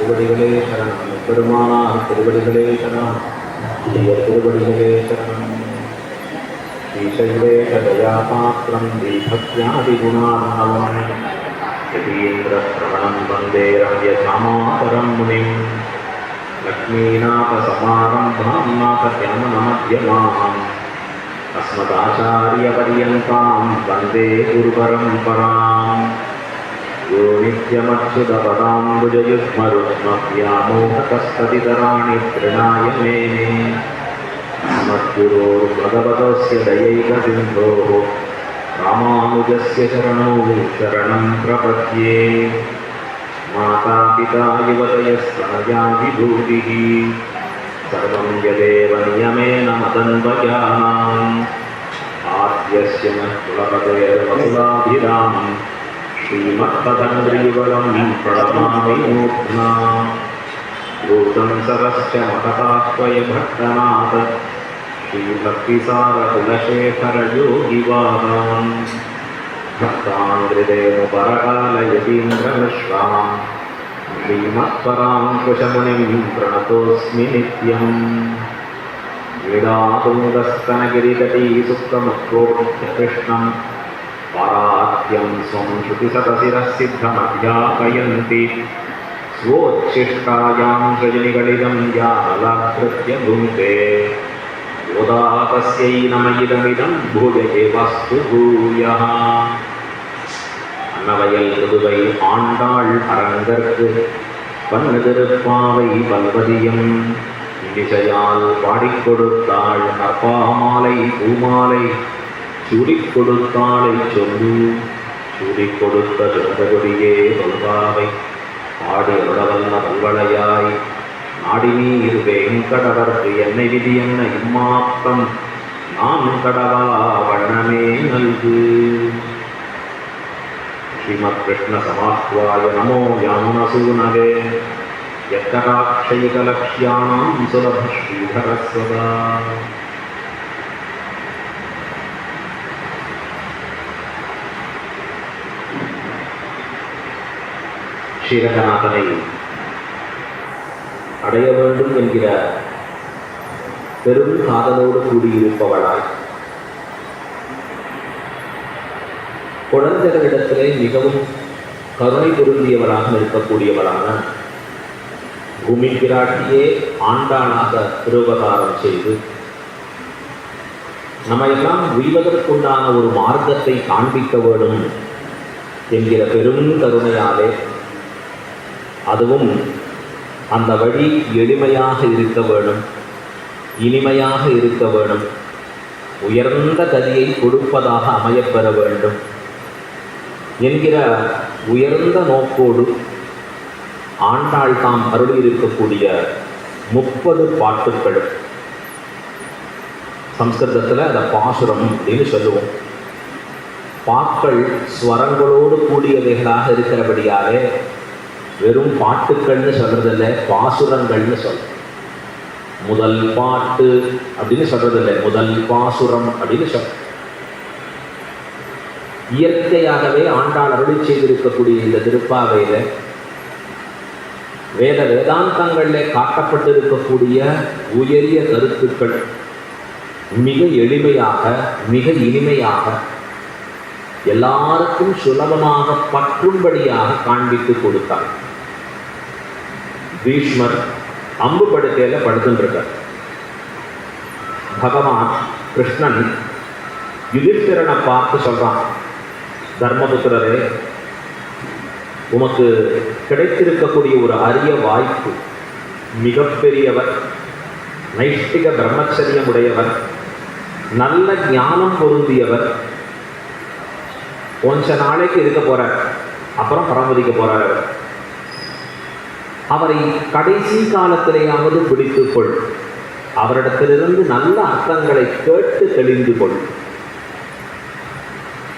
திருவடிகளே சரணம். பெருமானார் திருவடிகளே சரணம். திருவடிகளே சரணம். ஈசைவேதயாபாத்திரம் தீபக்ஞாதிகுணார்ணவம் யதீந்திரப்ரவணம் வந்தே ரம்யசாமாதரம் முனிம் லக்ஷ்மீநாதசமாரம்பாம் நாதத்யமனமத்யமாம் அஸ்மதாச்சாரியபர்யந்தாம் வந்தே குருபரம்பராம். யோ நித்யமச்சுதபதாம்புஜயுக்மருக்மவ்யாமோகதஸ்ததிதராணி த்ரிணாய மேனே. மத்குரோர்பகவதஸ்ய தயைகசிந்தோः ராமானுஜஸ்ய சரணோ சரணம் பிரபத்யே. மாதா பிதா யுவதயஸ்தனயா விபூதிः சர்வம் யதேவ நியமேன மதன்வயானாம். ஆத்யஸ்ய குலபதேர்வசுலாபிராமம் ஸ்ரீமத்பதங்கிரிவலம் பிரணமாமி மூர்த்னா. பூதம் சரஸ்ய மகதாத்வய பக்தநாத ஸ்ரீபக்திசாரகுலசேகர யோகிவாதாம் பக்தாங்கிருதேனுபரகாலயதீந்திரமிஸ்ராம் ஸ்ரீமத்பராம் குஷமுனிம் பிரணதோஸ்மி நித்யம். வேதாதுங்கஸ்தனகிரிதடீ சுப்தமுத்ரோக்ருஷ்ணம் பாராத்யம் ஸ்வம் ஸ்ருதிசதசிரः சித்தமத்யாபயந்தி. ஸ்வோச்சிஷ்டாயாம் ரஜனிகளிதம் யாமலாக்ருத்ய புங்கே. யோதாதஸ்யை நம இதமிதம் பூய ஏவஸ்து பூயः. அன்னவயல் புதுவை ஆண்டாள் அரங்கற்கு பன்னதிருப்பாவை பல்வதியம் இசையால் பாடிக் கொடுத்தாள். நற்பாமாலை பூமாலை சூடிக் கொடுத்தாளை சொல்லு. சூடிக் கொடுத்த சுடகொடியே தொல்பாவை ஆடி அருளவல்ல பல்வளையாய் நாடி நீர் வேங்கடவர்க்கு என்னை விதி என்ன இம்மாத்தம் நாம் கடவா வண்ணமே நல்கு. ஸ்ரீமத் கிருஷ்ண சமாத்வாய நமோ யாமுனசூனவே யத்தராட்சைகலக்ஷ்யாணாம் சுலப ஸ்ரீதரஸ்வதா. ஸ்ரீரங்கநாதனை அடைய வேண்டும் என்கிற பெரும் காதலோடு கூடியிருப்பவளாய் குழந்தைகளிடத்திலே மிகவும் கருணை பொருந்தியவளாக இருக்கக்கூடியவளான பூமி பிராட்டியே ஆண்டாளாக திருவதாரம் செய்து நம்மையெல்லாம் உய்வதற்குண்டான ஒரு மார்க்கத்தை காண்பிக்க வேண்டும் என்கிற பெரும் கருணையாலே, அதுவும் அந்த வழி எளிமையாக இருக்க வேண்டும், இனிமையாக இருக்க வேண்டும், உயர்ந்த கதியை கொடுப்பதாக அமையப்பெற வேண்டும் என்கிற உயர்ந்த நோக்கோடு ஆண்டாள் தாம் அருளியிருக்கக்கூடிய 30 பாட்டுக்கள். சம்ஸ்கிருதத்தில் அதை பாசுரம் அப்படின்னு சொல்லுவோம். பாக்கள் ஸ்வரங்களோடு கூடியவைகளாக இருக்கிறபடியாலே வெறும் பாட்டுக்கள்னு சொல்றதில்லை, பாசுரங்கள்னு சொல்றோம். முதல் பாட்டு அப்படின்னு சொல்றதில்லை, முதல் பாசுரம் அப்படின்னு சொல்றோம். இயற்கையாகவே ஆண்டாள் அருளி செய்திருக்கக்கூடிய இந்த திருப்பாவையில வேதாந்தங்களில் காட்டப்பட்டிருக்கக்கூடிய உயரிய கருத்துக்கள் மிக எளிமையாக மிக இனிமையாக எல்லாருக்கும் சுலபமாக பற்றும்படியாக காண்பித்து கொடுத்தார். பீஷ்மர் அம்பு படுக்கையில படுத்துருக்கார். பகவான் கிருஷ்ணன் யுதிஷ்டிரனை பார்த்து சொல்றான், தர்மபுத்திரரே, உமக்கு கிடைத்திருக்கக்கூடிய ஒரு அரிய வாய்ப்பு, மிகப்பெரியவர், நைஷ்டிக பிரம்மச்சரியம் உடையவர், நல்ல ஞானம் பொருந்தியவர், கொஞ்ச நாளைக்கு இருக்க போறார், அப்புறம் பரமதிக்க போறார். அவரை கடைசி காலத்திலேயாவது பிடித்துக் கொள், அவரிடத்திலிருந்து நல்ல அர்த்தங்களை கேட்டு தெளிந்து கொள்.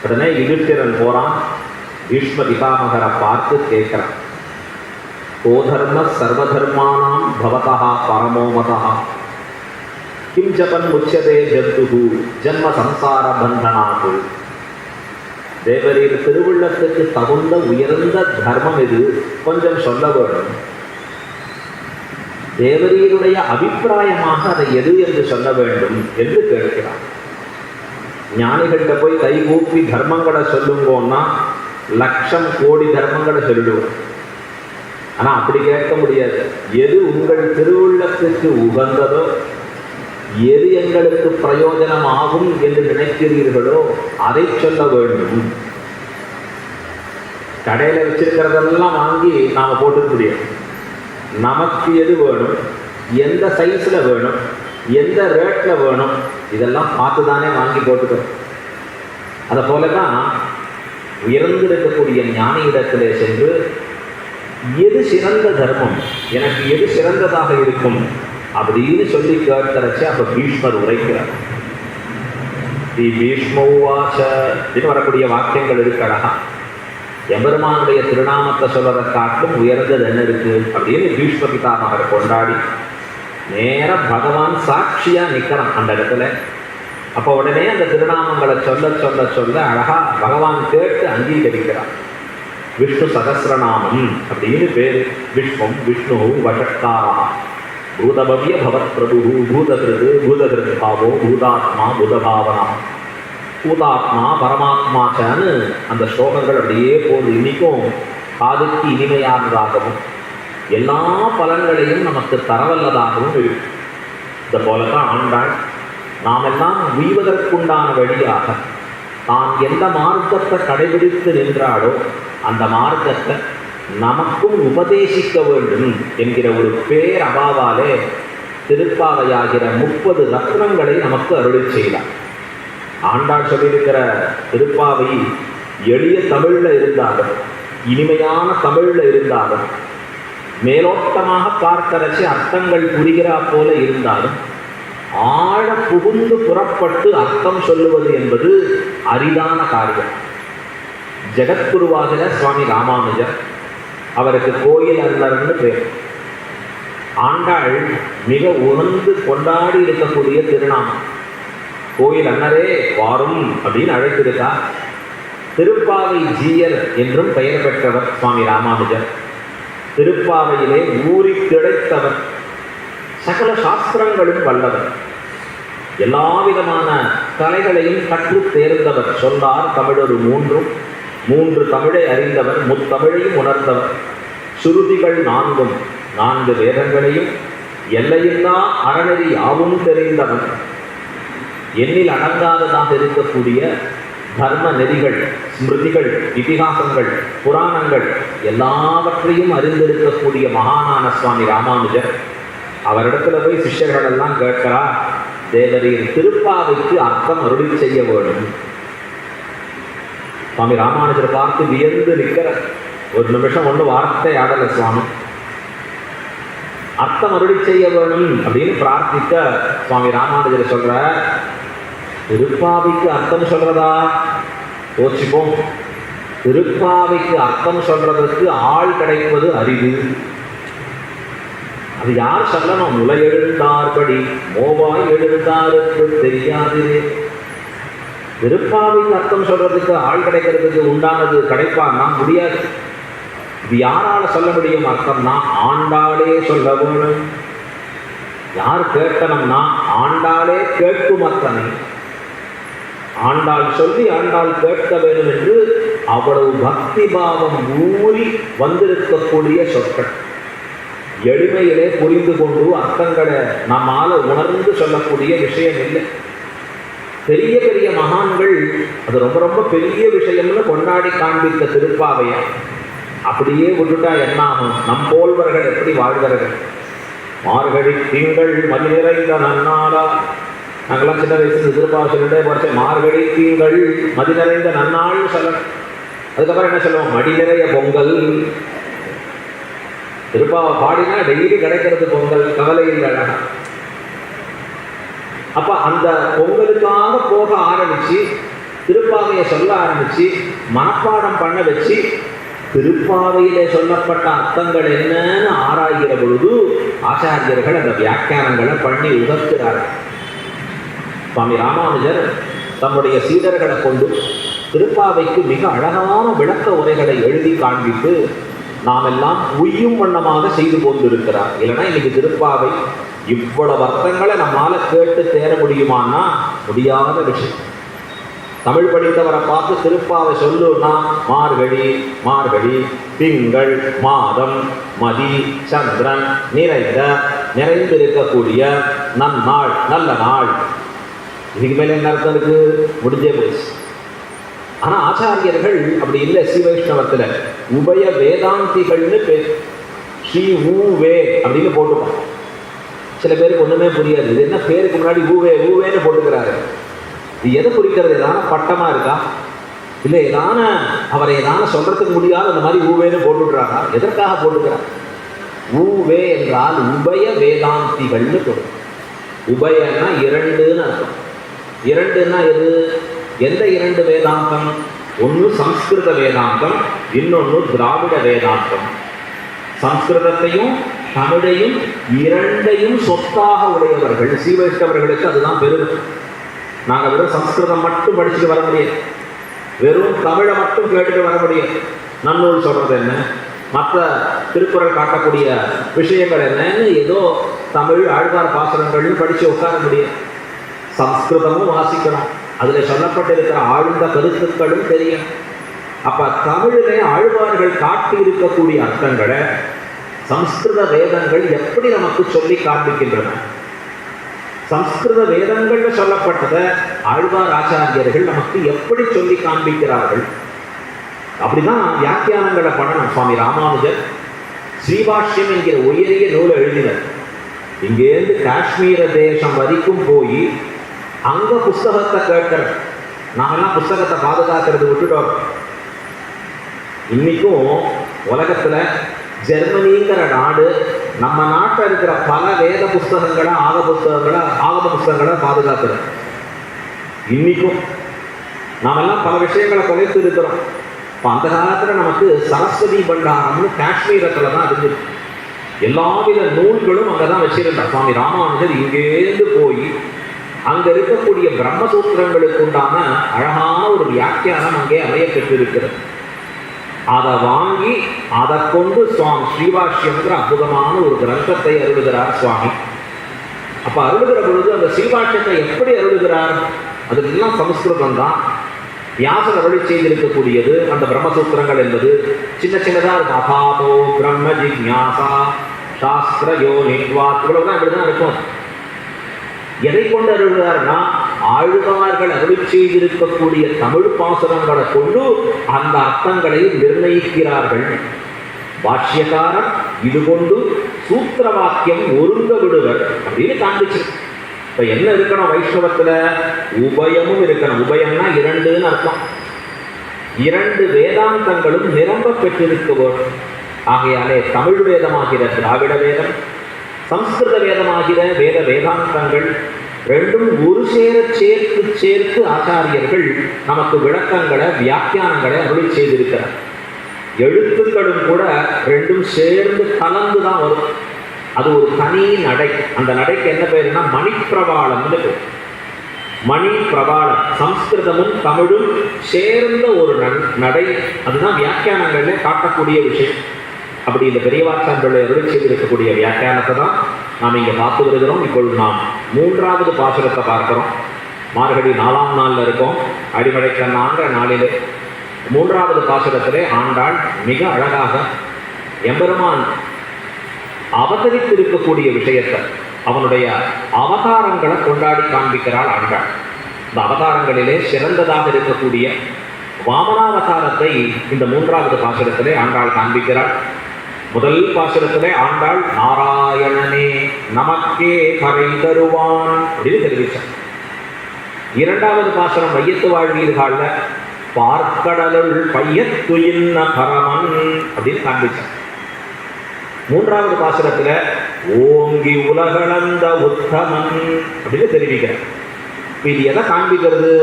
உடனே யுதிஷ்டிரன் போறான், பீஷ்ம பிதாமகரை பார்த்து கேட்கிறான், கோதர்ம சர்வதர்மானாம் பவதா பரமோமதா கிம் ஜபன் முச்சதே ஜந்துகு ஜன்ம சம்சார பந்தனாது. தேவரீர் திருவுள்ளத்துக்கு தகுந்த உயர்ந்த தர்மம் எது, கொஞ்சம் சொல்ல வேண்டும். தேவரீருடைய அபிப்பிராயமாக அதை எது என்று சொல்ல வேண்டும் என்று கேட்கிறார். ஞானிகள்கிட்ட போய் கைகூப்பி தர்மங்களை சொல்லுங்கன்னா லட்சம் கோடி தர்மங்களை சொல்லிடுவோம். ஆனா அப்படி கேட்க முடியாது. எது உங்கள் திருவுள்ளத்துக்கு உகந்ததோ, எது எங்களுக்கு பிரயோஜனம் ஆகும் என்று நினைக்கிறீர்களோ அதை சொல்ல வேண்டும். கடையில வச்சிருக்கிறதெல்லாம் வாங்கி நாம போட்டுக்க முடியும். நமக்கு எது வேணும், எந்த சைஸ்ல வேணும், எந்த ரேட்ல வேணும், இதெல்லாம் பார்த்து தானே வாங்கி போட்டுக்கணும். அதை போலதான் உயர்ந்திருக்கக்கூடிய ஞானி இடத்திலே சென்று எது சிறந்த தர்மம், எனக்கு எது சிறந்ததாக இருக்கும் அப்படின்னு சொல்லி கேட்கறச்சு. அப்ப பீஷ்மர் உரைக்கிறார். பீஷ்மவாச வரக்கூடிய வாக்கியங்கள் இருக்கடா. எம்பெருமானுடைய திருநாமத்தை சொல்றதை காட்டும் உயர்ந்தது என்ன இருக்கு அப்படின்னு பீஷ்ம பிதாமகர் கொண்டாடி நேர பகவான் சாட்சியா நிற்கிறான் அந்த இடத்துல. அப்போ உடனே அந்த திருநாமங்களை சொல்ல சொல்ல சொல்ல அழகா பகவான் கேட்டு அங்கீகரிக்கிறான். விஷ்ணு சகசிரநாமம் அப்படின்னு பேரு. விஷ்வம் விஷ்ணு வஷட்காரா பூதபவ்ய பவத் பிரபு பூதகிருது பூதகிருத் பாவோ பூதாத்மா பூதபாவனா பூதாத்மா பரமாத்மாச்சான்னு அந்த ஸ்லோகங்கள் அப்படியே போது. இன்னைக்கும் காதுக்கு இனிமையானதாகவும் எல்லா பலன்களையும் நமக்கு தரவல்லதாகவும் இருக்கு. இந்த போலதான் ஆண்டாள் நாமெல்லாம் உய்வதற்குண்டான வழியாக தான் எந்த மார்க்கத்தை கடைபிடித்து நின்றாலோ அந்த மார்க்கத்தை நமக்கும் உபதேசிக்க வேண்டும் என்கிற ஒரு பேரபாவாலே திருப்பாவையாகிற 30 ரத்னங்களை நமக்கு அருளி செய்தார். ஆண்டாள் சொல்லியிருக்கிற திருப்பாவை எளிய தமிழ்ல இருந்தாலும், இனிமையான தமிழ்ல இருந்தாலும், மேலோட்டமாக பார்க்கறச்சு அர்த்தங்கள் புரிகிறா போல இருந்தாலும், ஆழ புகுந்து புறப்பட்டு அர்த்தம் சொல்லுவது என்பது அரிதான காரியம். ஜெகத்குருவாகிற சுவாமி ராமானுஜர், அவருக்கு கோயில் அண்ணர்னு பேர். ஆண்டாள் மிக உணர்ந்து கொண்டாடி இருக்கக்கூடிய திருநாமம். கோயில் அண்ணரே வாரும் அப்படின்னு அழைத்திருக்கா. திருப்பாவை ஜீயர் என்றும் பெயர் பெற்றவர் சுவாமி ராமானுஜர். திருப்பாவையிலே ஊறி கிடைத்தவர். சகல சாஸ்திரங்களும் வல்லவர். எல்லா விதமான கலைகளையும் கற்று தேர்ந்தவர். சொன்னார் தமிழொரு 3 தமிழை அறிந்தவர், முத்தமிழையும் உணர்ந்தவர். சுருதிகள் 4 வேதங்களையும் எல்லையில்லா அறநெறி யாவும் தெரிந்தவர். எண்ணில் அடங்காததாக இருக்கக்கூடிய தர்ம நெறிகள், ஸ்மிருதிகள், இதிகாசங்கள், புராணங்கள் எல்லாவற்றையும் அறிந்திருக்கக்கூடிய மகானான சுவாமி ராமானுஜர். அவரிடத்துல போய் சிஷ்யர்கள் எல்லாம் கேட்கிறா, தேவரீர் திருப்பாவைக்கு அர்த்தம் அருளி செய்ய வேண்டும். சுவாமி ராமானுஜரை பார்த்து வியந்து நிற்கிற. ஒரு நிமிஷம் ஒன்று வார்த்தை ஆடல சுவாமி. அர்த்தம் அருளி செய்ய வேணும் அப்படின்னு பிரார்த்திக்க சுவாமி ராமானுஜர் சொல்ற, திருப்பாவைக்கு அர்த்தம் சொல்றதா யோசிப்போம். திருப்பாவைக்கு அர்த்தம் சொல்றதுக்கு ஆள் கிடைப்பது அரிது. அது யார் சொல்லணும்? முளை எழுந்தார்படி மோவாய் எழுந்தாருக்கு தெரியாது. திருப்பாவைக்கு அர்த்தம் சொல்றதுக்கு ஆள் கிடைக்கிறதுக்கு உண்டானது கிடைப்பான்னா முடியாது. இது யாரால சொல்ல முடியும் அர்த்தம்னா? ஆண்டாளே சொல்ல வேணும். யார் கேட்கணும்னா ஆண்டாளே கேட்கும் அர்த்தனை. ஆண்டாள் சொல்லி ஆண்டாள் கேட்க வேண்டும் என்று அவ்வளவு பக்தி பாவம் ஊறி வந்திருக்கக்கூடிய சொற்கள். எளிமையிலே புரிந்து கொண்டு அர்த்தங்களை நம்மால உணர்ந்து சொல்லக்கூடிய விஷயம் இல்லை. பெரிய பெரிய மகான்கள் அது ரொம்ப ரொம்ப பெரிய விஷயம்னு கொண்டாடி காண்பித்த திருப்பாவைய அப்படியே விட்டுட்டா என்ன ஆகும்? நம்போல்வர்கள் எப்படி வாழ்வார்கள்? மார்கழி திங்கள் மதி நிறைந்த நன்னாளா. நாங்களாம் சின்ன வயசுல திருப்பாவை சொல்லிட்டே போச்சு, மார்கழி திங்கள் மதி நிறைந்த நன்னாள்னு சொல்லணும். அதுக்கப்புறம் என்ன சொல்லுவோம்? மடி நிறைய பொங்கல். திருப்பாவை பாடினா டெய்லி கிடைக்கிறது பொங்கல், கவலை இல்லை. அப்ப அந்த பொங்கலுக்காக போக ஆரம்பிச்சு திருப்பாவையை சொல்ல ஆரம்பிச்சு மனப்பாடம் பண்ண வச்சு திருப்பாவையிலே சொல்லப்பட்ட அர்த்தங்கள் என்னன்னு ஆராய்கிற பொழுது ஆச்சாரியர்கள் அந்த வியாக்கியானங்களை பண்ணி உகர்த்துகிறார்கள். சுவாமி ராமானுஜர் தம்முடைய சீடர்களை கொண்டு திருப்பாவைக்கு மிக அழகான விளக்க உரைகளை எழுதி காண்பித்து நாம் எல்லாம் உய்யும் வண்ணமாக செய்து கொண்டிருக்கிறார். இல்லைன்னா இன்னைக்கு திருப்பாவை இவ்வளவு அர்த்தங்களை நம்மால கேட்டு தேர முடியுமான்னா முடியாத விஷயம். தமிழ் படித்தவரை பார்த்து திருப்பாவை சொல்லுன்னா மார்கழி மார்கழி திங்கள் மாதம் மதி சந்திரன் நிறைந்திருக்கக்கூடிய நன்னாள் நல்ல நாள். இதுக்கு மேலே என்ன அர்த்தம் இருக்கு? முடிஞ்சே போச்சு. ஆனால் ஆச்சாரியர்கள் அப்படி இல்லை. ஸ்ரீ வைஷ்ணவத்தில் உபய வேதாந்திகள்னு பேர், ஸ்ரீ ஊவே அப்படின்னு போட்டுப்பான். சில பேருக்கு ஒன்றுமே புரியாது, இது என்ன பேருக்கு முன்னாடி ஊவேன்னு போட்டுக்கிறாரு. இது எதை குறிக்கிறது? ஏதான பட்டமாக இருக்கா, இல்லை ஏதான அவரை ஏதான சொல்றதுக்கு முடியாது அந்த மாதிரி ஊவேன்னு போட்டுடுறாரா? எதற்காக போட்டுக்கிறார்? ஊவே என்றால் உபய வேதாந்திகள்னு சொல்லுவோம். உபயன்னா இரண்டுன்னு அர்த்தம். இரண்டுன்னா எது? எந்த இரண்டு வேதாந்தம்? ஒன்று சம்ஸ்கிருத வேதாந்தம், இன்னொன்று திராவிட வேதாந்தம். சம்ஸ்கிருதத்தையும் தமிழையும் இரண்டையும் சொத்தாக உடையவர்கள் ஸ்ரீ வைஷ்ணவர்களுக்கு அதுதான் பெருமை. நாங்கள் வெறும் சம்ஸ்கிருதம் மட்டும் படிச்சுட்டு வர முடியாது, வெறும் தமிழை மட்டும் கேட்டுட்டு வர முடியாது. நன்னூல் சொல்றது என்ன, மற்ற திருக்குறள் காட்டக்கூடிய விஷயங்கள் என்னன்னு ஏதோ தமிழ் ஆழ்வார் பாசுரங்கள்னு படித்து உட்கார முடியாது. சம்ஸ்கிருதமும் வாசிக்கணும், அதில் சொல்லப்பட்டிருக்கிற ஆழ்ந்த கருத்துக்களும் தெரியும். அப்போ தமிழிலே ஆழ்வார்கள் காட்டி இருக்கக்கூடிய அர்த்தங்களை சம்ஸ்கிருத வேதங்கள் எப்படி நமக்கு சொல்லி காண்பிக்கின்றன? சம்ஸ்கிருத வேதங்கள்ல சொல்லப்பட்டதை ஆழ்வார் ஆச்சாரியர்கள் நமக்கு எப்படி சொல்லி காண்பிக்கிறார்கள்? அப்படிதான் வியாக்கியானங்களை பண்ணணும். சுவாமி ராமானுஜர் ஸ்ரீபாஷ்யம் என்கிற உயரிய நூலை எழுதினர். இங்கேருந்து காஷ்மீர தேசம் வரைக்கும் போய் அங்க புஸ்தகத்தை கேட்கிற, நாமெல்லாம் புஸ்தகத்தை பாதுகாக்கிறது விட்டுட்டோம். இன்னைக்கும் உலகத்துல ஜெர்மனிங்கிற நாடு நம்ம நாட்டில் இருக்கிற பல வேத புஸ்தகங்களை ஆகம புஸ்தகங்களை பாதுகாக்கிறது. இன்னைக்கும் நாமெல்லாம் பல விஷயங்களை குறைத்து இருக்கிறோம். இப்போ அந்த காலத்தில் நமக்கு சரஸ்வதி பண்டாரம்னு காஷ்மீரத்தில் தான் இருந்தது. எல்லாவித நூல்களும் அங்கே தான் வச்சிருந்தார். சுவாமி ராமானுஜர் இங்கேருந்து போய் அங்கே இருக்கக்கூடிய பிரம்மசூத்திரங்களுக்கு உண்டான அழகான ஒரு வியாக்கியானம் அங்கே அமைய பெற்றிருக்கிறது. அதை வாங்கி அதை கொண்டு சுவாமி ஸ்ரீபாஷ்யம்ங்கிற அற்புதமான ஒரு கிரந்தத்தை அருளுகிறார் சுவாமி. அப்போ அருளுகிற பொழுது அந்த ஸ்ரீபாஷ்யத்தை எப்படி அருளுகிறார்? அதுக்கெல்லாம் சமஸ்கிருதம் தான். வியாசர் அருளி செய்திருக்கக்கூடியது அந்த பிரம்மசூத்திரங்கள் என்பது சின்ன சின்னதாக இருக்கும். அபாதோ பிரம்ம ஜிக்ஞாசா சாஸ்திர யோனித்வாத், இவ்வளவுதான் இப்படிதான் இருக்கும். எதை கொண்டு அருள்கிறார்னா ஆழ்வார்கள் அருளி செய்திருக்கக்கூடிய தமிழ் பாசுரங்களை கொண்டு அந்த அர்த்தங்களை நிர்ணயிக்கிறார்கள். பாஷ்யக்காரர் இது கொண்டு சூத்திர வாக்கியம் ஒருங்க விடுவர் அப்படின்னு காண்பிச்சு. இப்ப என்ன இருக்கணும் வைஷ்ணவத்துல? உபயமும் இருக்கணும். உபயம்னா இரண்டுன்னு அர்த்தம். இரண்டு வேதாந்தங்களும் நிரம்ப பெற்றிருக்கவர். ஆகையாலே தமிழ் வேதமாகிற திராவிட வேதம், சம்ஸ்கிருத வேதமாகிற வேதாந்தங்கள் ரெண்டும் ஒரு சேர்த்து ஆச்சாரியர்கள் நமக்கு விளக்கங்களை வியாக்கியானங்களை அருளி செய்திருக்கிறார். எழுத்துக்களும் கூட ரெண்டும் சேர்ந்து கலந்து தான் வரும். அது ஒரு தனி நடை. அந்த நடைக்கு என்ன பேருன்னா மணிப்பிரவாளம்னு பேர். மணி பிரபாளம், சம்ஸ்கிருதமும் தமிழும் சேர்ந்த ஒரு நடை. அதுதான் வியாக்கியானங்கள்ல காட்டக்கூடிய விஷயம். அப்படி இந்த பெரியவாச்சான்களை அருளி செய்திருக்கக்கூடிய வியாக்கியானத்தை தான் நாம் இங்கே பார்த்து வருகிறோம். இப்பொழுது நாம் 3வது பாசுரத்தை பார்க்கிறோம். மார்கழி 4ஆம் நாளில் இருக்கோம். அடிமழைக்கண்ணாங்கிற நாளிலே 3வது பாசுரத்திலே ஆண்டாள் மிக அழகாக எம்பெருமான் அவதரித்திருக்கக்கூடிய விஷயத்தை, அவனுடைய அவதாரங்களை கொண்டாடி காண்பிக்கிறாள் ஆண்டாள். இந்த அவதாரங்களிலே சிறந்ததாக இருக்கக்கூடிய வாமனாவதாரத்தை இந்த 3வது பாசுரத்திலே ஆண்டாள் காண்பிக்கிறாள். முதல் பாசுரத்திலே ஆண்டாள் நாராயணனே நமக்கே கரை தருவான் அப்படின்னு தெரிவித்தார். 2வது பாசுரம் வையத்து வாழ்வீர்கால பார்க்கடலுள் பையத்துயின்ன பரமன் அப்படின்னு காண்பிச்சார். 3வது பாசுரத்துல ஓங்கி உலகளந்த உத்தமன் அப்படின்னு தெரிவிக்கிறார். இது எதை காண்பிக்கிறது?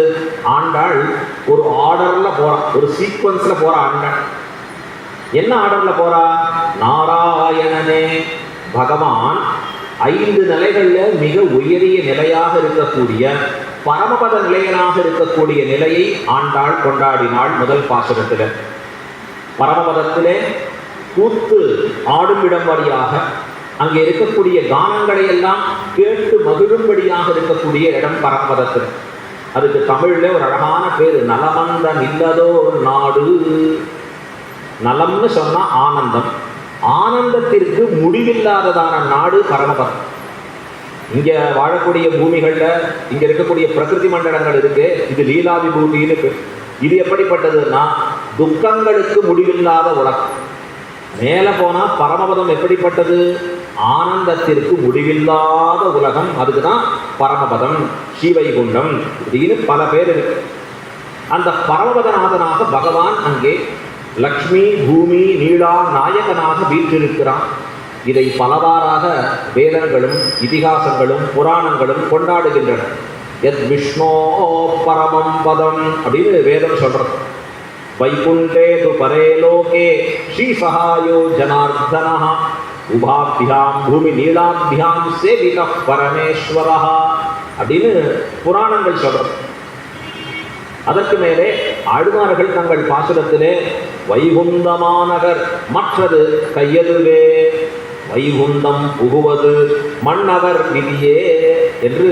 ஆண்டாள் ஒரு ஆர்டர்ல போறா, ஒரு சீக்வன்ஸ்ல போறா ஆண்டாள். என்ன ஆர்டர்ல போறா? நாராயணனே பகவான் 5 நிலைகள்ல மிக உயரிய நிலையாக இருக்கக்கூடிய பரமபத நிலையனாக இருக்கக்கூடிய நிலையை ஆண்டாள் கொண்டாடினாள். முதல் பாசுரத்தில் பரமபதத்திலே கூத்து ஆடுமிடம் வழியாக அங்கே இருக்கக்கூடிய கானங்களை எல்லாம் கேட்டு மகிழும்படியாக இருக்கக்கூடிய இடம் பரமபதத்தில். அதுக்கு தமிழ்ல ஒரு அழகான பேரு, நலமந்தம் இல்லதோ நாடு. நலம்னு சொன்னா ஆனந்தம், ஆனந்தத்திற்கு முடிவில்லாததான நாடு பரமபதம். இங்க வாழக்கூடிய பூமிகள்ல இங்க இருக்கக்கூடிய பிரகிருதி மண்டலங்கள் இருக்கு, இது லீலாதி பூமின்னு பேர். இது எப்படிப்பட்டதுன்னா துக்கங்களுக்கு முடிவில்லாத உலகம். மேல போனா பரமபதம் எப்படிப்பட்டது, ஆனந்தத்திற்கு முடிவில்லாத உலகம். அதுக்குதான் பரமபதம், ஸ்ரீவைகுண்டம் அப்படின்னு பல பேர் இருக்கு. அந்த பரமபதநாதனாக பகவான் அங்கே லக்ஷ்மி பூமி நீளா நாயகனாக வீற்றிருக்கிறான். இதை பலவாறாக வேதங்களும் இதிகாசங்களும் புராணங்களும் கொண்டாடுகின்றன. எத் விஷ்ணோ பரமம் பதம் அப்படின்னு வேதம் சொல்றது. வைகுண்டே து பரே லோகே ஸ்ரீ சகாயோ ஜனார்தனா உபாபியாம் பூமி நீளாபியாம் சேவித பரமேஸ்வரா அப்படின்னு புராணங்கள் சொல்றது. அதற்கு மேலே ஆழ்வார்கள் தங்கள் பாசுரத்திலே வைகுந்தமாநகர் மற்றது கையதுவே, வைகுந்தம் புகுவது மன்னவர் விதியே என்று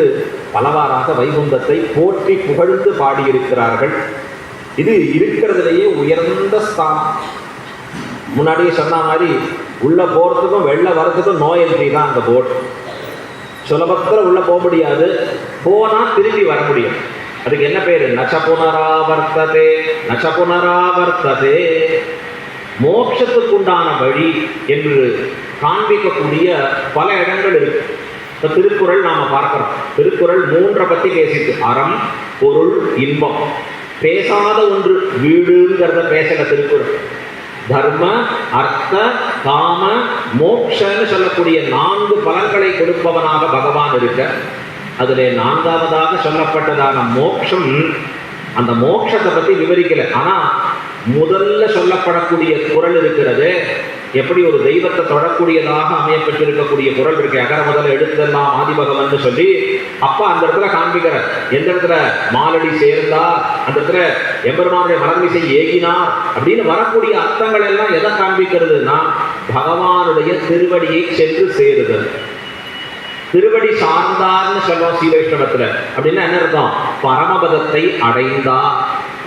பலவாறாக வைகுந்தத்தை போற்றி புகழ்ந்து பாடியிருக்கிறார்கள். இது இருக்கிறதுலேயே உயர்ந்த ஸ்தானம். முன்னாடியே சொன்ன மாதிரி உள்ள போறதுக்கும் வெளில வர்றதுக்கும் நோ என்ட்ரி தான் அந்த போட். சுலபத்தில் உள்ள போக முடியாது, போனா திரும்பி வர முடியும். அதுக்கு என்ன பேரு, நச்ச புனராவர்த்ததே நச்ச புனராவர்த்ததே. மோட்சத்துக்குண்டான வழி என்று காண்பிக்கக்கூடிய பல இடங்கள் இருக்கு. இப்போ திருக்குறள் நாம பார்க்கிறோம். திருக்குறள் 3 பத்தி பேசிட்டு, அறம் பொருள் இன்பம். பேசாத ஒன்று வீடுங்கிறத பேசல திருக்குறள். தர்ம அர்த்த காம மோட்சன்னு சொல்லக்கூடிய 4 பலன்களை கொடுப்பவனாக பகவான் இருக்க, அதிலே 4வதாக சொல்லப்பட்டதான மோட்சம், அந்த மோட்சத்தை பத்தி விவரிக்கல. ஆனா முதல்ல சொல்லப்படக்கூடிய குறள் இருக்கிறது, எப்படி ஒரு தெய்வத்தை தொடக்கூடியதாக அமையப்பட்டிருக்கக்கூடிய குறள் இருக்கு. அகர முதல்ல எழுத்தெல்லாம் ஆதிபகவன் சொல்லி அப்பா அந்த இடத்துல காண்பிக்கிறார். எந்த இடத்துல மாலடி சேர்ந்தார், அந்த இடத்துல எம்பெருமானுடைய மலர்மிசை ஏகினார் அப்படின்னு வரக்கூடிய அர்த்தங்கள் எல்லாம் எதை காண்பிக்கிறதுனா பகவானுடைய திருவடியை சென்று சேருதல். திருவடி சார்ந்தார்னு சொல்லுவோம் ஸ்ரீவைஷ்ணவத்துல. அப்படின்னா என்ன அர்த்தம், பரமபதத்தை அடைந்தார்,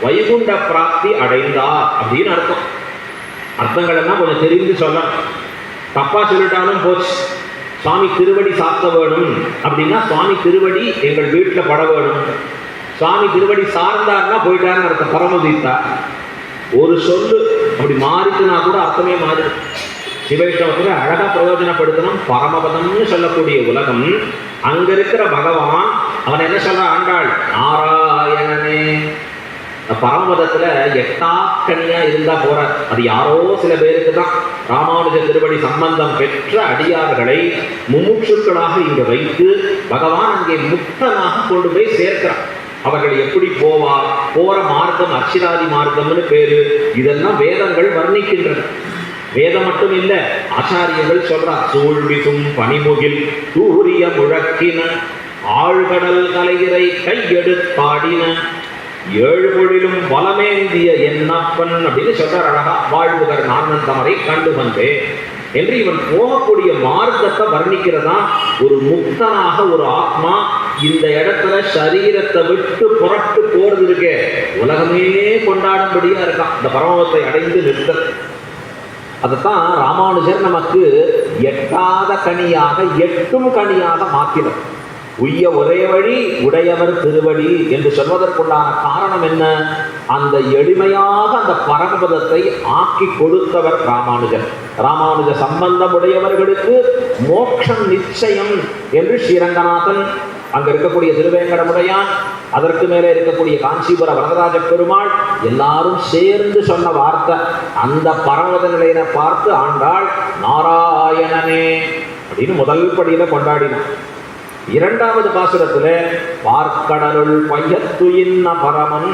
வைகுண்ட பிராப்தி அடைந்தார் அப்படின்னு அர்த்தம். அர்த்தங்கள் எல்லாம் கொஞ்சம் தெரிந்து சொல்லணும். தப்பா சொல்லிட்டாலும் போச்சு. சுவாமி திருவடி சாத்த வேணும் அப்படின்னா சுவாமி திருவடி எங்கள் வீட்டில் பட வேணும். சுவாமி திருவடி சார்ந்தார்னா போயிட்டாருன்னு அர்த்தம், பரமதித்தா. ஒரு சொல்லு அப்படி மாறிட்டுனா கூட அர்த்தமே மாறி. சிவைஷ்ணவத்துல அழகா பிரயோஜனப்படுத்தணும். பரமபதம்னு சொல்லக்கூடிய உலகம், அங்க இருக்கிற பகவான் அவன் என்ன சொல்ற, ஆண்டாள் நாராயணனே. பரமபதத்துல எட்டாக்கனியா இருந்தா போற, அது யாரோ சில பேருக்கு தான். ராமானுஜ திருவடி சம்பந்தம் பெற்ற அடியார்களை முமுட்சுக்களாக இங்க வைத்து பகவான் அங்கே முக்தனாக கொண்டு போய் சேர்க்கிறான். அவர்கள் எப்படி போவார், போற மார்க்கம் அச்சிராதி மார்க்கம்னு பேரு. இதெல்லாம் வேதங்கள் வர்ணிக்கின்றன. வேதம் மட்டும் இல்ல, ஆச்சாரியர்கள் சொல்றார். சூழ்விசும் பனிமுகில் சூரிய முழக்கின ஆழ்கடல் கலையிறை கையெடுத்தாடின 7 பொழிலும் வலமேந்திய என்னப்பன் அப்படின்னு சொல்றார் அழகா. வாழ்வுகர் நான்மன் தமரை கண்டு வந்தே என்று இவன் போகக்கூடிய மார்க்கத்தை வர்ணிக்கிறதா. ஒரு முக்தனாக ஒரு ஆத்மா இந்த இடத்துல சரீரத்தை விட்டு புறட்டு போறது இருக்கே, உலகமே கொண்டாடும்படியா இருக்கான் இந்த பரமத்தை அடைந்து நிற்க. அதைத்தான் ராமானுஜர் நமக்கு எட்டாத கனியாக எட்டும் கனியாக மாற்றினார். உய்ய ஒரே வழி உடையவர் திருவடி என்று சொல்வதற்குண்டான காரணம் என்ன, அந்த எளிமையாக அந்த பரமபதத்தை ஆக்கி கொடுத்தவர் ராமானுஜர். ராமானுஜ சம்பந்தம் உடையவர்களுக்கு மோட்சம் நிச்சயம் என்று ஸ்ரீரங்கநாதன், அங்க இருக்கக்கூடிய திருவேங்கடமுடையான், அதற்கு மேலே இருக்கக்கூடிய காஞ்சிபுர வரதராஜ பெருமாள் எல்லாரும் சேர்ந்து சொன்ன வார்த்தை. அந்த பரமபத நிலையினை பார்த்து ஆண்டாள் நாராயணனே அப்படின்னு முதல் படியில கொண்டாடினார். 2வது பாசுரத்துல பார்க்கடலுள் பையத்துயின்ன பரமன்,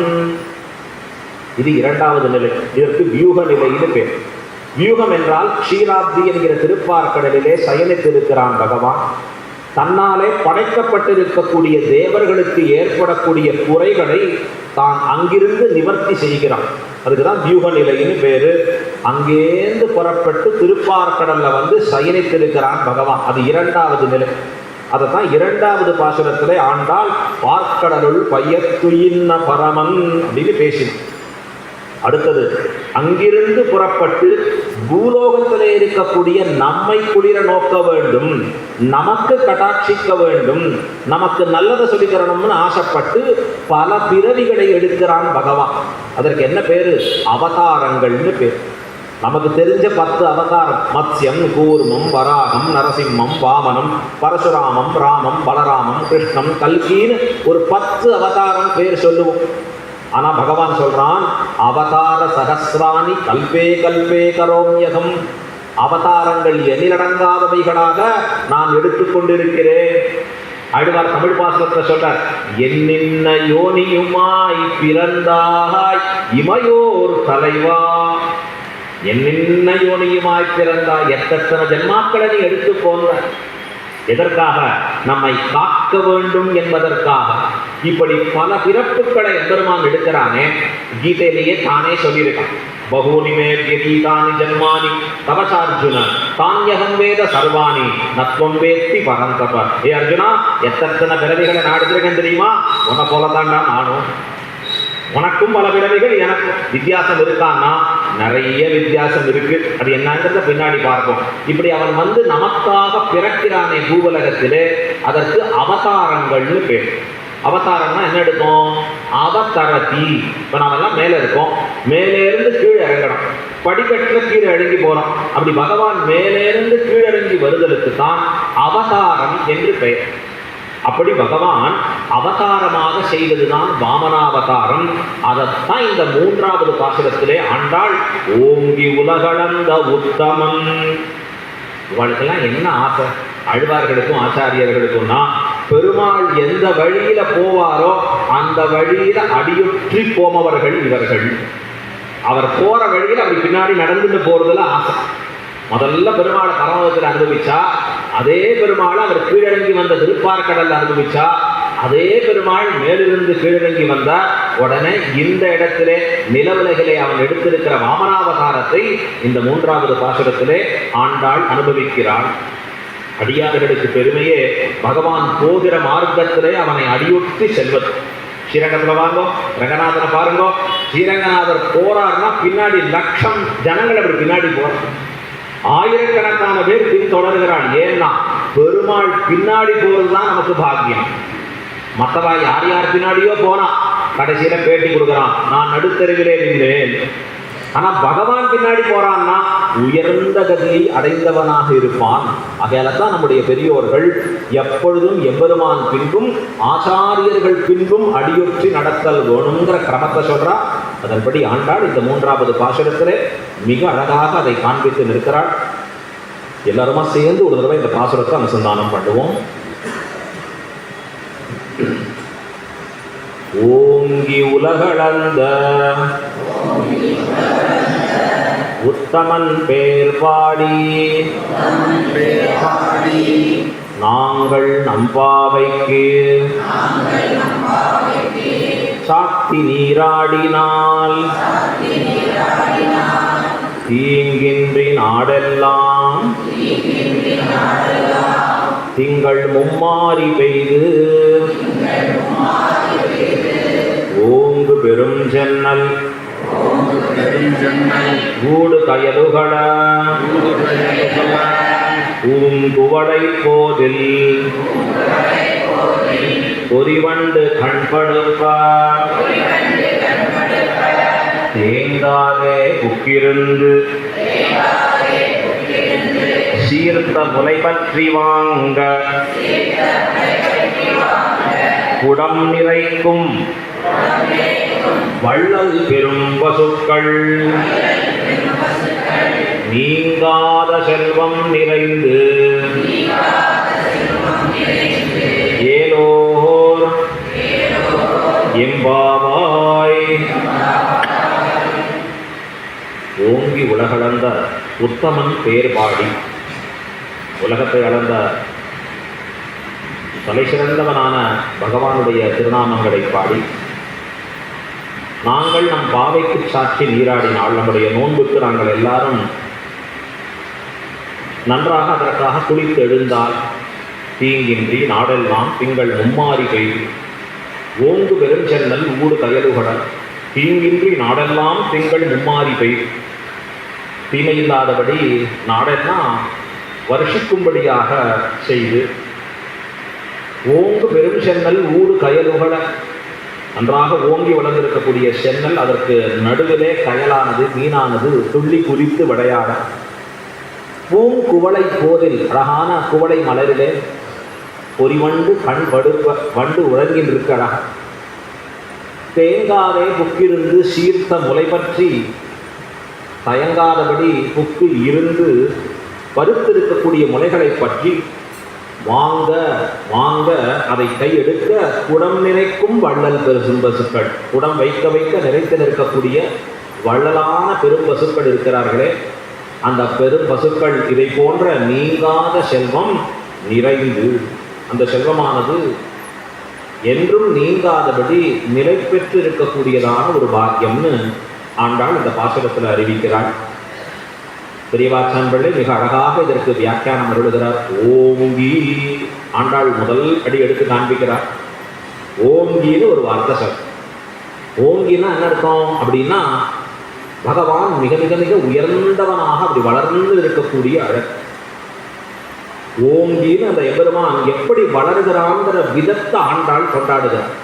இது 2வது நிலை. இதற்கு வியூக நிலைன்னு பேர். வியூகம் என்றால் க்ஷீராப்தி என்கிற திருப்பார்க்கடலிலே சயனித்திருக்கிறான் பகவான். தன்னாலே படைக்கப்பட்டிருக்கக்கூடிய தேவர்களுக்கு ஏற்படக்கூடிய குறைகளை தான் அங்கிருந்து நிவர்த்தி செய்கிறான். அதுக்குதான் வியூக நிலைன்னு பேரு. அங்கேருந்து புறப்பட்டு திருப்பார்கடல்ல வந்து சயனித்திருக்கிறான் பகவான். அது இரண்டாவது நிலை. அதைத்தான் இரண்டாவது பாசுரத்திலே ஆண்டாள் பார்க்கடலுள் பையத்துயின்ன பரமன் அப்படின்னு பேசினான். அடுத்தது அங்கிருந்து புறப்பட்டு பூலோகத்திலே இருக்கக்கூடிய நம்மை குளிர நோக்க வேண்டும், நமக்கு கட்டாட்சிக்க வேண்டும், நமக்கு நல்லதை சொல்லி தரணும்னு ஆசைப்பட்டு பல பிறவிகளை எடுக்கிறான் பகவான். அதற்கு என்ன பேரு? அவதாரங்கள்னு பேர். நமக்கு தெரிஞ்ச 10 அவதாரம்: மத்ஸ்யம், கூர்மம், வராகம், நரசிம்மம், வாமனம், பரசுராமம், ராமம், பலராமம், கிருஷ்ணம், கல்கின்னு ஒரு 10 அவதாரம் பேர் சொல்லுவோம். ஆனா பகவான் சொல்றான், அவதார சகசிராணி கல்பே கல்பே கரோம்யகம். அவதாரங்கள் எண்ணிலடங்காதவைகளாக நான் எடுத்துக்கொண்டிருக்கிறேன். ஆழ்வார் தமிழ் பாசுரத்தை சொல்றார், என்னென்ன யோனியுமாய் பிறந்தாய் இமையோர் தலைவா. என்னென்ன யோனியுமாய் பிறந்தாய், எத்தனை ஜென்மாக்களை நீ எடுத்து போன்ற. எதற்காக? நம்மை காக்க வேண்டும் என்பதற்காக. இப்படி பல பிறப்புகளை எம்பெருமான் எடுக்கிறானே, கீதையிலேயே தானே சொல்லியிருக்கான். பகூனி மே வியதீதானி ஜன்மானி தவசார்ஜுன தான்யகம் வேத சர்வாணி நத்வம் வேத்தி பரந்தப. ஏ அர்ஜுனா, எத்தனை பிறவிகளை நான் எடுத்திருக்கேன் தெரியுமா? உன்னை போலத்தாண்டா நானும். உனக்கும் பல பிறவிகள், எனக்கும் வித்தியாசம் இருக்கான்னா நிறைய வித்தியாசம் இருக்கு. அது என்னங்கிறத பின்னாடி பார்ப்போம். இப்படி அவன் வந்து நமக்காக பிறக்கிறானே பூவலகத்திலே, அதற்கு அவதாரங்கள்னு பேர். அவதாரம்னா என்ன எடுக்கும்? அவதரதி. இப்போ நாமெல்லாம் மேலே இருக்கோம், மேலேருந்து கீழே இறங்கணும். படிக்கட்டில் கீழே இறங்கி போகிறோம். அப்படி பகவான் மேலேருந்து கீழிறங்கி வருதலுக்கு தான் அவதாரம் என்று பெயர். அப்படி பகவான் அவதாரமாக செய்வதுதான் வாமனாவதாரம். அதைத்தான் இந்த 3வது பாசுரத்திலே ஆண்டாள் ஓங்கி உலகளந்த உத்தமன். இவளுக்கெல்லாம் என்ன ஆசை? ஆழ்வார்களுக்கும் ஆச்சாரியர்களுக்கும்னா, பெருமாள் எந்த வழியில போவாரோ அந்த வழியில அடியுற்றி போமவர்கள் இவர்கள். அவர் போற வழியில அப்படி பின்னாடி நடந்துட்டு போறதுல ஆசை. முதல்ல பெருமாளை பரமத்தில் அனுபவிச்சா, அதே பெருமாளை அவர் கீழிறங்கி வந்த திருப்பார்கடல்ல அனுபவிச்சா, அதே பெருமாள் மேலிருந்து கீழிறங்கி வந்தா உடனே இந்த இடத்திலே நிலவுலகிலே அவன் எடுத்திருக்கிற வாமனாவதாரத்தை இந்த 3வது பாசுரத்திலே ஆண்டாள் அனுபவிக்கிறாள். அடியார்களுக்கு பெருமையே பகவான் போகிற மார்க்கத்திலே அவனை அடியொட்டி செல்வது. ஸ்ரீரங்கத்தில் வாங்கோ, ரங்கநாதனை பாருங்கோ. ஸ்ரீரங்கநாதர் போறாருன்னா பின்னாடி லட்சம் ஜனங்கள் அப்படி பின்னாடி போறாங்க. ஆயிரக்கணக்கான பேர் பின்தொடர்கிறாள். ஏன்னா பெருமாள் பின்னாடி போறதுதான் நமக்கு பாக்கியம். மற்றவா யார் யார் பின்னாடியோ போனா கடைசியில பேட்டி கொடுக்குறான், நான் நடுத்தருவிலே நின்றேன். ஆனா பகவான் பின்னாடி போறான்னா உயர்ந்த கதியை அடைந்தவனாக இருப்பான். அதையால்தான் நம்முடைய பெரியோர்கள் எப்பொழுதும் எம்பெருமான் பின்பும் ஆச்சாரியர்கள் பின்பும் அடியொற்றி நடத்தல் வேணுங்கிற கிரமத்தை சொல்றா. அதன்படி ஆண்டாள் இந்த 3வது பாசுரத்திலே மிக அழகாக அதை காண்பித்து நிற்கிறாள். எல்லாருமா சேர்ந்து ஒரு தடவை இந்த பாசுரத்தை அனுசந்தானம் பண்ணுவோம். ஓங்கி உலகளந்த உத்தமன் பேர் பாடி நாங்கள் நம்பாவைக்கு சாத்தி நீராடினால் தீங்கின்றி நாடெல்லாம் திங்கள் மும்மாறி பெய்து ஓங்கு பெரும் ஜன்னல் ஊடு கயலுகள பூங்குவடை போதில் பொறிவண்டு கண்படுப்ப தேங்காவே உக்கிருந்து சீர்த்த முலை பற்றி வாங்க குடம் நிறைக்கும் வள்ளல் பெரும் பசுக்கள் நீங்காத செல்வம் நிறைந்து ஏலோர் எம்பாவாய். ஓங்கி உலகளந்த உத்தமன் பேர் பாடி, உலகத்தை அளந்த தலை சிறந்தவனான பகவானுடைய திருநாமங்களை பாடி நாங்கள் நம் பாவைக்கு சாட்சி நீராடினால் நம்முடைய நோன்புக்கு நாங்கள் எல்லாரும் நன்றாக அதற்காக குளித்து எழுந்தால் தீங்கின்றி நாடெல்லாம் திங்கள் மும்மாறி பெய்து ஓங்கு பெருஞ்சென்னல் ஊடு கயலுகட தீங்கின்றி நாடெல்லாம் திங்கள் மும்மாறி பெய்து. தீமையில்லாதபடி நாடெல்லாம் வருஷிக்கும்படியாக செய்து ஓங்கு பெரும் சென்னல் ஊடு கயலுகட, நன்றாக ஓங்கி வளர்ந்திருக்கக்கூடிய சென்னல், அதற்கு நடுவிலே கயலானது மீனானது துள்ளி குறித்து விளையாட, பூங்குவளை போதில் அழகான குவளை மலரிலே பொறிவண்டு கண் படுப்ப வண்டு உறங்கின்றிருக்கிறா, தேங்காதே புக்கிருந்து சீர்த்த முலை பற்றி தயங்காதபடி புக்கு இருந்து பருத்திருக்கக்கூடிய முலைகளை பற்றி வாங்க வாங்க அதை கையெடுக்க குடம் நிறைக்கும் வள்ளல் பெரும் பசுக்கள், குடம் வைக்க வைக்க நிறைத்து நிற்கக்கூடிய வள்ளலான பெரும் பசுக்கள் இருக்கிறார்களே, அந்த பெரும் பசுக்கள் இதை போன்ற நீங்காத செல்வம் நிறைந்து, அந்த செல்வமானது என்றும் நீங்காதபடி நிலை பெற்று இருக்கக்கூடியதான ஒரு பாக்கியம்னு ஆண்டாள் இந்த பாசுரத்தில் அறிவிக்கிறாள். பெரியவாச்சான் பிள்ளை மிக அழகாக இதற்கு வியாக்கியானம் அருளுகிறார். ஓங்கி, ஆண்டாள் முதல் அடி எடுத்து காண்பிக்கிறார். ஓங்கின்னு ஒரு வார்த்தை சொல். ஓங்கின்னா என்ன அர்த்தம் அப்படின்னா, பகவான் மிக மிக மிக உயர்ந்தவனாக அப்படி வளர்ந்து இருக்கக்கூடிய அழகு. ஓங்கின்னு அந்த எம்பெருமான் எப்படி வளர்கிறாங்கிற விதத்தை ஆண்டாள் கொண்டாடுகிறார்.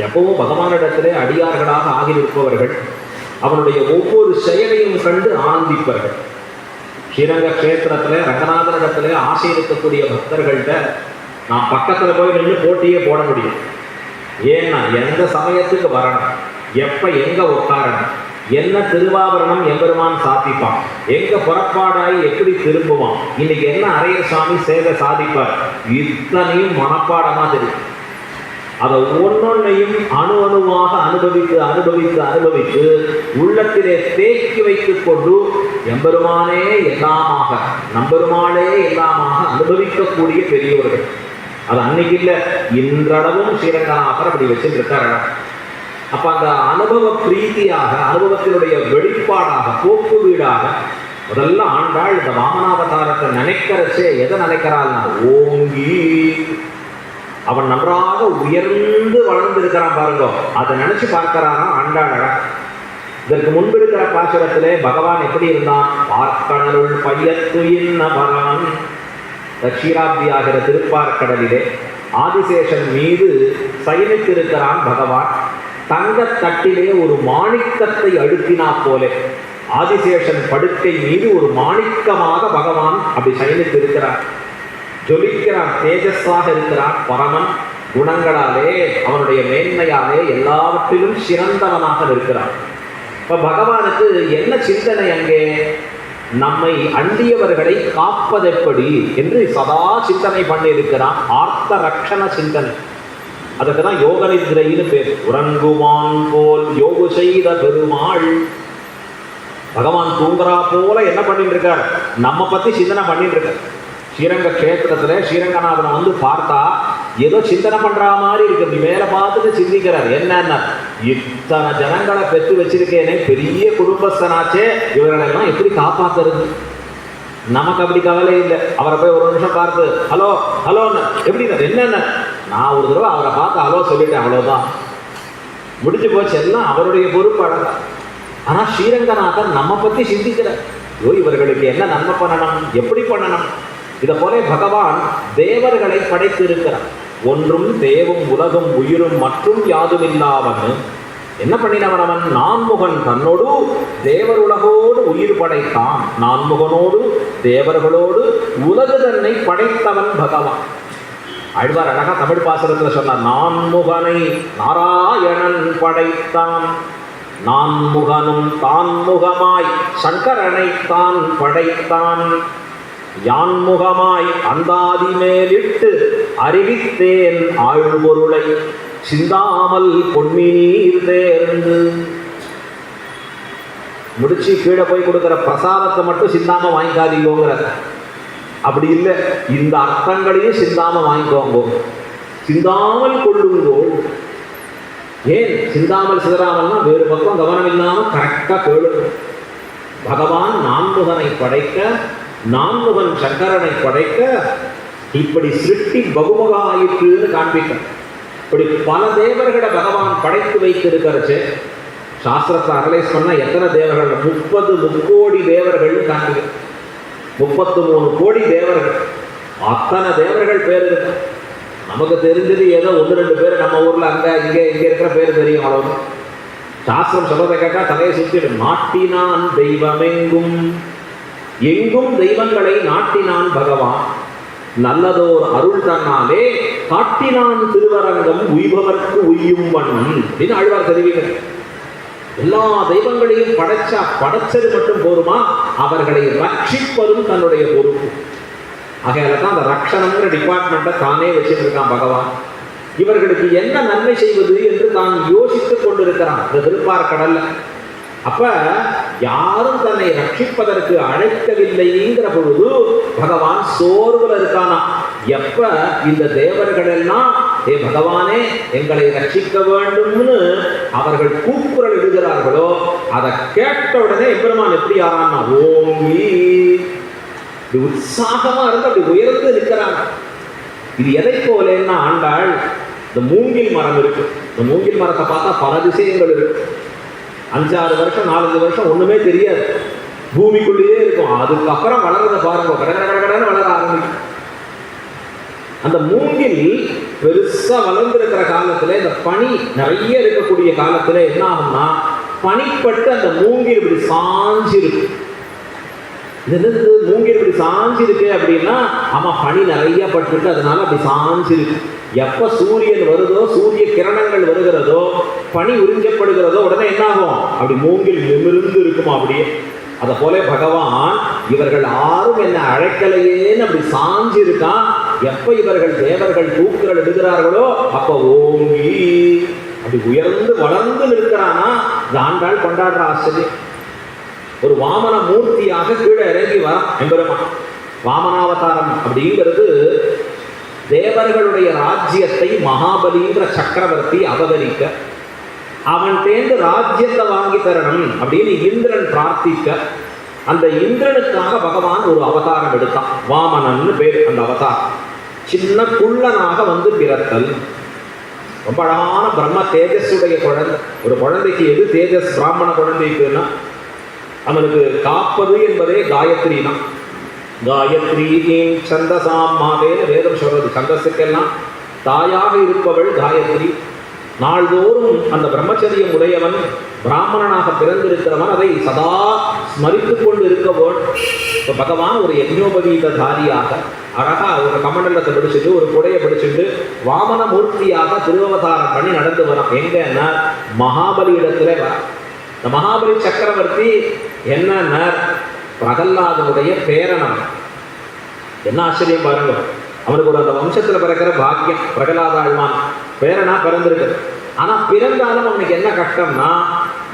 எப்பவும் பகவானிடத்திலே அடியார்களாக ஆகியிருப்பவர்கள் அவனுடைய ஒவ்வொரு செயலையும் கண்டு ஆனந்திப்பார்கள். ஸ்ரீரங்க கஷேத்திரத்தில் ரங்கநாதனிடத்திலே ஆசை இருக்கக்கூடிய பக்தர்கள்ட்ட நான் பக்கத்தில் போய் நின்று போட்டியே போட முடியும். ஏன்னா எந்த சமயத்துக்கு வரணும், எப்போ எங்கே உட்காரணும், என்ன திருவாபரணம் எம்பெருமான் சாதிப்பான், எங்கே புறப்பாடாய் எப்படி திரும்புவான், இன்னைக்கு என்ன அரையர் சுவாமி சேவை சாதிப்பார், இத்தனையும் மனப்பாடமாக தெரியும். அதை ஒன்னொன்னையும் அணு அணுவாக அனுபவித்து அனுபவித்து அனுபவித்து உள்ளத்திலே தேக்கி வைத்துக் கொண்டு எம்பெருமானே எல்லாமாக நம்பெருமானே எல்லாமாக அனுபவிக்கக்கூடிய பெரியவர்கள். அது அன்னைக்கு இல்லை, இன்றளவும் ஸ்ரீரங்கநாதர் அப்படி வச்சுட்டு இருக்காரு. அப்ப அந்த அனுபவ பிரீதியாக, அனுபவத்தினுடைய வெளிப்பாடாக, போக்கு வீடாக முதல்ல ஆண்டாள் இந்த வாமனாவதாரத்தை நினைக்கிறச்சே எதை நினைக்கிறாள்னா, ஓங்கி அவன் நன்றாக உயர்ந்து வளர்ந்து இருக்கிறான் பாருங்க, அதை நினைச்சு பார்க்கிறானா ஆண்டாள். இதற்கு முன்பு இருக்கிற பாசுரத்திலே பகவான் எப்படி இருந்தான், பார்க்கடலுள் பையத்துயின் பரான், க்ஷீராப்தி ஆகிற திருப்பார்கடலிலே ஆதிசேஷன் மீது சயனித்திருக்கிறான் பகவான். தங்கத்தட்டிலே ஒரு மாணிக்கத்தை அடுக்கினா போலே ஆதிசேஷன் படுக்கை மீது ஒரு மாணிக்கமாக பகவான் அப்படி சயனித்திருக்கிறார். ஜொலிக்கிறான், தேஜஸாக இருக்கிறான் பரமன். குணங்களாலே அவனுடைய மேன்மையாலே எல்லாவற்றிலும் சிறந்தவனாக இருக்கிறான். இப்ப பகவானுக்கு என்ன சிந்தனை அங்கே, நம்மை அண்டியவர்களை காப்பதெப்படி என்று சதா சிந்தனை பண்ணி இருக்கிறான். ஆர்த்த ரக்ஷண சிந்தனை. அதுக்கு தான் யோக நித்ரைன்னு பேர். உறங்குவான் போல் யோகு செய்த பெருமாள். பகவான் தூங்குறா போல என்ன பண்ணிட்டு இருக்கார், நம்ம பத்தி சிந்தனை பண்ணிட்டு இருக்கார். ஸ்ரீரங்க கஷேத்திரத்துல ஸ்ரீரங்கநாதனை வந்து பார்த்தா ஏதோ சிந்தனை பண்ற மாதிரி இருக்கு. அப்படி மேல பார்த்துட்டு சிந்திக்கிறார், என்னன்னா இத்தனை ஜனங்களை பெற்று வச்சிருக்கேனே, பெரிய குடும்பஸ்தனாச்சே, இவர்களெல்லாம் எப்படி காப்பாத்துறது. நமக்கு அப்படி கவலை இல்லை. அவரை போய் ஒரு நிமிஷம் பார்த்து ஹலோ ஹலோன்னு எப்படி என்னென்ன, நான் ஒரு தடவை அவரை பார்த்து ஹலோ சொல்லிட்டேன், அவ்வளோதான், முடிஞ்சு போச்சு, எல்லாம் அவருடைய பொறுப்பு அழகா. ஆனா ஸ்ரீரங்கநாதன் நம்ம பத்தி சிந்திக்கிறார். ஐயோ இவர்களுக்கு என்ன நன்மை பண்ணணும், எப்படி பண்ணணும். இதை போல பகவான் தேவர்களை படைத்து இருக்கிறார். ஒன்றும் தேவும் உலகும் உயிரும் மற்றும் யாதுமில்லாவன் என்ன பண்ணினவன் அவன், நான்முகன் தன்னோடு தேவர் உலகோடு உயிர் படைத்தான். நான்முகனோடு தேவர்களோடு உலகு தன்னை படைத்தவன் பகவான். ஆழ்வார் அழகா தமிழ் பாசுரத்தில் சொன்னார், நான்முகனை நாராயணன் படைத்தான், நான்முகனும் தான்முகமாய் சங்கரனை தான் படைத்தான், யான்முகமாய் அந்தாதி மேலிட்டு அறிவித்தேன் ஆழ்பொருளை சிந்தாமல் பொன்மீர் தேர்ந்து. முடிச்சு கீழே போய் கொடுக்குற பிரசாதத்தை மட்டும் சிந்தாம வாங்கிக்காதீங்கிற, அப்படி இல்லை, இந்த அர்த்தங்களையும் சிந்தாம வாங்கிக்கோங்க. சிந்தாமல் கொள்ளுங்கோ. ஏன் சிந்தாமல் சிதறாமல்னா வேறு பக்கம் கவனம் இல்லாமல் கரெக்டாக கேளு. பகவான் நான்முகனை படைக்க, நான்முகன் சங்கரனை படைக்க, இப்படி சிருஷ்டி பகுமுக ஆயிற்றுன்னு காண்பிக்க. இப்படி பல தேவர்களை பகவான் படைத்து வைத்திருக்கிறச்சு. சாஸ்திரத்தை அனலைஸ் பண்ணா எத்தனை தேவர்கள்? 30 முக்கோடி தேவர்கள் காண்பிக்க. 33 கோடி தேவர்கள். அத்தனை தேவர்கள் பேர் இருக்கு. நமக்கு தெரிஞ்சது ஏதோ 1-2 பேர் நம்ம ஊர்ல அங்க இங்க இருக்கிற பேர் தெரியும். அவ்வளவு சாஸ்திரம் சொல்றதை கேட்டா தலையை சுத்திடும். நாட்டினான் தெய்வமெங்கும், எங்கும் தெய்வங்களை நாட்டினான் பகவான், நல்லதோர் அருள் தன்னாலே காட்டினான் திருவரங்கம் உய்பவர்க்கு உய்யும் வண்ணம் அப்படின்னு ஆழ்வார் தெரிவிக்கிறார். எல்லா தெய்வங்களையும் படைச்சது மட்டும் போருமா, அவர்களை ரட்சிப்பதும் தன்னுடைய பொறுப்பு. ஆகையால தான் அந்த ரட்சணங்கிற டிபார்ட்மெண்ட்டை தானே வச்சிருக்கான் பகவான். இவர்களுக்கு என்ன நன்மை செய்வது என்று தான் யோசித்துக் கொண்டிருக்கிறான் இந்த திருப்பார்கடல்ல. அப்ப யாரும் தன்னை ரட்சிப்பதற்கு அழைக்கவில்லைங்கிற பொழுது பகவான் சோர்வுல இருக்கானா. எப்ப இந்த தேவர்கள் எல்லாம் ஏ பகவானே எங்களை ரட்சிக்க வேண்டும்னு அவர்கள் கூக்குரல் இடுகிறார்களோ, அதை கேட்ட உடனே எம்பெருமான் எப்படி ஆறான்னா ஓங்கி உற்சாகமா இருந்து அப்படி உயர்ந்து நிற்கிறாங்க. இது எதை போலன்னா ஆண்டாள் இந்த மூங்கில் மரம் இருக்கு. இந்த மூங்கில் மரத்தை பார்த்தா பல விஷயங்கள் இருக்கு. 5-6 வருஷம் 4-5 வருஷம் ஒண்ணுமே தெரியாது, பூமிக்குள்ளேயே இருக்கும். அதுக்கப்புறம் வளர்றதை பாருங்க, கடற்கடன்னு வளர ஆரம்பிக்கும். அந்த மூங்கில் பெருசா வளர்ந்திருக்கிற காலத்துல, இந்த பனி நிறைய இருக்கக்கூடிய காலத்துல என்ன ஆகும்னா, பனிப்பட்டு அந்த மூங்கில் இப்படி சாஞ்சிருக்கு. இது மூங்கில் இப்படி சாஞ்சிருக்கு அப்படின்னா, ஆமா பனி நிறைய பட்டிருக்கு, அதனால அப்படி சாஞ்சிருக்கு. எப்ப சூரியன் வருதோ, சூரிய கிரணங்கள் வருகிறதோ, பனி உறிஞ்சப்படுகிறதோ, உடனே என்ன ஆகும், அப்படி மூங்கில் நிமிர்ந்து இருக்குமா அப்படியே. அதை போல பகவான் இவர்கள் யாரும் என்ன அழைக்கலையேன்னு அப்படி சாஞ்சி இருக்கான். எப்ப இவர்கள் தேவர்கள் தூக்குகள் எடுக்கிறார்களோ அப்ப ஓங்கி அப்படி உயர்ந்து வளர்ந்து நிற்கிறானா. ஆண்டாள் கொண்டாடுற ஆச்சரியம். ஒரு வாமன மூர்த்தியாக கீழே இறங்கி வர எம்பெருமான். வாமனாவதாரம் அப்படிங்கிறது தேவர்களுடைய ராஜ்யத்தை மகாபலிங்கிற சக்கரவர்த்தி அபகரிக்க, அவன் தேர்ந்து ராஜ்யத்தை வாங்கி தரணும் அப்படின்னு இந்திரன் பிரார்த்திக்க, அந்த இந்திரனுக்காக பகவான் ஒரு அவதாரம் எடுத்தான். வாமனன்னு பேர் அந்த அவதாரம். சின்ன குள்ளனாக வந்து பிறத்தல். ரொம்ப அழகான பிரம்ம தேஜஸுடைய குழந்தை. ஒரு குழந்தைக்கு எது தேஜஸ்? பிராமண குழந்தைக்குன்னா அவனுக்கு காப்பது என்பதே காயத்ரி தான். காயத்ரி சந்தசாம் மாதேன்னு வேதம் சொல்றது. சந்தஸுக்கெல்லாம் தாயாக இருப்பவள் காயத்ரி. நாள்தோறும் அந்த பிரம்மச்சரியம் உடையவன், பிராமணனாக பிறந்திருக்கிறவன் அதை சதா ஸ்மரித்துக் கொண்டு இருக்கவன். இப்போ பகவான் ஒரு யஜ்ஞோபவீததாரியாக அழகா ஒரு கமண்டலத்தை பிடிச்சிட்டு, ஒரு குடையை பிடிச்சிட்டு வாமன மூர்த்தியாக திருவவதாரம் பண்ணி நடந்து வரான். எங்கன்னா மகாபலி இடத்துல வர. இந்த மகாபலி சக்கரவர்த்தி என்ன பிரகல்லாதனுடைய பேரனம். என்ன ஆச்சரியம் பாருங்க. அவனுக்கு ஒரு அந்த வம்சத்தில் பிறக்கிற பாக்கியம். பிரகலாதாழ்வான் பேரனா பிறந்திருக்கு. ஆனா பிறந்தாலும் அவனுக்கு என்ன கஷ்டம்னா,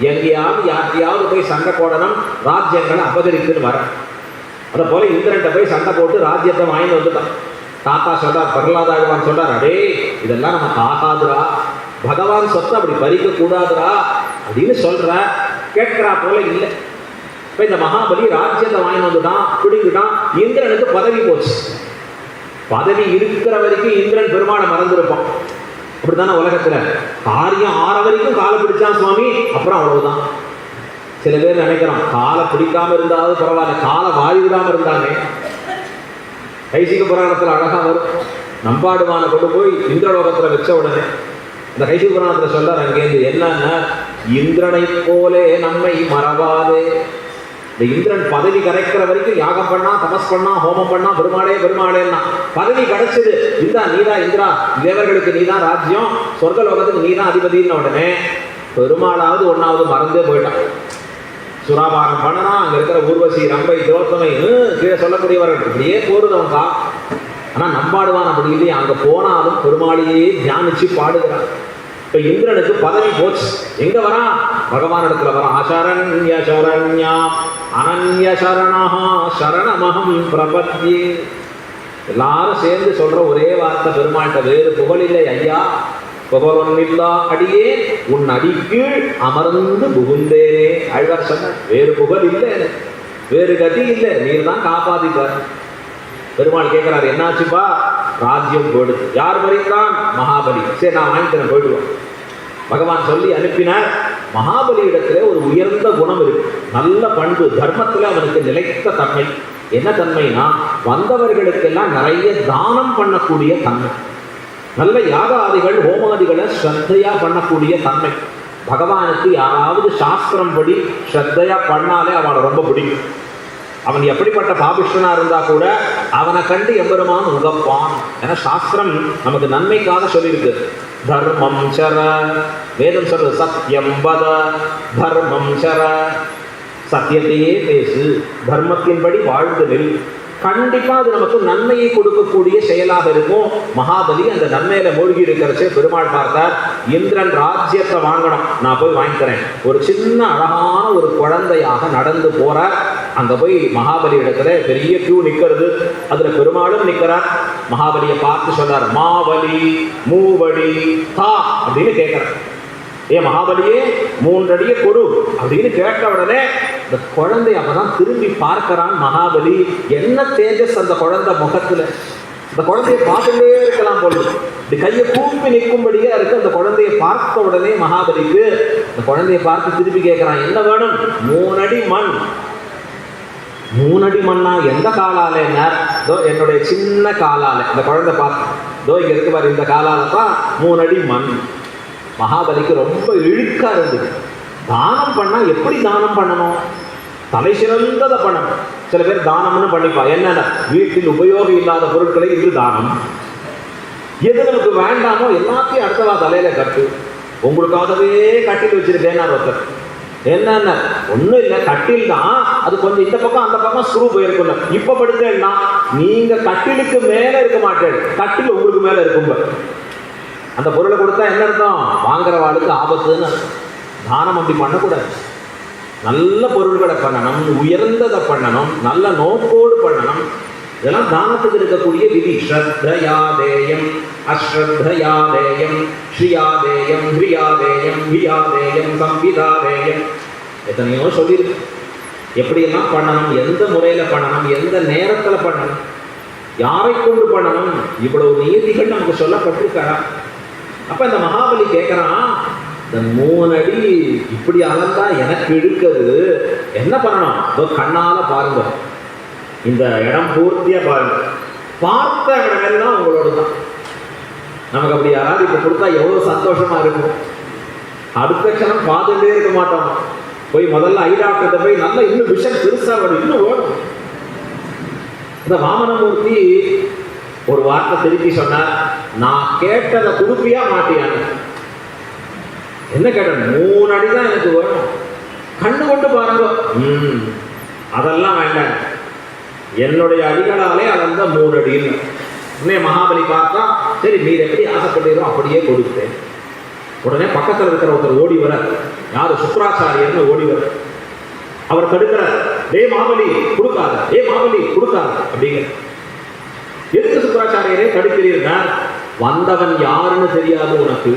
எங்கேயாவது யார்கியாவது போய் சண்டை போடணும், ராஜ்யங்களை அபகரித்துன்னு வர. அதை போல இந்திரன்ட்ட போய் சண்டை போட்டு ராஜ்யத்தை வாங்கி வந்துட்டான். தாத்தா சொல்றார், பிரகலாதாழ்வான் சொல்றார், அடே இதெல்லாம் நமக்கு ஆகாதுரா, பகவான் சொத்தை அப்படி பறிக்க கூடாதுரா அப்படின்னு சொல்ற. கேட்கிறா போல இல்லை. இப்ப இந்த மகாபலி ராஜ்யத்தை வாங்கி வந்துட்டான், பிடிக்கிட்டான். இந்திரனுக்கு பதவி போச்சு. பதவி இருக்கிற வரைக்கும் இந்திரன் பெருமாளை மறந்துருப்பான். அப்படித்தானே உலகத்துல காரியம் ஆற வரைக்கும் காலை பிடிச்சான் சுவாமி, அப்புறம் அவ்வளவுதான். சில பேர் நினைக்கிறான் காலை பிடிக்காம இருந்தாலும் பரவாயில்ல, காலை வாரி விடாம இருந்தானே. கைசிக புராணத்துல அழகா வரும். நம்பாடுவானை கொண்டு போய் இந்திரலோகத்துல வச்ச உடனே இந்த கைசிக புராணத்துல சொல்றாரு, அங்கேருந்து என்னன்னா, இந்திரனை போலே நம்மை மறவாதே. இந்த இந்திரன் பதவி கிடைக்கிற வரைக்கும் யாகம் பண்ணா, தபஸ் பண்ணா, ஹோமம் பண்ணா, பெருமாளே பெருமாளேன்னா. பதவி கிடைச்சது, நீதான் இந்திரா, தேவர்களுக்கு நீதான் ராஜ்யம், சொர்க்கலோகத்துக்கு நீதான் அதிபதினு உடனே பெருமாளாவது ஒன்னாவது மறந்தே போயிட்டான். சுராபாரம் பண்ணனா, அங்க இருக்கிற ஊர்வசி, ரம்பை, திரோத்தமை கீழே சொல்லக்கூடியவர்கள் இப்படியே போறது அவன் கா. ஆனா நம்பாடுவான் அப்படி இல்லையா, அங்க போனாலும் பெருமாளையே தியானிச்சு பாடுகிறான். இப்ப இந்திரனுக்கு பதவி போச்சு. எங்க வரா? பகவான் இடத்துல வரான். அசரண்ய சரண்யா அனன்ய சரணஹா சரணமஹம் பிரபத்யே. எல்லாரும் சேர்ந்து சொல்ற ஒரே வார்த்தை பெருமாள்கிட்ட, வேறு புகழில்லை ஐயா, புகழொன்னில்லா அடியே உன் அடிக்கீழ் அமர்ந்து புகுந்தேனே. ஆழ்வார் சொன்ன வேறு புகழ் இல்லை, வேறு கதி இல்லை, நீர் தான் காப்பாத்திட்டார். பெருமாள் கேட்கிறார், என்னாச்சுப்பா? ராஜ்யம் போயிடுது. யார் பறித்தான்? மகாபலி. சரி, நான் வாங்கிக்கிறேன், போயிடுவோம். பகவான் சொல்லி அனுப்பினார். மகாபலி இடத்துல ஒரு உயர்ந்த குணம் இருக்கு, நல்ல பண்பு, தர்மத்துல அவனுக்கு நிலைத்த தன்மை. என்ன தன்மைனா, வந்தவர்களுக்கெல்லாம் நிறைய தானம் பண்ணக்கூடிய தன்மை, நல்ல யாகாதிகள் ஹோமாதிகளை ஸ்ரத்தையா பண்ணக்கூடிய தன்மை. பகவானுக்கு யாராவது சாஸ்திரம் படி ஸ்ரத்தையா பண்ணாலே அவனை ரொம்ப பிடிக்கும். அவன் எப்படிப்பட்ட பாபிஷ்டனா இருந்தா கூட அவனை கண்டு எம்பெருமான் உகப்பான். ஏன்னா சாஸ்திரம் நமக்கு நன்மைக்காக சொல்லியிருக்கு. தர்மம் சர, வேதம் சொல்றது சத்தியம் வத, தர்மம் சர, சத்தியத்தையே பேசு, தர்மத்தின்படி வாழ்ந்து நில். கண்டிப்பா அது நமக்கு நன்மையை கொடுக்கக்கூடிய செயலாக இருக்கும். மகாபலி அந்த நன்மையில மூழ்கி இருக்கிறச்சே பெருமாள் பார்த்தார், இந்திரன் ராஜ்யத்தை வாங்கணும், நான் போய் வாங்கிக்கிறேன். ஒரு சின்ன அழகான ஒரு குழந்தையாக நடந்து போறார். அங்க போய் மகாபலி இடத்துல பெரிய கியூ நிக்கிறது, அதுல பெருமாளும் நிக்கிறார். மகாபலியை பார்த்து சொல்றார், மாவலி மூவடி தா அப்படின்னு கேட்கிறார். ஏன் மகாபலியே 3 அடியை கொடு அப்படின்னு கேட்ட உடனே இந்த குழந்தை அப்பதான் திரும்பி பார்க்கிறான் மகாபலி. என்ன தேஜஸ் அந்த குழந்தை முகத்துல! அந்த குழந்தைய பார்த்துட்டே இருக்கலாம் போல, இந்த கையை கூப்பி நிற்கும்படியே இருக்கு. அந்த குழந்தைய பார்த்த உடனே மகாபலிக்கு இந்த குழந்தைய பார்த்து திருப்பி கேட்கிறான், என்ன வேணும்? 3 அடி மண். 3 அடி மண்ணா? எந்த காலால? என்னுடைய சின்ன காலால. இந்த குழந்தை பார்த்து, இதோ இங்க இருக்கு பாரு, இந்த காலால தான் 3 அடி மண். மகாபலிக்கு ரொம்ப இழுக்கா இருந்தது. தானம் பண்ணா எப்படி தானம் பண்ணணும்? தலை சிறந்ததை பண்ணணும். சில பேர் தானம்னு பண்ணிப்பா, என்னென்ன வீட்டில் உபயோகம் இல்லாத பொருட்களை இது தானம். எது நமக்கு வேண்டாமோ எல்லாத்தையும் அடுத்தவா தலையில கட்டு. உங்களுக்காகவே கட்டில் வச்சிருக்கேன் ஒருத்தர். என்னென்ன ஒன்றும் இல்லை, கட்டில் தான், அது கொஞ்சம் இந்த பக்கம் அந்த பக்கம் ஸ்க்ரூ போயிருக்குல்ல. இப்ப படுத்தேன்னா நீங்க கட்டிலுக்கு மேல இருக்க மாட்டேன், கட்டில் உங்களுக்கு மேல இருக்கும். அந்த பொருளை கொடுத்தா என்ன அர்த்தம்? வாங்குறவாளுக்கு ஆபத்துன்னு அர்த்தம். தானம் அப்படி பண்ணக்கூடாது. நல்ல பொருள்களை பண்ணணும், உயர்ந்ததை பண்ணணும், நல்ல நோக்கோடு பண்ணணும். இதெல்லாம் தானத்துக்கு இருக்கக்கூடிய விதி. ஸ்ரத்தயாதேயம் அஸ்ரத்தயாதேயம் ஸ்ரீயாதேயம் ஹ்ரியாதேயம் ஹியாதேயம் சம்பிதாதேயம். எத்தனையோ சொல்லியிருக்கு எப்படியெல்லாம் பண்ணணும், எந்த முறையில் பண்ணணும், எந்த நேரத்தில் பண்ணணும், யாரை கொண்டு பண்ணணும். இவ்வளவு நீதிகள் நமக்கு சொல்லப்பட்டிருக்காரா? அப்ப இந்த மகாபலி கேட்கிறான், இந்த 3 அடி இப்படி அளந்தா எனக்கு இழுக்கிறது, என்ன பண்ணணும்? இதோ கண்ணால பாருங்க, இந்த இடம் பூர்த்தியா பாருங்க. பார்த்த இடமெல்லாம் உங்களோட தான். நமக்கு அப்படி யாராவது இப்ப கொடுத்தா எவ்வளவு சந்தோஷமா இருக்கும். அடுத்த க்ஷணம் பார்த்துட்டே இருக்க மாட்டோம். போய் முதல்ல ஐ டாக்டர்கிட்ட போய் நல்லா இன்னும் விஷயம் பெருசா வரும், இன்னும் வேணும். இந்த வாமனமூர்த்தி ஒரு வார்த்தை திருப்பி சொன்னார், நான் கேட்டதை கொடுப்பியா மாட்டியான்னு. என்ன கேட்டேன்? 3 அடி தான் எனக்கு வேணும், கண்ணு கொண்டு பாருங்க. அதெல்லாம் வேண்டாம், என்னுடைய அடிகளாலே அளந்த 3 அடின்னு. உடனே மகாபலி பார்த்தா, சரி நீர் எப்படி ஆசைப்படுறீரோ அப்படியே கொடுத்தேன். உடனே பக்கத்தில் இருக்கிற ஒருத்தர் ஓடி வர, யாரு? சுக்ராச்சாரியர்னு ஓடி வர. அவர் தடுக்கிறார், டே மகாபலி கொடுக்காத, டே மகாபலி கொடுக்காத அப்படிங்கிற. எதுக்கு சுக்ராச்சாரியரே தடுக்கிறீர்கள்? வந்தவன் யாருன்னு தெரியாது உனக்கு,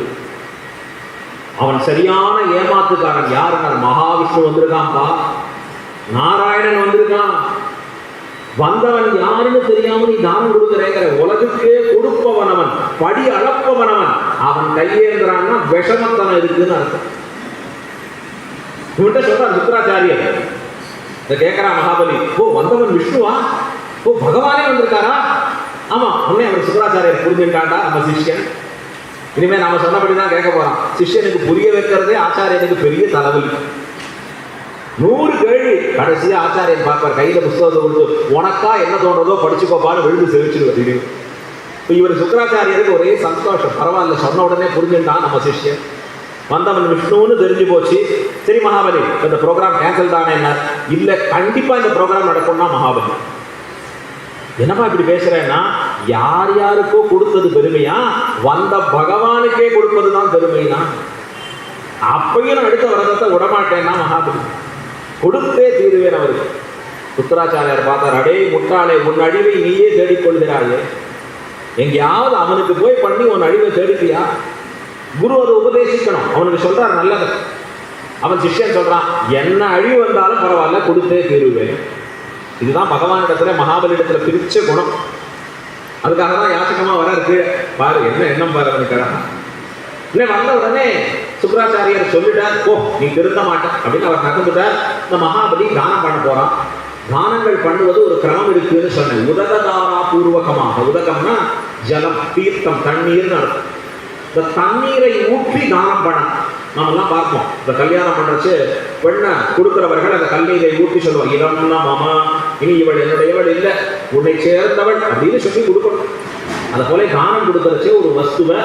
அவன் சரியான ஏமாத்துக்காரன். யாருன்னா மகாவிஷ்ணு வந்திருக்கான்பா, நாராயணன் வந்திருக்கான். வந்தவன் யாருன்னு தெரியாம நீ தானம் கொடுக்கிறேங்கிற. உலகுக்கே கொடுப்பவன் அவன், படி அளப்பவன் அவன். அவன் கையேந்திரான்னா விஷமத்தனம் இருக்குன்னு அர்த்தம். இவன்கிட்ட சொல்றான் சுக்ராச்சாரியர். இதை கேட்கிறான் மகாபலி, ஓ வந்தவன் விஷ்ணுவா? ஓ பகவானே வந்திருக்காரா? ஆமா. உடனே அவர் சுக்ராச்சாரியர் புரிஞ்சுட்டாண்டா நம்ம சிஷ்யன். இனிமே நாம சொன்னபடிதான் கேட்க போறான். சிஷ்யனுக்கு புரிய வைக்கிறதே ஆச்சாரியனுக்கு பெரிய தலைவலி. 100 கேள்வி. கடைசியா ஆச்சாரியன் பார்ப்பார், கையில புஸ்தகத்தை கொடுத்து, உனக்கா என்ன தோன்றதோ படிச்சுக்கோப்பான்னு விழுந்து செவிச்சிருவார். இப்போ இவர் சுக்ராச்சாரியருக்கு ஒரே சந்தோஷம், பரவாயில்ல சொன்ன உடனே புரிஞ்சுட்டான் நம்ம சிஷ்யன். வந்தவன் விஷ்ணுன்னு தெரிஞ்சு போச்சு. சரி மகாபலி, இந்த ப்ரோக்ராம் கேன்சல் தானே? என்ன இல்லை, கண்டிப்பா இந்த ப்ரோக்ராம் நடக்கும்னா மகாபலி. என்னப்பா இப்படி பேசுறேன்னா, யார் யாருக்கோ கொடுத்தது பெருமையா, வந்த பகவானுக்கே கொடுப்பதுதான் பெருமைனா. அப்பயும் நான் எடுத்த விரதத்தை விடமாட்டேன்னா மகாபலி, கொடுத்தே தீருவேன் அவருக்கு. சுக்ராச்சாரியார் பார்த்தார், அடே முட்டாளே, உன் அழிவை நீயே தேடிக்கொள்கிறாயே, எங்கேயாவது அவனுக்கு போய் பண்ணி உன் அழிவை தேடிப்பியா? குரு அதை உபதேசிக்கணும். அவனுக்கு சொல்றாரு நல்லது. அவன் சிஷ்யன் சொல்றான், என்ன அழிவு வந்தாலும் பரவாயில்ல, கொடுத்தே தீருவேன். இதுதான் பகவானிடத்துல மகாபலியிடத்துல பிரிச்ச குணம். அதுக்காக தான் யாசகமா வர இருக்கு. பாரு என்ன எண்ணம் பாரு அவனுக்காக. இல்லை வந்த உடனே சுக்கராச்சாரியர் சொல்லிட்டார், ஓ நீ திருந்த மாட்டேன் அப்படின்னு அவர் நகர்ந்துட்டார். இந்த மகாபலி தானம் பண்ண போறான். தானங்கள் பண்ணுவது ஒரு கிரமம் இருக்குன்னு சொன்னேன். உதகதாரா பூர்வகமாக, உதகம்னா ஜலம், தீர்த்தம், தண்ணீர்னு அர்த்தம். இந்த தண்ணீரை ஊற்றி தானம் பண்ண நாமெல்லாம் பார்ப்போம். இந்த கல்யாணம் பண்றச்சு பெண்ணை கொடுக்கிறவர்கள் அந்த கண்ணீரை ஊற்றி சொல்லுவார், இதம்னா மாமா, இனி இவள் என்னுடையவள் இல்லை, உன்னை சேர்ந்தவள் அப்படின்னு சொல்லி கொடுக்கணும். அதை போல தானம் கொடுக்கறச்சே ஒரு வஸ்துவை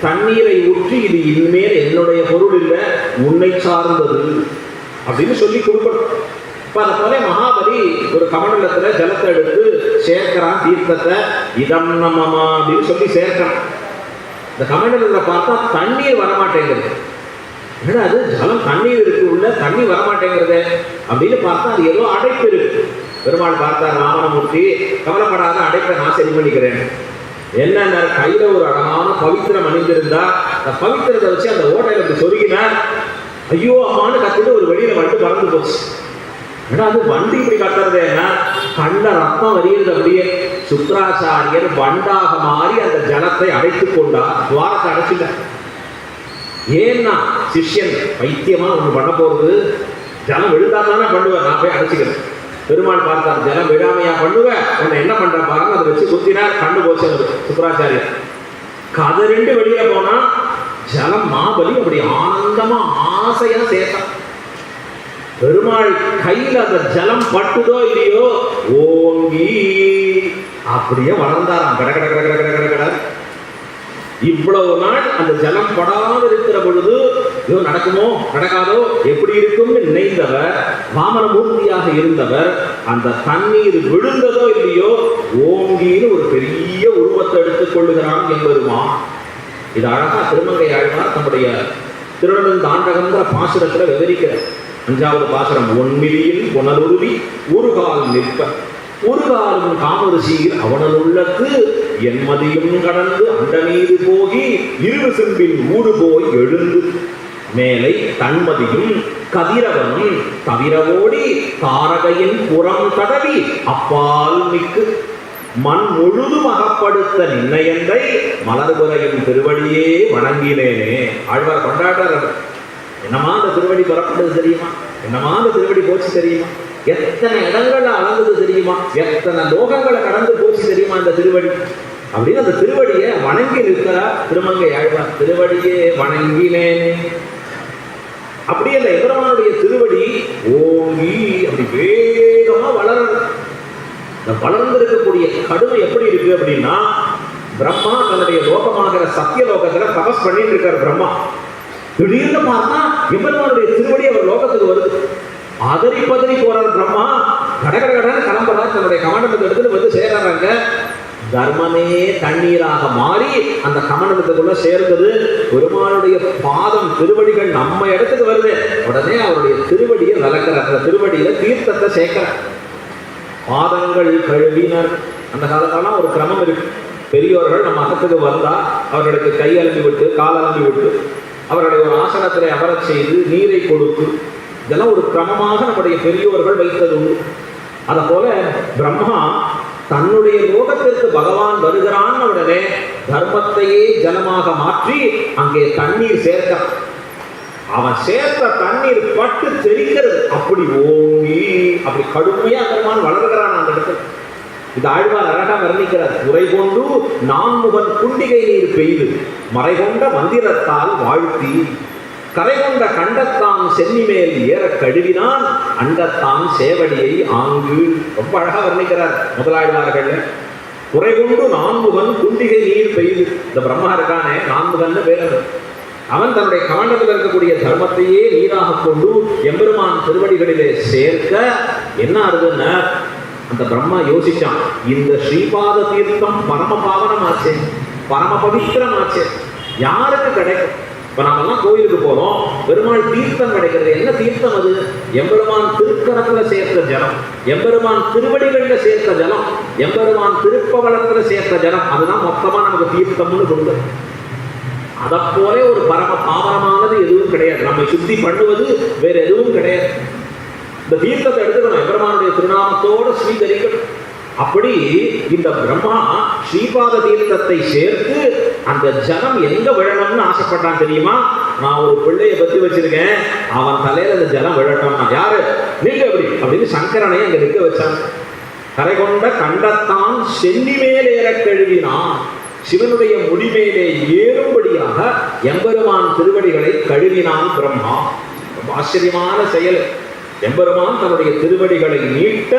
தண்ணீரை ஊற்றி இது இனிமேல் என்னுடைய பொருள் இல்லை, உன்னை சார்ந்தது அப்படின்னு சொல்லி கொடுக்கணும். இப்போ அதை போல மகாபலி ஒரு கமண்டலத்துல ஜலத்தை எடுத்து சேர்க்கிறான், தீர்த்தத்தை இதம் நம்மமா அப்படின்னு சொல்லி சேர்க்கிறான். இந்த கமண்டலத்தில் பார்த்தா தண்ணீர் வரமாட்டேங்கிறது. ஏன்னா அது ஜலம் தண்ணீர் இருக்கு, உள்ள தண்ணி வரமாட்டேங்கிறது அப்படின்னு பார்த்தா அது ஏதோ அடைப்பு இருக்கு. பெருமாள் பார்த்தார் ராமனமூர்த்தி, கவலைப்படாத, அடைப்பை நான் சரி பண்ணிக்கிறேன். என்னென்ன கையில ஒரு அழகான பவித்திரம் அணிந்திருந்தா அந்த பவித்திரத்தை வச்சு அந்த ஓட்டையில இப்படி சொருகினார். ஐயோ அம்மானு கத்துட்டு ஒரு வெளியில வந்து பறந்து போச்சு. ஏன்னா அது வண்டி இப்படி கத்துறதுன்னா கண்ட ரத்தம் வருகிறது. அப்படியே சுக்கராச்சாரியர் வண்டாக மாறி அந்த ஜலத்தை அடைத்துக் கொண்டார், துவாரத்தை அடைச்சிட்ட. ஏன்னா சிஷ்யன் பைத்தியமா ஒன்று பண்ண போறது, ஜலம் விழுந்தா தானே பண்ணுவேன், நான் போய் அடைச்சிக்கிறேன். பெருமாள் பார்த்தார், ஜலம் விழாமையா பண்ணுவேன், உன்னை என்ன பண்ற பாருங்க. அதை வச்சு குத்தினார், கண்ணு போச்சு சுக்கராச்சாரியர். கதை ரெண்டு வெளியில போனா ஜலம் மாபலி அப்படி ஆனந்தமா ஆசையா சேர்த்தான். பெருமாள் கையில் அந்த ஜலம் பட்டுதோ இல்லையோ ஓங்கி அப்படியே வளர்ந்தாராம். கட கட கட கட கட கட கட. இவ்வளவு நாள் அந்த ஜலம் படாமல் இருக்கிற பொழுது ஐயோ நடக்குமோ நடக்காதோ எப்படி இருக்கும்னு நினைந்தவர், வாமனமூர்த்தியாக இருந்தவர், அந்த தண்ணீர் விழுந்ததோ இல்லையோ ஓங்கின்னு ஒரு பெரிய உருவத்தை எடுத்துக் கொள்ளுகிறான் என்பதுமா. இது அழகா திருமங்கை ஆழ்வார் தம்முடைய திருநெடுந்தாண்டகம்ங்கிற பாசுரத்துல விவரிக்கிறார். 5வது பாசுரம், ஒன்மிலியில் புனருருவி உருகால் நிற்ப உருகாலும் காமரு சீர் அவனனுள்ளத்து என்மதியும் கடந்து அண்டநீது போகி இருவு செம்பின் ஊடு போய் எழுந்து மேலை தன்மதியும் கதிரவனும் தவிரவோடி தாரகையின் புறம் தடவி அப்பால் மிக்கு மண் முழுதும் அகப்படுத்த நின்னையந்தை மலர்புறையின் திருவடியே வணங்கினேனே. ஆழ்வார் கொண்டாடுறார். என்னமா அந்த திருவடி புறப்பட்டது தெரியுமா, என்னமா அந்த திருவடி போச்சு தெரியுமா, எத்தனை இடங்கள்ல அளந்தது தெரியுமா, எத்தனை லோகங்களை கடந்து போச்சு தெரியுமா அந்த திருவடி அப்படின்னு அந்த திருவடியை வணங்கி நிற்கிறா திருமங்கை ஆழ்வார். திருவடியே வணங்கினேனே. அப்படியே அந்த எபெருமானுடைய திருவடி ஓங்கி அப்படி வேகமா வளர்றது. இந்த வளர்ந்திருக்கக்கூடிய கடுமை எப்படி இருக்கு அப்படின்னா, பிரம்மா தன்னுடைய லோகமாகிற சத்தியலோகத்துல தபஸ் பண்ணிட்டு இருக்கார் பிரம்மா. திடீர்னு பார்த்தா எம்பெருமானுடைய திருவடி அவர் லோகத்துக்கு வருது. அதறி பதறி போறார் பிரம்மா. கடகடகடன்னு கிளம்புறார், தன்னுடைய கமண்டலத்தை எடுத்துட்டு வந்து சேராங்க. தர்மமே தண்ணீராக மாறி அந்த கமண்டலத்துக்குள்ள சேர்ந்தது. பெருமானுடைய பாதம் திருவடிகள் நம்ம இடத்துக்கு வருது. உடனே அவருடைய திருவடியை விளக்குறார், அந்த திருவடியில தீர்த்தத்தை சேர்க்கிறார். பாதங்கள் கழுவினர். அந்த காலத்தாலாம் ஒரு கிரமம் இருக்கு. பெரியோர்கள் நம்ம அகத்துக்கு வந்தா அவர்களுக்கு கை அலம்பி விட்டு கால் அலம்பி விட்டு அவர்களை ஒரு ஆசனத்திலே அமரச் செய்து நீரை கொடுத்து, இதெல்லாம் ஒரு கிரமமாக நம்முடைய பெரியோர்கள் வைத்தது உண்டு. அதை போல பிரம்மா தன்னுடைய லோகத்திற்கு பகவான் வருகிறான் உடனே தர்மத்தையே ஜலமாக மாற்றி அங்கே தண்ணீர் சேர்க்கிறான். அவன் சேர்த்த தண்ணீர் பட்டு தெரிக்கிறது. அப்படி ஓங்கி அப்படி கடுமையா பெருமான் வளர்கிறான் அந்த இடத்துல. இது ஆழ்வார் அழகா வர்ணிக்கிறார். உரை கொண்டு நான்முகன் குண்டிகை நீர் பெய்து மறை கொண்ட மந்திரத்தால் வாழ்த்தி கரை கொண்ட கண்டத்தான் சென்னி மேல் ஏற கழுவினான் அண்டத்தான் சேவடியை ஆங்கு. ரொம்ப அழகா வர்ணிக்கிறார் முதலாழ்வார்கள். உரை கொண்டு நான்முகன் குண்டிகை நீர் பெய்து. இந்த பிரம்மா இருக்கானே நான்முகன்னு பேர். அவன் தன்னுடைய கமண்டத்தில் இருக்கக்கூடிய தர்மத்தையே நீராக கொண்டு எம்பெருமான் திருவடிகளிலே சேர்க்க என்ன ஆகுதுன்னா, அந்த பிரம்மா யோசிச்சான், இந்த ஸ்ரீபாத தீர்த்தம் பரம பாவனமாச்சே, பரம பவித்திரமாச்சே, யாருக்கு கிடைக்கும்? இப்ப நாமெல்லாம் கோயிலுக்கு போறோம், பெருமாள் தீர்த்தம் கிடைக்கிறது. என்ன தீர்த்தம் அது? எம்பெருமான் திருக்கரத்துல சேர்த்த ஜலம், எம்பெருமான் திருவடிகள்ல சேர்த்த ஜலம், எம்பெருமான் திருப்பவளத்துல சேர்த்த ஜலம். அதுதான் மொத்தமா நமக்கு தீர்த்தம்னு கொடுங்க. அதை போல ஒரு பரம பாவனமானது எதுவும் கிடையாது. நம்மை சுத்தி பண்ணுவது வேற எதுவும் கிடையாது. இந்த தீர்த்தத்தை எடுத்துக்கணும், எம்பெருமானுடைய திருநாமத்தோடு ஸ்வீகரிக்கணும். அப்படி இந்த பிரம்மா ஸ்ரீபாத தீர்த்தத்தை சேர்த்து அந்த ஜலம் எங்க விழணும்னு ஆசைப்படுறான் தெரியுமா? நான் ஒரு பிள்ளையை பத்தி வச்சிருக்கேன், அவன் தலையில அந்த ஜலம் விழட்டோம்னா யாரு நீங்க எப்படி அப்படின்னு சங்கரனை அங்க நிற்க வச்சான். கரை கொண்ட கண்டத்தான் சென்னி மேலேற கழுவினான். சிவனுடைய முடிமேலே ஏறும்படியாக எம்பெருமான் திருவடிகளை கழுவினான் பிரம்மா. ரொம்ப ஆச்சரியமான செயல். எம்பெருமான் தன்னுடைய திருவடிகளை நீட்ட,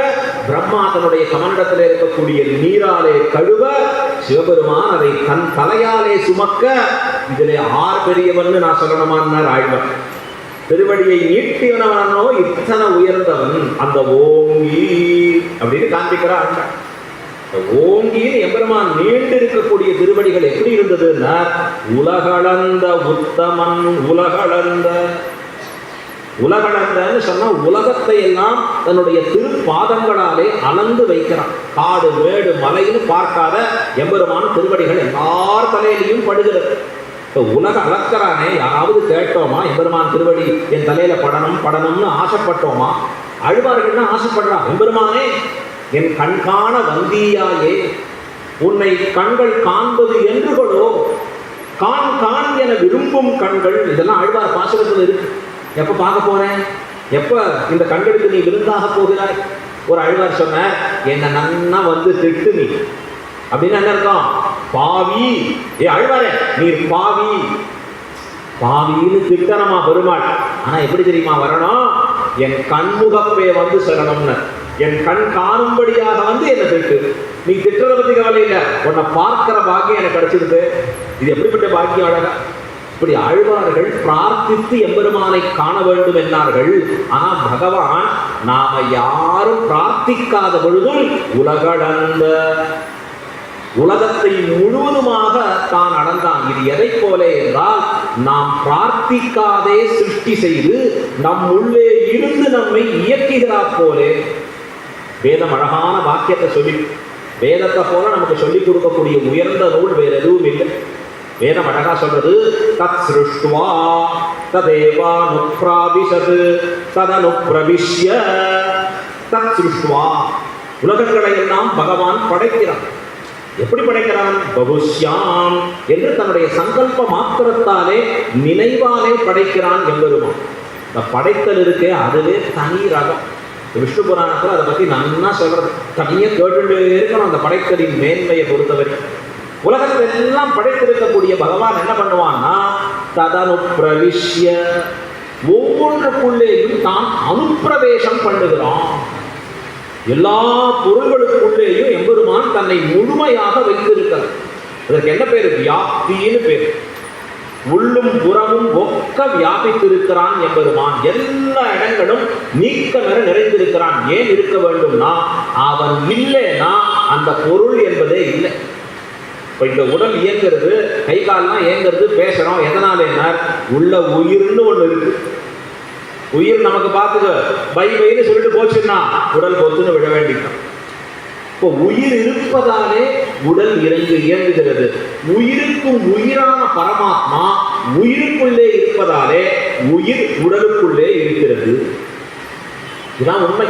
பிரம்மா தன்னுடைய கமண்டத்தில் இருக்கக்கூடிய நீராலே கழுவ, சிவபெருமான் அதை தன் தலையாலே சுமக்க, இதிலே ஆர் பெரியவன் நான் சொல்லணுமான்னார் ஆழ்வார். திருவடியை நீட்டியவனோ இத்தனை உயர்ந்தவன் அந்த ஓங்கி அப்படின்னு காண்பிக்கிறார். ஓங்கின்னு எம்பெருமான் நீண்டு இருக்கக்கூடிய திருவடிகள் எப்படி இருந்ததுன்னா, உலகளந்த உத்தமன். உலகளந்தன்னு சொன்னா உலகத்தை எல்லாம் தன்னுடைய திருப்பாதங்களாலே அளந்து வைக்கிறான். காடு மேடு மலைன்னு பார்க்காத எம்பெருமான் திருவடிகள் எல்லார் தலையிலையும் படுகிறது. உலக அளக்கிறானே, யாராவது கேட்டோமா எம்பெருமான் திருவடி என் தலையில படணும்னு ஆசைப்பட்டோமா? அழுவார்கள்னா ஆசைப்படுறான். எம்பெருமானே என் கண்காண வந்தியாயே, உன்னை கண்கள் காண்பது என்று கொடோ, காண் என விரும்பும் கண்கள். இதெல்லாம் ஆழ்வார் பாசுரத்தில் இருக்கு. எப்ப பார்க்க போறேன், எப்ப இந்த கண்களுக்கு நீ விருந்தாக போகிறாய்? ஒரு ஆழ்வார் சொன்ன, என்ன நன்னா வந்து திட்டு நீ அப்படின்னு என்ன அர்த்தம்? பாவி, ஏ ஆழ்வாரே நீர் பாவி, பாவின்னு திட்டனமா பெருமாள். ஆனா எப்படி தெரியுமா வரணும்? என் கண்முகப்பே வந்து சொல்லணும்னு, என் கண் காணும்படியாக வந்து என்ன திட்டு. நீ திட்டுறத பத்தி கவலை இல்லை, உன்னை பார்க்கிற பாக்கியம் எனக்கு கிடைச்சிருக்கு. இது எப்படிப்பட்ட பாக்கியம் அழகா! இப்படி ஆழ்வார்கள் பிரார்த்தித்து எம்பெருமானை காண வேண்டும் என்னார்கள். ஆனா பகவான் நாம யாரும் பிரார்த்திக்காத பொழுதும் உலகளந்த, உலகத்தை முழுவதுமாக தான் அளந்தான். இது எதை போல என்றால், நாம் பிரார்த்திக்காதே சிருஷ்டி செய்து நம் உள்ளே இருந்து நம்மை இயக்குகிறார் போலே. வேதம் அழகான வாக்கியத்தை சொல்லி, வேதத்தை போல நமக்கு சொல்லிக் கொடுக்கக்கூடிய உயர்ந்த நூல் வேற எதுவும் இல்லை. வேதம் அழகா சொல்றது, தத் சிருஷ்டுவா ததேவானுப்ராபிஷத் ததனுப்ரவிஷ்ய. தத் சிருஷ்டுவா, உலகங்களை எல்லாம் பகவான் படைக்கிறான். எப்படி படைக்கிறான்? பகுஷ்யாம் என்று தன்னுடைய சங்கல்ப மாத்திரத்தாலே நினைவாலே படைக்கிறான் எம்பெருமான். இந்த படைத்தல் இருக்கே அதுவே தனி ரகம். விஷ்ணு புராணத்தில் அதை பற்றி நன்னா சொல்றது, தனியாக கேட்டுட்டே இருக்கணும். அந்த படைத்தலின் மேன்மையை பொறுத்தவரை உலகத்தை எல்லாம் படைத்திருக்கக்கூடிய பகவான் என்ன பண்ணுவான்னா, ததனுப்ரவிஷ்ய, ஒவ்வொன்றுக்குள்ளேயும் தான் அனுப்பிரவேசம் பண்ணுகிறான். எல்லா பொருள்களுக்குள்ளேயும் எம்பெருமான் தன்னை முழுமையாக வைத்திருக்கிறார். அதற்கு என்ன பேரு? வியாப்தின்னு பேரு. உள்ளும் புறமும் ஒக்க வியாபித்திருக்கிறான் எம்பெருமான். எல்லா இடங்களும் நீக்க நிற நிறைந்திருக்கிறான். ஏன் இருக்க வேண்டும்னா, அவன் இல்லைன்னா அந்த பொருள் என்பதே இல்லை. இப்போ இந்த உடல் இயங்கிறது, கை கால்லாம் இயங்கிறது, பேசுறோம். எதனால? உள்ள உயிர்னு ஒன்று இருக்கு. உயிர் நமக்கு பார்த்துக்க பைன்னு சொல்லிட்டு போச்சுன்னா உடல் பொத்துன்னு விட வேண்டியதான். இப்போ உயிர் இருப்பதாலே உடல் இயங்குகிறது. உயிருக்கும் உயிரான பரமாத்மா உயிருக்குள்ளே இருப்பதாலே உயிர் உடலுக்குள்ளே இருக்கிறது. இதுதான் உண்மை.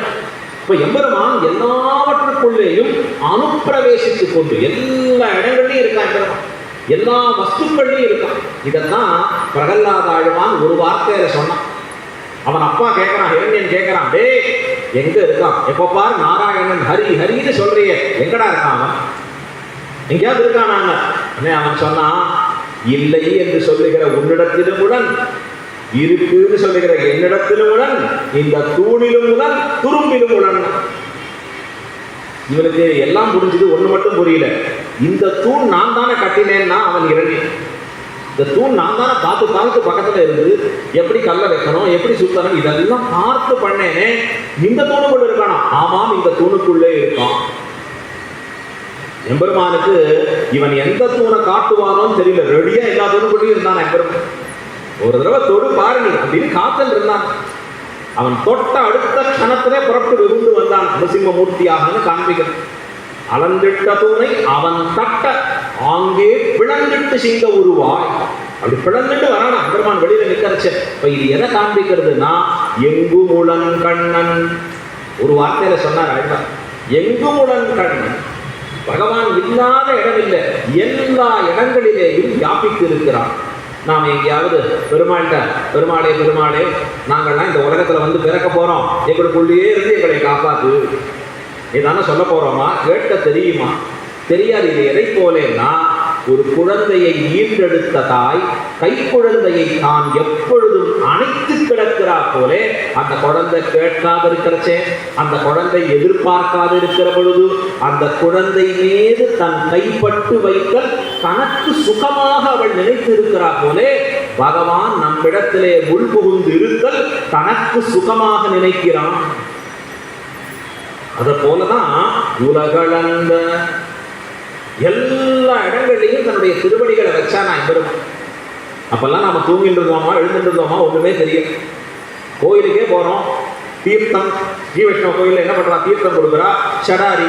இப்போ எம்பெருமான் எல்லாவற்றுக்குள்ளேயும் அனுப்பிரவேசித்துக் கொண்டு எல்லா இடங்கள்லையும் இருக்கான். எம்பெருமான் எல்லா வஸ்துக்கள்லையும் இருக்கான். இதைத்தான் பிரகல்லாத ஆழ்வான் ஒரு வார்த்தையில சொன்னான். அவன் அப்பா கேட்கறான், ஹிரண்யன் கேட்கறான், டே எங்க இருக்கான்? எப்ப பாரு நாராயணன் ஹரி ஹரின்னு சொல்றியே, எங்கடா இருக்கான் அவன்? எங்கேயாவது இருக்கான்? அவன் சொன்னான், இல்லை என்று சொல்லுகிற உன்னிடத்திலும் உடன், இருக்குன்னு சொல்லுகிற என்னிடத்திலும் உடன், இந்த தூணிலும் உடன், துரும்பிலும் உடன். இவனுக்கு எல்லாம் புரிஞ்சுது, ஒண்ணு மட்டும் புரியல. இந்த தூண் நான் தானே கட்டினேன்னா அவன் ஹிரண்யன். இந்த தூண் நான் தானே பார்த்து பார்த்து பக்கத்துல இருந்து எப்படி கல்ல வைக்கணும், எப்படி சுத்தணும், இதெல்லாம் பார்த்து பண்ணேனே. இந்த தூணுக்குள்ள இருக்கானா? ஆமாம், இந்த தூணுக்குள்ளே இருக்கான். எம்பெருமானுக்கு இவன் எந்த தூணை காட்டுவானோன்னு தெரியல. ரெடியா எல்லா தூணுக்குள்ளேயும் இருந்தான் எம்பெருமான். ஒரு தடவை தொடு பாருங்க அப்படின்னு காத்தல் இருந்தான். அவன் தொட்ட அடுத்த க்ஷணத்திலே புறப்பட்டு விருந்து வந்தான் நரசிம்ம மூர்த்தியாக காண்பிக்கிறான். அளந்திட்ட தூணை அவன் தட்ட ஆங்கே பிளந்திட்டு சிங்க உருவாய் அப்படி பிளந்துட்டு வரானா பெருமான் வெளியில நிக்கிறச்ச. இப்ப இது எதை காண்பிக்கிறதுனா எங்குமுடன் கண்ணன் ஒரு வார்த்தையில சொன்னார் ஆழ்வார். எங்குமுடன் கண்ணன் பகவான் இல்லாத இடம் இல்லை, எல்லா இடங்களிலேயும் வியாபித்து இருக்கிறான். நாம் எங்கேயாவது பெருமாள்கிட்ட பெருமாளே பெருமாளே நாங்கள்லாம் இந்த உலகத்துல வந்து பிறக்க போறோம், எங்களுக்குள்ளேயே இருந்து எங்களை காப்பாத்து இதான சொல்ல போறோமா? கேட்க தெரியுமா? தெரியாது. இது எதை போலேன்னா ஒரு குழந்தையை ஈன்றெடுத்த தாய் கைக்குழந்தையை தான் எப்பொழுதும் அணைத்து கிடக்கிறா போலே அந்த குழந்தை கேட்காத இருக்கிறச்சே, அந்த குழந்தை எதிர்பார்க்காது இருக்கிற பொழுது அந்த குழந்தை மீது தன் கைப்பட்டு வைத்தல் தனக்கு சுகமாக அவள் நினைத்து இருக்கிறா போலே பகவான் நம்மிடத்திலே உள்புகுந்து இருத்தல் தனக்கு சுகமாக நினைக்கிறான். அத போலதான் உலகளந்த எல்லா இடங்கள்லையும் தன்னுடைய திருவடிகளை வச்சா நான் பெருமாள். அப்பெல்லாம் நாம தூங்கிட்டு இருந்தோமா எழுந்துட்டு இருந்தோமா ஒண்ணுமே தெரியும். கோயிலுக்கே போறோம், தீர்த்தம் ஸ்ரீ வைஷ்ணவ கோயிலில் என்ன பண்றா? தீர்த்தம் கொடுக்குறா ஷடாரி.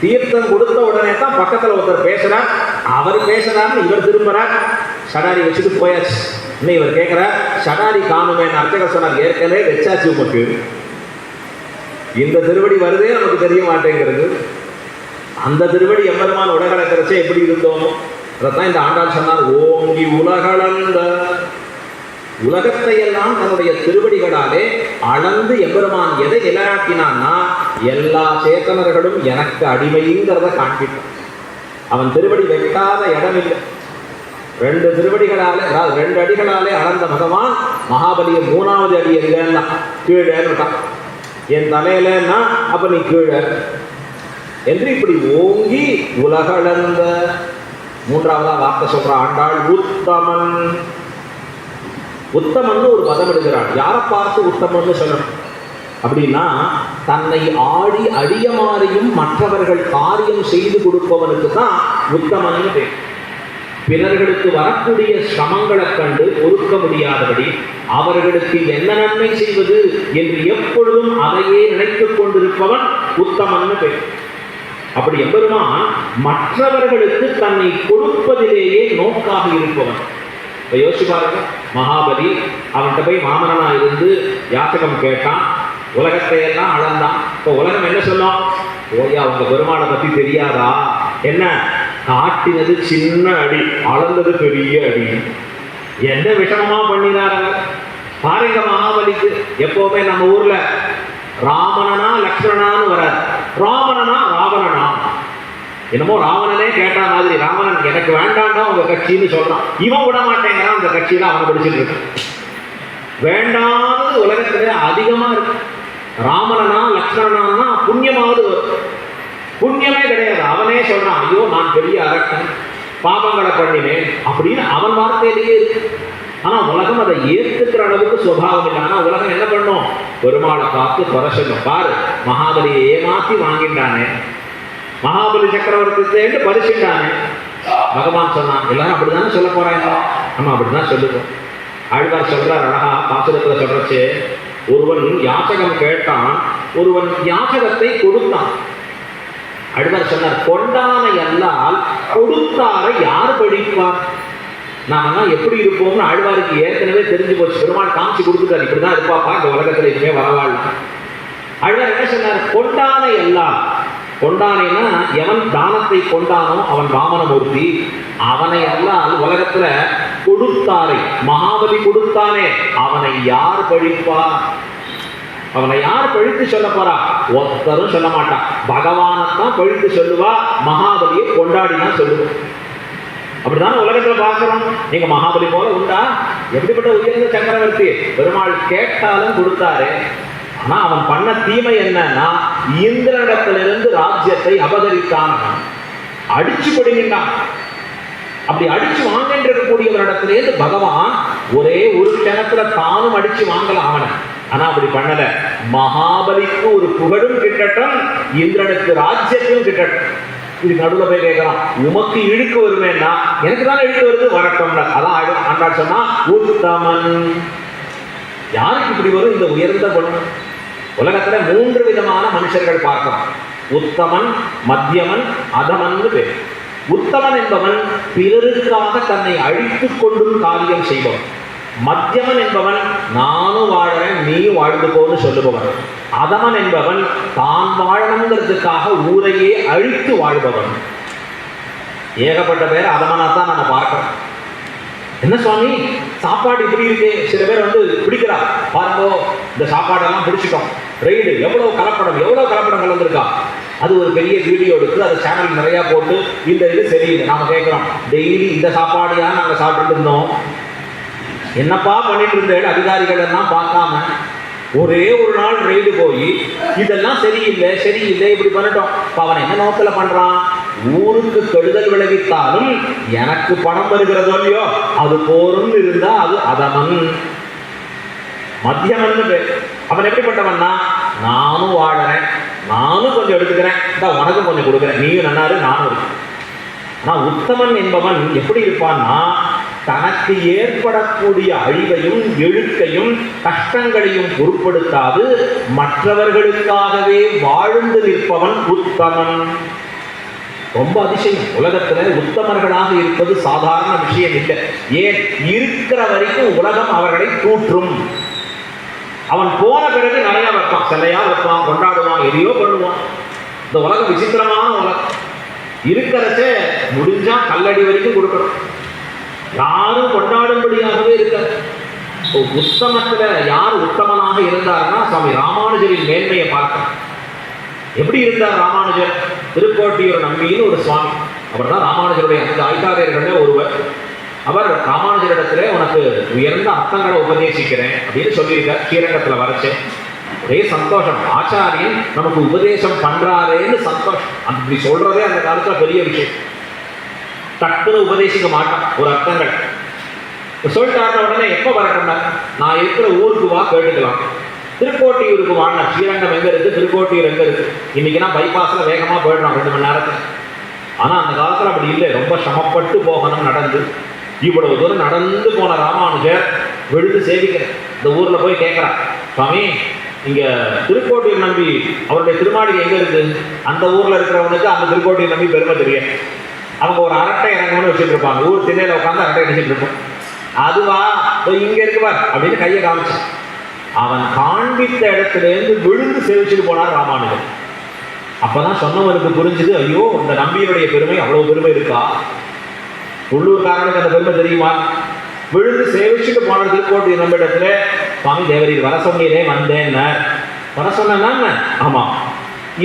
தீர்த்தம் கொடுத்த உடனே தான் பக்கத்துல ஒருத்தர் பேசுறார், அவர் பேசுறாருன்னு இவர் திரும்புறார், ஷடாரி வச்சுட்டு போயாச்சு. இன்னும் இவர் கேட்கிறார் ஷடாரி காணுமே. அர்ச்சகர் சொன்னார் ஏற்கனவே வச்சாச்சு உமக்கு, இந்த திருவடி வருதே நமக்கு தெரிய மாட்டேங்கிறது. அந்த திருவடி எம்பெருமான் உலகளக்கிறச்சே எப்படி இருந்தோமோ அதைத்தான் இந்த ஆண்டாள் சொன்னார். ஓங்கி உலகளந்த உலகத்தை எல்லாம் தன்னுடைய திருவடிகளாலே அளந்து எம்பெருமான் எதை நிலையாட்டினான்னா எல்லா சேத்தனர்களும் எனக்கு அடிமைங்கிறத காண்பிட்டான். அவன் திருவடி வைக்காத இடம் இல்லை. 2 திருவடிகளாலே அதாவது 2 அடிகளாலே அளந்த பகவான் மகாபலிய 3வது அடி எங்கன்னா கீழேன்னு என் தலையிலன்னா அப்ப நீ கீழே என்று இப்படி ஓங்கி உலகளந்த 3வதா வார்த்தை சொல்ற ஆண்டாள். உத்தமன் உத்தமன் ஒரு பதம் எடுக்கிறாள். யாரை பார்த்து உத்தமன் சொல்லணும் அப்படின்னா தன்னை ஆடி அடியமாறியும் மற்றவர்கள் காரியம் செய்து கொடுப்பவனுக்கு தான் உத்தமன் பேர். பிறர்களுக்கு வரக்கூடிய சிரமங்களை கண்டு பொறுக்க முடியாதபடி அவர்களுக்கு என்ன நன்மை செய்வது என்று எப்பொழுதும் அதையே நினைத்துக் கொண்டிருப்பவன் உத்தமன் பேர். அப்படி எம்பெருமான் மற்றவர்களுக்கு தன்னை கொடுப்பதிலேயே நோக்காக இருப்பவன். இப்ப யோசிச்சு பாருங்க, மகாபலி அவன்கிட்ட போய் மாமனனா இருந்து யாசகம் கேட்டான், உலகத்தை எல்லாம் அளந்தான். இப்போ உலகம் என்ன சொல்லும்? ஓயா உங்க பெருமாளை பத்தி தெரியாதா? என்ன காட்டினது சின்ன அடி, அளந்தது பெரிய அடி. என்ன விஷமமா பண்ணினாங்க பாருங்க. மகாபலிக்கு எப்பவுமே நம்ம ஊர்ல ராமணனா லக்ஷ்மணனான்னு வராது, ராவணனா ராவணனா. என்னமோ ராவணனே கேட்டா மாதிரி ராவணன் எனக்கு வேண்டாண்டா உங்க கட்சின்னு சொல்றான். இவன் விட மாட்டேங்கிறான், அந்த கட்சியில அவனை படிச்சுட்டு இருக்கு. வேண்டாவது உலகத்துல அதிகமா இருக்கு. ராமணனா லக்ஷ்மணனா புண்ணியமாவது வரும், புண்ணியமே கிடையாது. அவனே சொல்றான் ஐயோ நான் பெரிய அரக்கன், பாபங்களை பண்ணினேன் அப்படின்னு அவன் வார்த்தையிலேயே இருக்கு. ஆனா உலகம் அதை ஏற்றுக்கிற அளவுக்கு சுபாவம் இல்லை. ஆனா உலகம் என்ன பண்ணும்? பெருமாளை பார்த்து குறை சொல்லும். பாரு மகாபலியை ஏமாத்தி வாங்கிட்டானே, மகாபலி சக்கரவர்த்தி பரிசுட்டானே. பகவான் சொன்னான் எல்லாரும் அப்படித்தானே சொல்ல போறாங்க. நம்ம அப்படிதான் சொல்லுவோம். ஆழ்வார் சொல்றார் அழகா பாசுரத்துல சொல்றச்சு, ஒருவன் யாசகம் கேட்டான், ஒருவன் யாசகத்தை கொடுத்தான். ஆழ்வார் சொன்னார் கொண்டானை அல்லால் கொடுத்தாரை யார் படிப்பார்? நாம எப்படி இருப்போம்னு ஆழ்வாருக்கு ஏற்கனவே தெரிஞ்சு போச்சு. பெருமாள் காமிச்சு கொடுத்துட்டார், இப்படிதான் இருப்பாப்பா இந்த உலகத்துல இனிமே வரவாள். ஆழ்வார் என்ன சொன்னார்? கொண்டானை எல்லாம். கொண்டானைன்னா எவன் தானத்தை கொண்டானோ அவன் வாமனமூர்த்தி. அவனை அல்லால் உலகத்துல கொடுத்தாரை மகாபலி கொடுத்தானே அவனை யார் பழிப்பார்? அவனை யார் பழித்து சொல்ல போறா? ஒருத்தரும் சொல்ல மாட்டான். பகவானத்தான் பழித்து சொல்லுவா, மகாபலியை கொண்டாடினா சொல்லுவா. அப்படிதான் உலகத்துல பார்க்கிறோம். நீங்க மகாபலி போல உண்டா? எப்படிப்பட்ட உயர்ந்த சக்கரவர்த்தி, பெருமாள் கேட்டாலும் கொடுத்தாரு. ஆனா அவன் பண்ண தீமை என்னன்னா இந்திரனிடத்திலிருந்து ராஜ்யத்தை அபகரித்தான், அடிச்சு கொடுங்கின்றான். அப்படி அடிச்சு வாங்கிட்டு இருக்கக்கூடியவரிடத்திலேருந்து பகவான் ஒரே ஒரு க்ஷணத்துல தானும் அடிச்சு வாங்கலாம் அவனை. ஆனா அப்படி பண்ணல. மகாபலிக்கு ஒரு புகழும் கிட்டட்டும், இந்திரனுக்கு ராஜ்யத்தையும் கிட்டட்டும். இது நடுவில் போய் கேட்கலாம், உமக்கு இழுக்கு வருவேன்னா எனக்கு தானே இழுக்கு வருது, வரட்டும். அதான் ஆண்டாள் சொன்னா உத்தமன். யாருக்கு இப்படி வரும் இந்த உயர்ந்த குணம்? உலகத்துல 3 விதமான மனுஷர்கள் பார்க்கலாம். உத்தமன், மத்தியமன், அதமன் பேர். உத்தமன் என்பவன் பிறருக்காக தன்னை அழித்துக் கொண்டும் காரியம் செய்பவன். மத்தியமன் என்பவன் நானும் வாழறேன் நீயும் வாழ்ந்துக்கோன்னு சொல்லுபவன். அதமன் என்பவன் தான் வாழணுங்கிறதுக்காக ஊரையே அழித்து வாழ்பவன். ஏகப்பட்ட பேர் அதமனாத்தான் நம்ம பார்க்கிறோம். என்ன சுவாமி சாப்பாடு இப்படி இருக்கு, சில பேர் வந்து பிடிக்கிறா பாருங்கோ இந்த சாப்பாடெல்லாம் பிடிச்சிட்டோம், ரெய்டு எவ்வளவு கலப்படம் கலந்துருக்கா. அது ஒரு பெரிய வீடியோ எடுத்து அது சேனல் நிறையா போட்டு இந்த இது சரியில்லை. நாம் கேட்குறோம் டெய்லி இந்த சாப்பாடையா நாங்கள் சாப்பிட்டு இருந்தோம், என்னப்பா பண்ணிட்டு இருந்தேன் அதிகாரிகள் எல்லாம் பார்க்காம ஒரே ஒரு நாள் ரெய்டு போய் இதெல்லாம் சரியில்லை இப்படி பண்ணிட்டோம். அவன் என்ன நோக்கில் பண்றான், ஊருக்கு கெடுதல் விளைவித்தாலும் எனக்கு பணம் வருகிறதோ இல்லையோ அது போரும் இருந்தா அது அதமன். மத்தியமன் பேர். அவன் எப்படிப்பட்டவன்னா நானும் வாழறேன், நானும் கொஞ்சம் எடுத்துக்கிறேன், உனக்கும் கொஞ்சம் கொடுக்குறேன், நீயும் நன்னாரு நானும் இருக்கேன். ஆனா உத்தமன் என்பவன் எப்படி இருப்பான்னா தனக்கு ஏற்படக்கூடிய அழிவையும் எழுக்கையும் கஷ்டங்களையும் பொருட்படுத்தாது மற்றவர்களுக்காகவே வாழ்ந்து நிற்பவன் உத்தமன். ரொம்ப அதிசயம். உலகத்துல உத்தமர்களாக இருப்பது சாதாரண விஷயம் இல்லை. ஏன் இருக்கிற வரைக்கும் உலகம் அவர்களை தூற்றும். அவன் போன பிறகு நிறைய வைப்பான், சிலையா வைப்பான், கொண்டாடுவான், எதையோ பண்ணுவான். இந்த உலகம் விசித்திரமான உலகம். இருக்கிறச்ச முடிஞ்சா கல்லடி வரைக்கும் கொடுக்கணும், யாரும் கொண்டாடும்படியாகவே இருக்காது. உத்தமத்துல யார் உத்தமனாக இருந்தார்னா சுவாமி ராமானுஜரின் மேன்மையை பார்க்க. எப்படி இருந்தார் ராமானுஜர்? திருக்கோட்டியூர் நம்பின்னு ஒரு சுவாமி, அவர் தான் ராமானுஜருடைய 5 ஆய்தாரியர்களே ஒருவர். அவர் ராமானுஜரிடத்துல உனக்கு உயர்ந்த அர்த்தங்களை உபதேசிக்கிறேன் அப்படின்னு சொல்லியிருக்கார். ஸ்ரீரங்கத்தில் வரைச்சு ஒரே சந்தோஷம், ஆச்சாரியன் நமக்கு உபதேசம் பண்றாரேன்னு சந்தோஷம். அப்படி சொல்றதே அந்த காலத்துல பெரிய விஷயம். டக்குன்னு உபதேசிக்க மாட்டான், ஒரு அர்த்தங்கள் சொல்லிட்டாருன உடனே எப்போ வரட்டும்னா நான் இருக்கிற ஊருக்கு வா கேட்டுக்கலாம். திருக்கோட்டியூருக்கு வாங்க, ஸ்ரீரங்கம் எங்க இருக்கு, திருக்கோட்டியூர் எங்க இருக்கு, இன்னைக்குனா பைபாஸ்ல வேகமா போயிடலாம் 2 மணி நேரத்தில். ஆனா அந்த காலத்துல அப்படி இல்லை, ரொம்ப சிரமப்பட்டு போகணும் நடந்து. இவ்வளவு தூரம் நடந்து போன ராமானுஜர் விழுந்து சேவிக்கிறேன். இந்த ஊர்ல போய் கேட்கிறார், சுவாமி இங்க திருக்கோட்டியூர் நம்பி அவருடைய திருமாளிகை எங்க இருக்கு? அந்த ஊர்ல இருக்கிறவனுக்கு அந்த திருக்கோட்டியூர் நம்பி பெருமை தெரியும். அவங்க ஒரு அரட்டை இறங்கணும்னு வச்சுட்டு இருப்பாங்க, ஊர் திண்ணையில உட்காந்து அரட்டை அடிச்சுட்டு இருப்போம். அதுவா இங்க இருக்குவார் அப்படின்னு கையை காமிச்சான். அவன் காண்பித்த இடத்துல இருந்து விழுந்து சேவிச்சுட்டு போனார் ராமானுஜர். அப்பதான் சொன்னவனுக்கு புரிஞ்சுது, ஐயோ இந்த நம்பியினுடைய பெருமை அவ்வளவு பெருமை இருக்கா, உள்ளூர்காரனுக்கு அந்த பெருமை தெரியுமா? விழுந்து சேவிச்சுட்டு போன திருக்கோட்டியூர் நம்ப இடத்துல சுவாமி தேவரீர் வர சொன்னீரே வந்தேன். வர சொன்னா ஆமா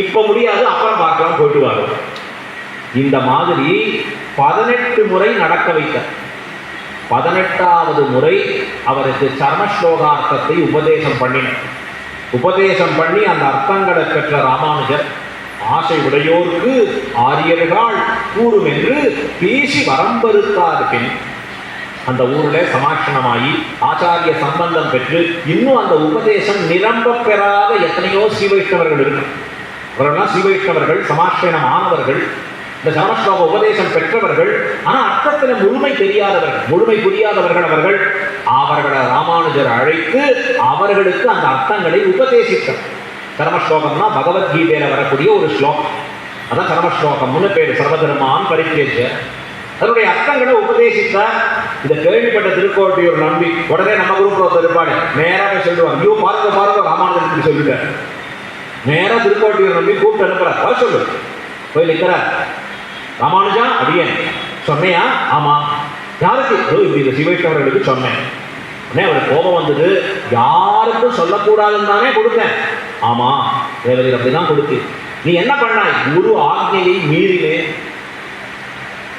இப்ப முடியாது, அப்புறம் பார்க்கலாம், போயிட்டு வரும். இந்த மாதிரி 18 முறை நடக்க வைத்த 18வது முறை அவருக்கு சர்மஸ்லோகார்த்தத்தை உபதேசம் பண்ணி அந்த அர்த்தங்களை பெற்ற ராமானுஜர் ஆசை உடையோருக்கு ஆரியர்கள் கூறும் என்று பேசி வரம்பறுத்தார். பின் அந்த ஊர்ல சமாட்சணமாகி ஆச்சாரிய சம்பந்தம் பெற்று இன்னும் அந்த உபதேசம் நிரம்ப பெறாத எத்தனையோ ஸ்ரீவைஷ்ணவர்கள் இருக்கு. அவர்கள்லாம் ஸ்ரீவைஷ்ணவர்கள், சமாட்சணம் ஆனவர்கள், இந்த சமஸ்லோக உபதேசம் பெற்றவர்கள், ஆனா அர்த்தத்தில் முழுமை தெரியாதவர்கள், முழுமை புரியாதவர்கள். அவர்களை ராமானுஜர் அழைத்து அவர்களுக்கு அந்த அர்த்தங்களை உபதேசித்தார். சரமஸ்லோகம்னா பகவத்கீதையில வரக்கூடிய ஒரு ஸ்லோகம், அதான் சரமஸ்லோகம்னு பேர். சர்வதர்மான் பரித்யஜ்ய, அதனுடைய அர்த்தங்களை உபதேசித்தார். இதை கேள்விப்பட்ட திருக்கோட்டியூர் நம்பி உடனே நம்ம குரூப்ல ஒருத்தர் இருப்பாரு, நேராக சொல்லுவாங்க, ஐயோ பாருங்க ராமானுஜர் சொல்லிட்டார். நேரா திருக்கோட்டியூர் நம்பி கூப்பிட்டு அனுப்புறார், சொல்லு போய் நிற்கிறார். ராமானுஜா அடியேன் சொன்னையா? ஆமா. யாருக்கு? இந்த சிவைஷ்ணவர்களுக்கு சொன்னேன். உடனே அவருக்கு கோபம் வந்தது, யாருக்கும் சொல்லக்கூடாதுன்னு தானே கொடுத்தேன். ஆமா தேவரீர் அப்படிதான் கொடுத்து, நீ என்ன பண்ணாய்? குரு ஆக்ஞையை மீறினே.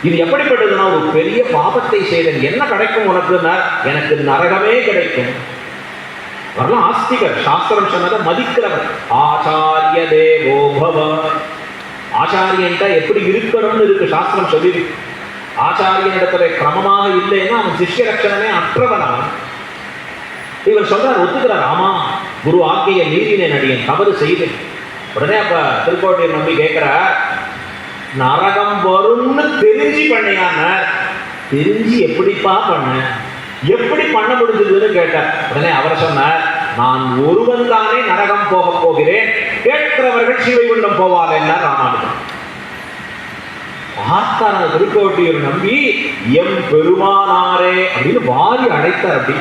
இது எப்படிப்பட்டதுன்னா ஒரு பெரிய பாபத்தை செய்தேன், என்ன கிடைக்கும் உனக்குன்னா? எனக்கு நரகமே கிடைக்கும். வரலாம் ஆஸ்திகர், சாஸ்திரம் சொன்னதை மதிக்கிறவர். ஆச்சாரிய தேவோ பவ, ஆச்சாரியன்ட்ட எப்படி இருக்கணும்னு இருக்கு, சாஸ்திரம் சொல்லியிருக்கு. ஆச்சாரியனிடத்துல கிரமமாக இல்லைன்னா அவன் சிஷ்ய லட்சணமே அற்றவனான். இவர் சொல்றார், ஒத்துக்கிறார், ஆமா குரு ஆக்கையை மீறினேன், அடியேன் தவறு செய்தேன். உடனே அப்ப திருக்கோட்டியூர் நம்பி கேட்கிற, நரகம் வரும்னு தெரிஞ்சு பண்ணியான? தெரிஞ்சு எப்படிப்பா பண்ண, எப்படி பண்ண முடிஞ்சதுன்னு கேட்டார். உடனே அவர் சொன்னார், நான் ஒருவன் தானே நரகம் போக போகிறேன், கேட்கிறவர்கள் சிவைகுண்டம் போவார் என்றார் ராமானுஜர். பார்த்தார் அந்த திருக்கோட்டியூர் நம்பி, எம் பெருமானாரே அப்படின்னு வாரி அழைத்தார். அப்படி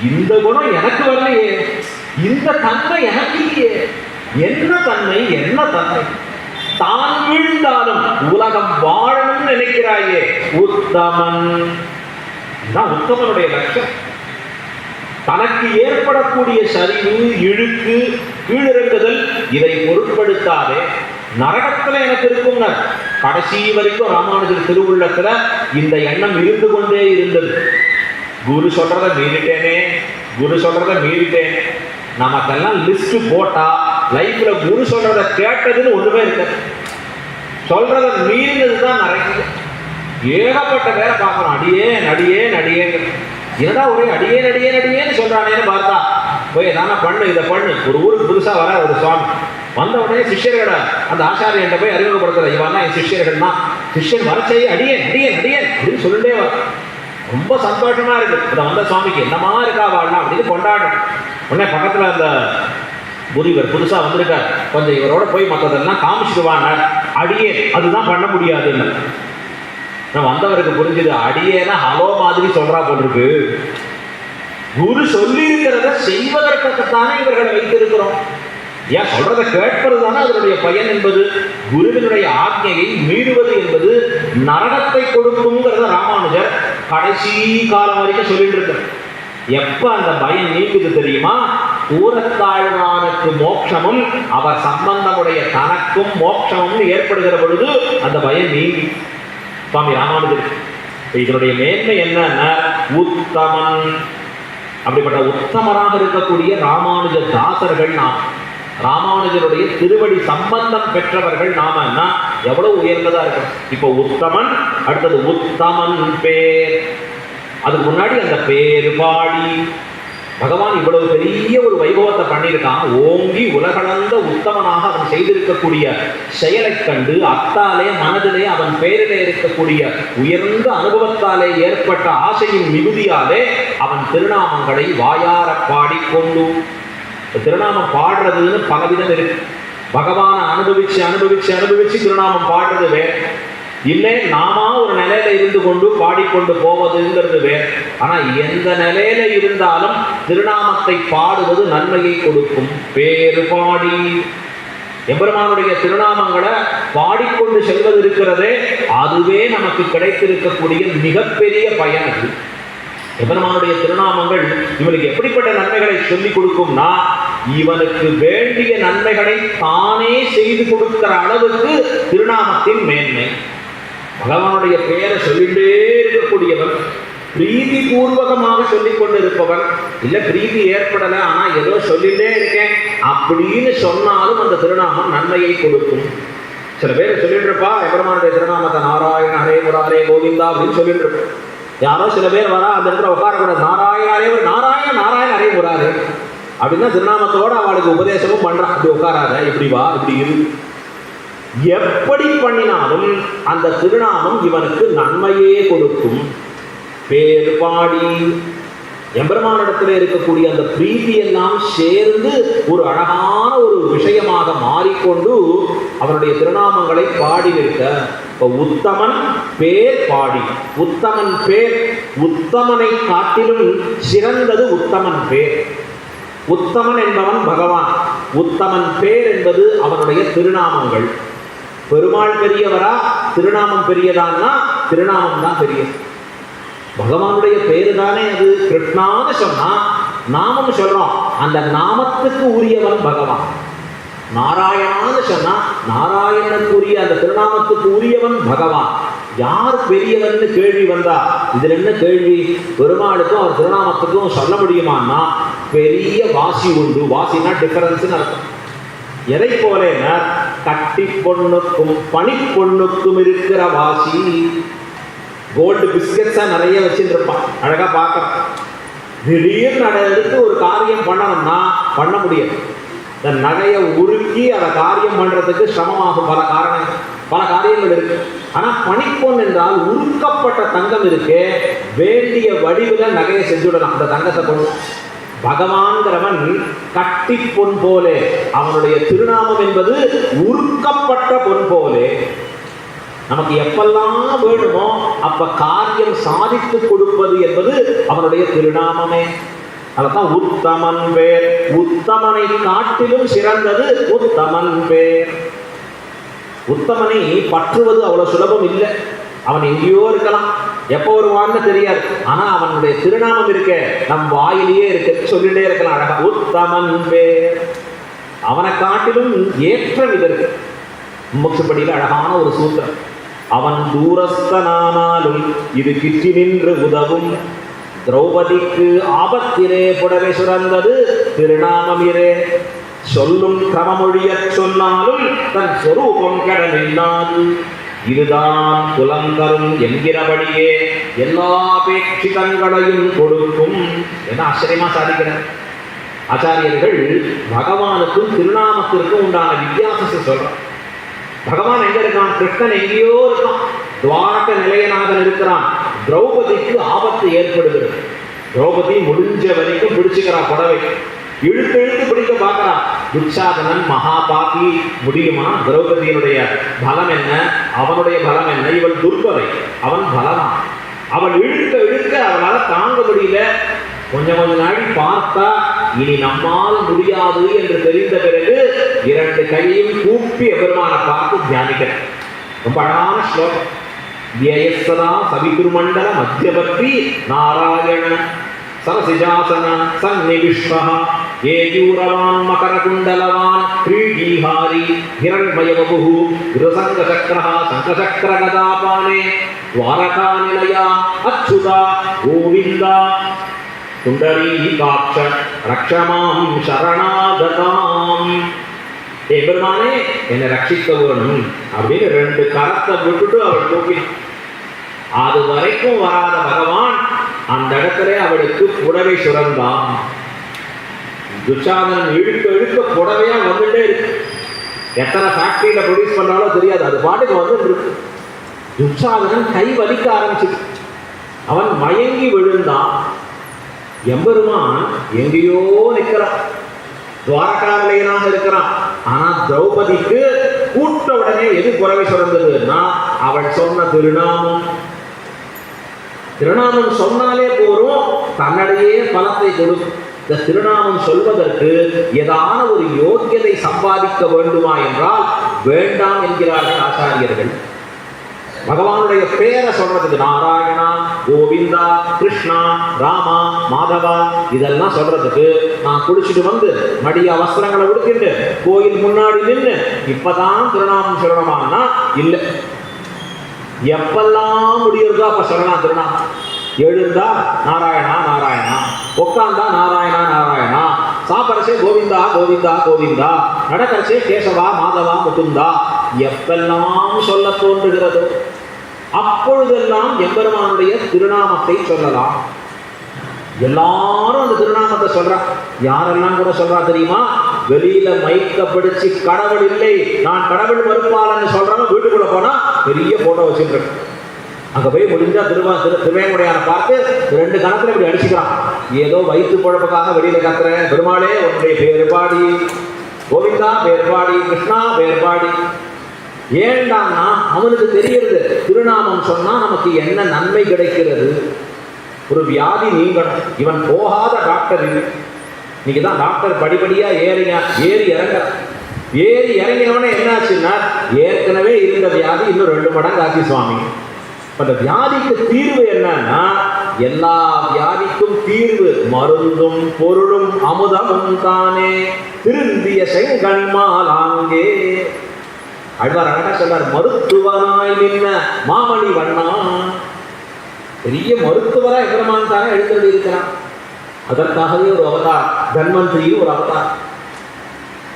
இந்த குணம் எனக்கு வரலையே, இந்த தன்மை எனக்கு இல்லையே, என்ன தன்மை என்ன தன்மை, தான் வீழ்ந்தாலும் உலகம் வாழணும்னு நினைக்கிறாயே உத்தமன். உத்தமனுடைய லட்சம். தனக்கு ஏற்படக்கூடிய சரிவு, இழுக்கு, கீழிறங்குதல் இதை பொருட்படுத்தாதே. நரகத்துல எனக்கு இருக்குங்க. கடைசி வரைக்கும் ராமானுஜர் திருவுள்ளத்துல இந்த எண்ணம் இருந்து கொண்டே இருந்தது. குரு சொல்றதை மீறிட்டேனே, குரு சொல்றதை மீறிட்டேனே. நமக்கெல்லாம் லிஸ்ட் போட்டா லைஃப்ல குரு சொல்றதை கேட்டதுன்னு ஒண்ணுமே இருக்க, சொல்றதை மீறினதுதான் நிறைய. ஏகப்பட்ட பேரை பார்க்கணும், அடியே நடியே நடியேங்க. என்னடா ஒரே அடியே நடியே நடியேன்னு சொல்றானேன்னு பார்த்தா போய் தானே பண்ணு, இதை பண்ணு. ஒரு ஊருக்கு புதுசா வர ஒரு சுவாமி வந்த உடனே சிஷ்யர்களை அந்த ஆச்சாரியன்ட்ட போய் அறிமுகப்படுத்துற, இவன் தான் என் சிஷ்யர்கள் தான். சிஷ்யன் வர செய்ய அடியேன் அடியேன் அடியேன் அப்படின்னு சொல்லிட்டே வர. ரொம்ப சந்தோஷமா இருக்கு. இதை வந்த சுவாமிக்கு என்னமா இருக்கா வாழலாம் அப்படின்னு கொண்டாடும். உடனே பக்கத்துல அந்த முனிவர் புதுசா வந்திருக்கார், கொஞ்சம் இவரோட போய் மற்றதெல்லாம் காமிச்சிடுவாங்க. அடியேன் அதுதான் பண்ண முடியாதுன்னு வந்தவருக்கு புரிஞ்சுது. அடியேனா ஹலோ மாதிரி சொல்றா போட்டிருக்கு. குரு சொல்லி இருக்கிறத செய்வதற்காகத்தானே இவர்களை வைத்திருக்கிறோம். ஏன் சொல்றதை கேட்பது தானே அதனுடைய பயன் என்பது. குருவினுடைய ஆజ్ఞையை மீறுவது என்பது நரகத்தை கொடுக்குங்கிறத ராமானுஜர் கடைசி காலம் வரைக்கும் சொல்லிட்டு இருக்கார். எப்ப அந்த பயம் நீங்குது தெரியுமா? ஊரத்தாழ்வானுக்கு மோட்சமும் அவர் சம்பந்தமுடைய தனக்கும் மோட்சமும் ஏற்படுகிற பொழுது அந்த பயம் நீங்கி. சுவாமி ராமானுஜர் இதனுடைய மேன்மை என்னன்னா உத்தமன். அப்படிப்பட்ட உத்தமராக இருக்கக்கூடிய ராமானுஜ தாசர்கள் நாம், ராமானுஜருடைய திருவடி சம்பந்தம் பெற்றவர்கள் நாம எவ்வளவு உயர்ந்ததா இருக்கும். இப்போ உத்தமன், அடுத்தது உத்தமன் பேர். அதுக்கு முன்னாடி அந்த பேர் பாடி பகவான் இவ்வளவு பெரிய ஒரு வைபவத்தை பண்ணியிருக்கான். ஓங்கி உலகளந்த உத்தமனாக அவன் செய்திருக்கக்கூடிய செயலை கண்டு அத்தாலே மனதிலே அவன் பெயரிலே இருக்கக்கூடிய உயர்ந்த அனுபவத்தாலே ஏற்பட்ட ஆசையின் மிகுதியாலே அவன் திருநாமங்களை வாயார பாடிக்கொண்டு. திருநாமம் பாடுறதுன்னு பலவிதம் இருக்கு. பகவானை அனுபவிச்சு அனுபவிச்சு அனுபவிச்சு திருநாமம் பாடுறது வேற, இல்லை நாம ஒரு நிலையில இருந்து கொண்டு பாடிக்கொண்டு போவதுங்கிறது வேற. ஆனா எந்த நிலையில இருந்தாலும் திருநாமத்தை பாடுவது நன்மையை கொடுக்கும். பேரு பாடி எம்பெருமானுடைய திருநாமங்களை பாடிக்கொண்டு செல்வது இருக்கிறதே, அதுவே நமக்கு கிடைத்திருக்கக்கூடிய மிகப்பெரிய பயன். அது எம்பெருமானுடைய திருநாமங்கள் இவனுக்கு எப்படிப்பட்ட நன்மைகளை சொல்லிக் கொடுக்கும்னா, இவனுக்கு வேண்டிய நன்மைகளை தானே செய்து கொடுக்கிற அளவுக்கு திருநாமத்தின் மேன்மை. பகவானுடைய பெயரை சொல்லிட்டே இருக்கக்கூடியவன், பிரீதி பூர்வகமாக சொல்லிக் கொண்டு இருப்பவன். இல்லை பிரீதி ஏற்படலை ஆனா ஏதோ சொல்லிட்டே இருக்கேன் அப்படின்னு சொன்னாலும் அந்த திருநாமம் நன்மையை கொடுக்கும். சில பேர் சொல்லிட்டு இருப்பா எம்பெருமானுடைய திருநாமத்தை நாராயண ஹரே முராரே கோவிந்தா அப்படின்னு சொல்லிட்டு இருப்போம். யாரோ சில பேர் வரா அந்த இடத்துல உட்காரக்கூடாது, நாராயண ஹரே நாராயண நாராயண ஹரே முராரே அப்படின்னா திருநாமத்தோட அவளுக்கு உபதேசமும் பண்றான். அப்படி உட்காராத, இப்படி வா, இப்படி இரு. எப்படி பண்ணினாலும் அந்த திருநாமம் இவனுக்கு நன்மையே கொடுக்கும். பேர் பாடி எம்பெருமானிடத்தில் இருக்கக்கூடிய அந்த பிரீதி எல்லாம் சேர்ந்து ஒரு அழகான ஒரு விஷயமாக மாறிக்கொண்டு அவனுடைய திருநாமங்களை பாடி நிற்க. இப்போ உத்தமன் பேர் பாடி, உத்தமன் பேர், உத்தமனை காட்டிலும் சிறந்தது உத்தமன் பேர். உத்தமன் என்பவன் பகவான், உத்தமன் பேர் என்பது அவனுடைய திருநாமங்கள். பெருமாள் பெரியவரா திருநாமம் பெரியதான்னா திருநாமம் தான் பெரியது. பகவானுடைய பேரு தானே அது. கிருஷ்ணான்னு சொன்னா நாமம் சொல்றோம், அந்த நாமத்துக்கு உரியவன் பகவான். நாராயணான்னு சொன்னா நாராயணனுக்குரிய அந்த திருநாமத்துக்கு உரியவன் பகவான். யார் பெரியவன் கேள்வி வந்தா இதுல என்ன கேள்வி? பெருமாளுக்கும் அவர் திருநாமத்துக்கும் சொல்ல முடியுமான்னா பெரிய வாசி உண்டு. வாசினா டிஃபரன்ஸ் அர்த்தம். எதை போல கட்டி பொண்ணுக்கும் பனி பொண்ணுக்கும் இருக்கிற வாசி. கோல்டு பிஸ்கட்ஸா நிறைய வச்சுட்டு இருப்பான், அழகா பார்க்க. திடீர்னு அதை எடுத்து ஒரு காரியம் பண்ணணும்னா பண்ண முடியாது. இந்த நகையை உருக்கி அதை காரியம் பண்றதுக்கு சிரமமாகும். பல காரியங்கள் இருக்கு. ஆனா பனிப்பொன் என்றால் உருக்கப்பட்ட தங்கம் இருக்கு, வேண்டிய வடிவில் நகையை செஞ்சுடலாம். அந்த தங்கத்தை கொண்டு பகவான்கிறவன் கட்டி பொன் போலே, அவனுடைய திருநாமம் என்பது உருக்கப்பட்ட பொன் போலே. நமக்கு எப்பெல்லாம் வேணுமோ அப்ப காரியம் சாதித்து கொடுப்பது என்பது அவனுடைய திருநாமமே. அதத்தான் உத்தமன் பேர். உத்தமனை காட்டிலும் சிறந்தது உத்தமன் பேர். உத்தமனை பற்றுவது அவ்வளவு சுலபம் இல்லை. அவன் எங்கேயோ இருக்கலாம், எப்போ வருவான்னு தெரியாது. ஆனா அவனுடைய திருநாமம் இருக்க நம் வாயிலேயே இருக்க, சொல்லிட்டே இருக்கலாம் அழகா, உத்தமன் பேர். அவனை காட்டிலும் ஏற்றம் இதற்கு. முமுட்சுப்படியில் அழகான ஒரு சூத்திரம். அவன் தூரஸ்தனானாலும் இது கிட்டி நின்று உதவும். திரௌபதிக்கு ஆபத்திலே புடவை சுரந்தது திருநாமம் இரே. சொல்லும் கிரமமொழிய சொன்னாலும் தன் சொரூபம் கடனில்லாது. இதுதான் புலந்தரும் என்கிறபடியே எல்லா பேட்சிதங்களையும் கொடுக்கும் என ஆச்சரியமா சாதிக்கிறார் ஆச்சாரியர்கள். பகவானுக்கும் திருநாமத்திற்கும் உண்டான வித்தியாசத்தை சொல்றான். பகவான் எங்க இருக்கான்? கிருஷ்ணன் எங்கேயோ இருக்கான், துவாரக நிலையனாக இருக்கிறான். திரௌபதிக்கு ஆபத்து ஏற்படுகிறது. திரௌபதி முடிஞ்ச வரைக்கும் பிடிச்சுக்கிறான் புடவை, இழுத்து இழுத்து பிடிக்க பார்க்கிறான். துச்சாதனன் மகாபாபி, முடியுமா? திரௌபதியினுடைய பலம் என்ன, அவனுடைய பலம் என்ன? இவள் துர்பலை, அவன் பலவான். அவன் இழுக்க இழுக்க அவளால் தாங்க முடியல. கொஞ்சம் நாடி பார்த்தா இனி நம்மால் முடியாது என்று தெரிந்த பிறகு இரண்டு கையையும் கூப்பி எபெருமானை பார்த்து தியானிக்கிறார். ரொம்ப அழகான ஸ்லோகம். வியயஸ்ததா சவிதுர்மண்டல மத்தியவர்த்தி நாராயண சரசிஜாசன சந்நிவிஷ்வா ஏயூரவான் மகரகுண்டலவான் கிரீடீஹாரி ஹிரண்மயவபுஹு கிருசங்கசக்ரஹ சங்கசக்ரகதாபானே துவாரகாநிலயா அச்சுதா கோவிந்தா குண்டரீகாட்ச ரக்ஷமாம் சரணாகதாம். பெருமானே என்னை ரட்சிக்க வேணும் அப்படின்னு ரெண்டு கரத்தை விட்டுட்டு அவள் தூக்கினான். அது வரைக்கும் வராத பகவான் அந்த இடத்துல அவளுக்கு புடவை சுரந்தான். துச்சாதனன் இழுக்க இழுக்க புடவையா வந்துட்டே இருக்கு. எத்தனை ஃபேக்டரியில ப்ரொடியூஸ் பண்ணாலும் தெரியாது, அது பாட்டுக்கு வந்துட்டு இருக்கு. துச்சாதனன் கை வலிக்க ஆரம்பிச்சு அவன் மயங்கி விழுந்தான். எம்பெருமான் எங்கேயோ நிற்கிறான், துவாரகாலயனாக இருக்கிறான். ஆனா திரௌபதிக்கு கூட்ட உடனே எது புறவை சுரந்ததுன்னா அவள் சொன்ன திருநாமம். திருநாமம் சொன்னாலே போரும், தன்னிடையே பலத்தை கொடுக்கும். இந்த திருநாமம் சொல்வதற்கு ஏதான ஒரு யோக்கியதை சம்பாதிக்க வேண்டுமா என்றால் வேண்டாம் என்கிறார்கள் ஆச்சாரியர்கள். பகவானுடைய பேரை சொல்றதுக்கு நாராயணா, கோவிந்தா, கிருஷ்ணா, ராமா, மாதவா இதெல்லாம் சொல்றதுக்கு நான் குளிச்சுட்டு வந்து மடிய வஸ்திரங்களை உடுத்திட்டு கோயில் முன்னாடி நின்று இப்பதான் திருநாமம் சொல்லணுமான்னா இல்லை. எப்பெல்லாம் முடியுறதோ அப்ப சொல்லலாம் திருநாமம். எழுந்தா நாராயணா நாராயணா, உட்காந்தா நாராயணா நாராயணா, சாப்பிடச்சே கோவிந்தா கோவிந்தா கோவிந்தா, நடக்கச்சே கேசவா மாதவா முகுந்தா. எப்பெல்லாம் சொல்ல தோன்றுகிறதோ அப்பொழுதெல்லாம் எம்பெருமானுடைய திருநாமத்தை சொல்லலாம். எல்லாரும் அந்த திருநாமத்தை சொல்றா. யாரெல்லாம் கூட சொல்றா தெரியுமா? வெளியில மைக்க பிடிச்சு கடவுள் இல்லை, நான் கடவுள் மறுப்பாளன்னு சொல்றவன் வீட்டுக்குள்ள போனா பெரிய போட்டோ வச்சுட்டு அங்க போய் முடிஞ்சா திருவேங்குடையான பார்த்து ரெண்டு கணத்துல இப்படி அடிச்சுக்கிறான். ஏதோ வயிற்று குழப்பக்காக வெளியில கத்துறேன், பெருமாளே உன்னுடைய பேர்பாடி, கோவிந்தா பேர்பாடி, கிருஷ்ணா பேர்பாடி. ஏண்டான்னா அவனுக்கு தெரிகிறது திருநாமம் சொன்னா நமக்கு என்ன நன்மை கிடைக்கிறது. ஒரு வியாதி நீங்கணும். இவன் போகாத டாக்டர் இது. இன்னைக்கு தான் டாக்டர் படிப்படியா ஏறி இறங்கினவனே என்னாச்சுன்னா ஏற்கனவே இருந்த வியாதி இன்னும் 2 மடங்கு ஆச்சு சுவாமி. அந்த வியாதிக்கு தீர்வு என்னன்னா, எல்லா வியாதிக்கும் தீர்வு மருந்தும் பொருளும் அமுதமும் தானே திருந்திய செங்கண்மாலாங்கே. அழ்வார் அழகா சொன்னார், மருத்துவனாய் நின்ன மாமணி வண்ணா. பெரிய மருத்துவரா எம்பெருமான் தானே எழுந்தருளி இருக்கிறான். அதற்காகவே ஒரு அவதார், தன்வந்திரியும் ஒரு அவதார்.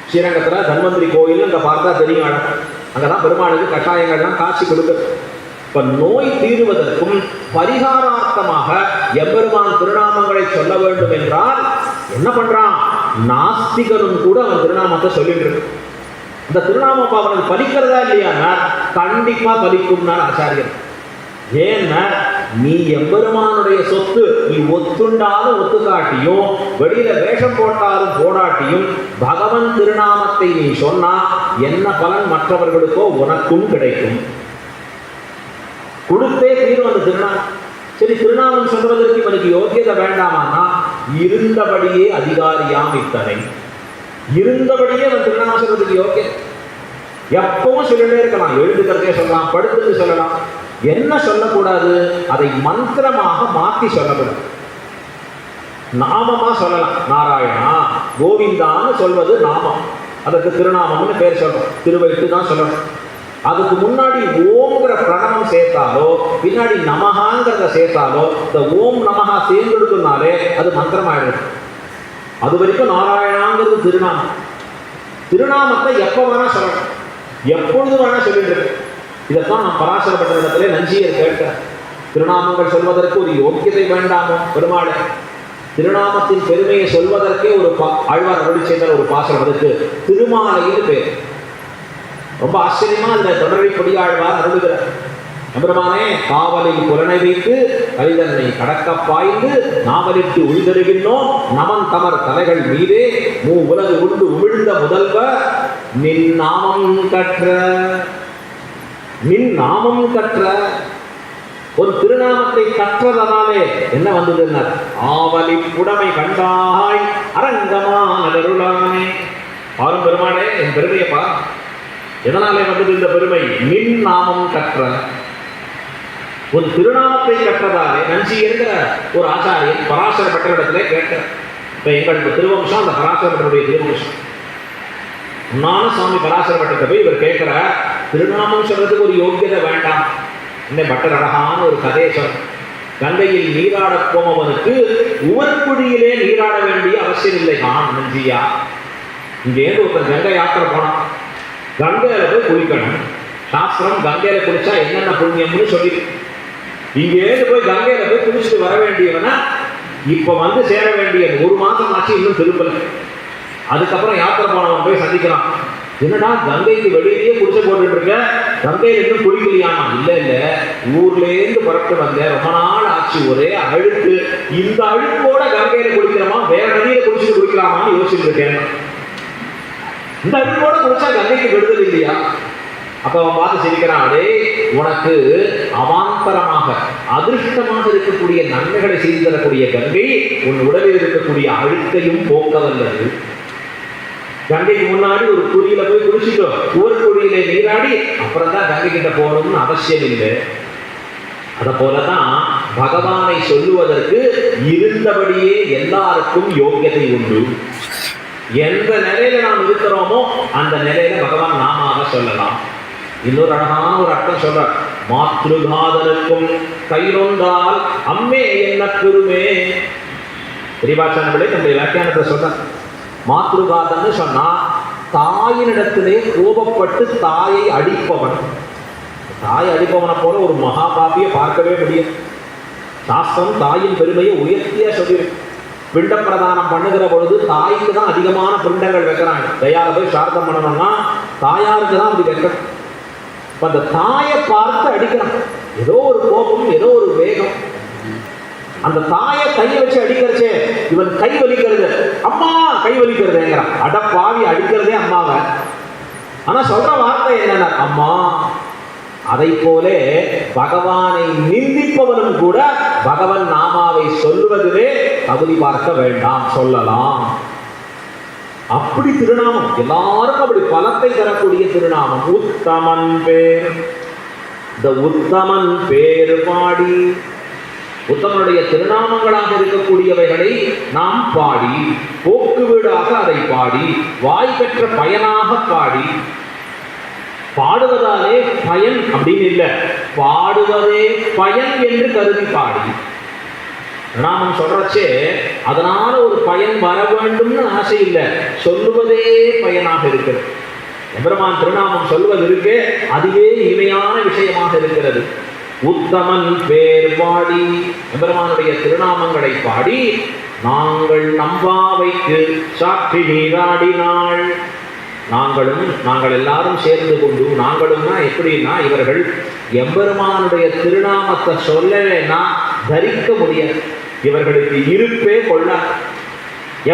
ஸ்ரீரங்கத்தில் தன்வந்திரி கோயில் அங்கே பார்த்தா தெரியும் அழகு. அங்கதான் பெருமாளுக்கு கஷாயங்கள்லாம் காட்சி கொடுக்குது. இப்ப நோய் தீருவதற்கும் பரிகாரார்த்தமாக எம்பெருமான் திருநாமங்களை சொல்ல வேண்டும் என்றால் என்ன பண்றான்? நாஸ்திகனும் கூட அவன் திருநாமத்தை சொல்லிட்டு இருக்கு. இந்த திருநாமம் அவனுக்கு பலிக்கிறதா இல்லையானா கண்டிப்பா பலிக்கும்னார் ஆச்சாரியர். ஏன்னா நீ எம்பெருமானுடைய சொத்து, நீ ஒத்துண்டாலும் ஒத்துக்காட்டியும் வெளியில வேஷம் போட்டாலும் போடாட்டியும் பகவன் திருநாமத்தை நீ சொன்னா என்ன பலன் மற்றவர்களுக்கோ உனக்கும் கிடைக்கும். கொடுத்தே தீரும் அந்த திருநாமம். சரி, திருநாமம் சொல்வதற்கு இவனுக்கு யோக்கியதை வேண்டாமான்னா இருந்தபடியே அதிகாரியாம் இத்தனை. இருந்தபடியே அவன் திருநாமம் சொல்றதுக்கு யோக்கியம். எப்பவும் சொல்லிட்டே இருக்கலாம், எழுதுகிறதே சொல்லலாம், படுத்துட்டு சொல்லலாம். என்ன சொல்லக்கூடாது? அதை மந்திரமாக மாற்றி சொல்லக்கூடாது. நாமமா சொல்லலாம். நாராயணா கோவிந்தான்னு சொல்வது நாமம், அதற்கு திருநாமம்னு பேர் சொல்றோம். திருவைட்டு தான் சொல்லணும். அதுக்கு முன்னாடி ஓம்ங்கிற பிரணவம் சேர்த்தாலோ பின்னாடி நமகாங்கிறத சேர்த்தாலோ இந்த ஓம் நமகா சேர்ந்துடுனாலே அது மந்திரமாயிடும். அது வரைக்கும் நாராயணாங்கிறது திருநாமம். திருநாமத்தை எப்போ வேணா சொல்லணும், எப்பொழுது வேணா சொல்லிட்டு இருக்கு. இதைத்தான் நான் பராசர பட்டணத்திலே நஞ்சியர் கேட்கிறேன். திருநாமங்கள் சொல்வதற்கு ஒரு யோக்கியதை வேண்டாமோ பெருமாளே? திருநாமத்தின் பெருமையை சொல்வதற்கே ஒரு ஆழ்வார் அருளி செய்த ஒரு பாசனம், அதுக்கு திருமாலைன்னு பேர். ரொம்ப ஆச்சரியமா அந்த தொடரை கொடியாழ்வார் அருளுகிறார். எம்பெருமானே, காவலில் புலனை வைத்து கலிதன்னை கடக்க பாய்ந்து நாவலிட்டு உள்தருகின்றோம் நமன் தமர் தலைகள் மீதே மூ உலகு உண்டு உமிழ்ந்த முதல்வ நின் நாமம் கற்ற. நின் நாமம் கற்ற ஒரு திருநாமத்தை கற்றதனாலே என்ன வந்ததுன்னா ஆவலி புடமை கண்டாய் அரங்கமானருளானே. பாரும் பெருமானே, என் பெருமையப்பா, எதனாலே வந்தது இந்த பெருமை? நின் நாமம் கற்ற. ஒரு திருநாமத்தை கற்றதாலே நஞ்சி என்கிற ஒரு ஆச்சாரியன் பராசர பட்டரிடத்திலே கேட்கிறார். இப்ப எங்களுக்கு திருவம்சம், அந்த பராசர பட்டருடைய திருவம்சம். உன்னான சுவாமி பராசர பட்டத்தை போய் இவர் கேட்கிற, திருநாமம் சொல்றதுக்கு ஒரு யோக்கியதை வேண்டாம். இந்த பட்டர் அழகான ஒரு கதையை சொல். கங்கையில் நீராட போமவனுக்கு உவர்குடியிலே நீராட வேண்டிய அவசியம் இல்லை. நஞ்சியா, இங்கேருந்து ஒருத்தர் கங்கை யாத்திரை போனான். கங்கையில போய் குளிக்கணும். சாஸ்திரம் கங்கையில குளிச்சா என்னென்ன புண்ணியம்னு சொல்லிருக்கு. இங்கேருந்து போய் கங்கையில போய் குளிச்சுட்டு வர வேண்டியவனா இப்ப வந்து சேர வேண்டிய 1 மாசம் ஆச்சு, இன்னும் திருப்பல. அதுக்கப்புறம் யாத்திரை போனவன் போய் சந்திக்கிறான். என்னடா கங்கைக்கு வெளியிலேயே குடிச்ச போட்டுட்டு இருக்க, கங்கையில இன்னும் குளிக்கலையாமா? இல்ல இல்ல, ஊர்லேருந்து புறப்பட்டு வந்த, ரொம்ப நாள் ஆச்சு, ஒரே அழுக்கு. இந்த அழுக்கோட கங்கையில குளிக்கிறோமா, வேற நதியில குடிச்சுட்டு குளிக்கலாமான்னு யோசிச்சுட்டு இருக்கேன். இந்த அழுக்கோட குடிச்சா கங்கைக்கு விடுதல் இல்லையா? அப்ப அவன் பார்த்து சிரிக்கிறான். அதே உனக்கு அவாந்தரமாக அதிருஷ்டமாக இருக்கக்கூடிய நன்மைகளை செய்து தரக்கூடிய கங்கை உன் உடலில் இருக்கக்கூடிய அழுக்கையும் போக்க வல்லது. கங்கைக்கு முன்னாடி ஒரு குழியில போய் குளிச்சுட்டோம், ஒரு குழியில நீராடி அப்புறம் தான் கங்கை கிட்ட போகணும்னு அவசியம் இல்லை. அத போலதான் பகவானை சொல்லுவதற்கு இருந்தபடியே எல்லாருக்கும் யோக்கியதை உண்டு. எந்த நிலையில நாம் இருக்கிறோமோ அந்த நிலையில பகவான் நாமாக சொல்லலாம். இன்னொரு அழகான ஒரு அர்த்தம் சொல்ற, மாத்ருகாதனுக்கும் கைரொந்தால் அம்மே என்ன பெருமே. பெரியபாச்சானவர்களே நம்முடைய வியாக்கியானத்தை சொல்ற, மாத்ருகாதன்னு சொன்னா தாயினிடத்திலே கோபப்பட்டு தாயை அடிப்பவன். தாயை அடிப்பவனை போல ஒரு மகாபாபியை பார்க்கவே முடியும். சாஸ்திரம் தாயின் பெருமையை உயர்த்தியா சொல்லியிருக்கு. பிண்ட பிரதானம் பண்ணுகிற பொழுது தாய்க்கு தான் அதிகமான பிண்டங்கள் வைக்கிறாங்க. தயார போய் சார்த்தம் பண்ணணும்னா தாயாருக்கு தான் அப்படி வைக்கணும். அந்த தாயை பார்த்து அடிக்கிறான். ஏதோ ஒரு கோபம், ஏதோ ஒரு வேகம். அந்த தாயை கை வச்சு அடிக்கிறச்சே இவன் கை வலிக்கிறது, அம்மா கை வலிக்கிறதுங்கிறான். அடப்பாவி, அடிக்கிறதே அம்மாவை. ஆனா சொல்ற வார்த்தை என்னன்னா அம்மா. அதை போல பகவானை நிந்திப்பவனும் கூட பகவன் நாமாவை சொல்லுவதிலே தகுதி பார்க்க வேண்டாம், சொல்லலாம். அப்படி திருநாமம் எல்லாருக்கும் அப்படி பலத்தை தரக்கூடிய திருநாமம் உத்தமன் பேர். இந்த உத்தமன் பேர் பாடி, உத்தமனுடைய திருநாமங்களாக இருக்கக்கூடியவைகளை நாம் பாடி, போக்கு வீடாக அதை பாடி, வாய் பெற்ற பயனாக பாடி. பாடுவதாலே பயன் அப்படின்னு இல்லை, பாடுவதே பயன் என்று கருதி பாடி. நாமம் சொல்றச்சே அதனால ஒரு பயன் வர வேண்டும்னு ஆசை இல்லை, சொல்லுவதே பயனாக இருக்கிறது. எம்பெருமான் திருநாமம் சொல்வது இருக்கே, அதுவே இனிமையான விஷயமாக இருக்கிறது. உத்தமன் பேர் பாடி, எம்பெருமானுடைய திருநாமங்களை பாடி நாங்கள் நம்பாவைக்கு சாற்றி நீராடினாள். நாங்கள் எல்லாரும் சேர்ந்து கொண்டு, நாங்களும்னா எப்படின்னா இவர்கள் எம்பெருமானுடைய திருநாமத்தை சொல்லலைன்னா தரிக்க முடியாது. இவர்களுக்கு இருப்பே கொள்ள.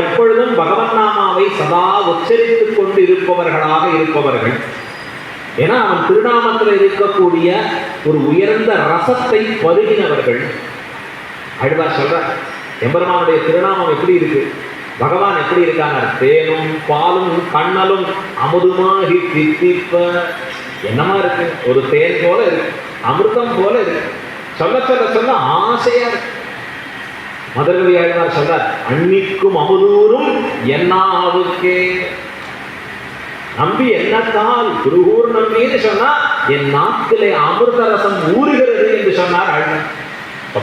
எப்பொழுதும் பகவன் நாமாவை சதா உச்சரித்துக் கொண்டு இருப்பவர்களாக இருப்பவர்கள். ஏன்னா அவன் திருநாமத்தில் இருக்கக்கூடிய ஒரு உயர்ந்த ரசத்தை பருகினவர்கள். ஆழ்வார் சொல்ற எம்பெருமானுடைய திருநாமம் எப்படி இருக்கு, பகவான் எப்படி இருக்காங்க, தேனும் பாலும் கண்ணலும் அமுதுமாகி தித்திப்ப. என்னமா இருக்கு, ஒரு தேன் போல இருக்கு, அமிர்தம் போல இருக்கு, சொல்ல சொல்ல சொல்ல ஆசையா இருக்கு. மதுரகவி ஆழ்வார் சொல்றார், அன்னிக்கும் அமுதூரும் என்னாவுக்கே. நம்பி என்னத்தால் குருகூர் நம்பின்னு சொன்னா என் நாட்டிலே அமிர்த ரசம் ஊறுகிறது என்று சொன்னார் ஆழ்வார்.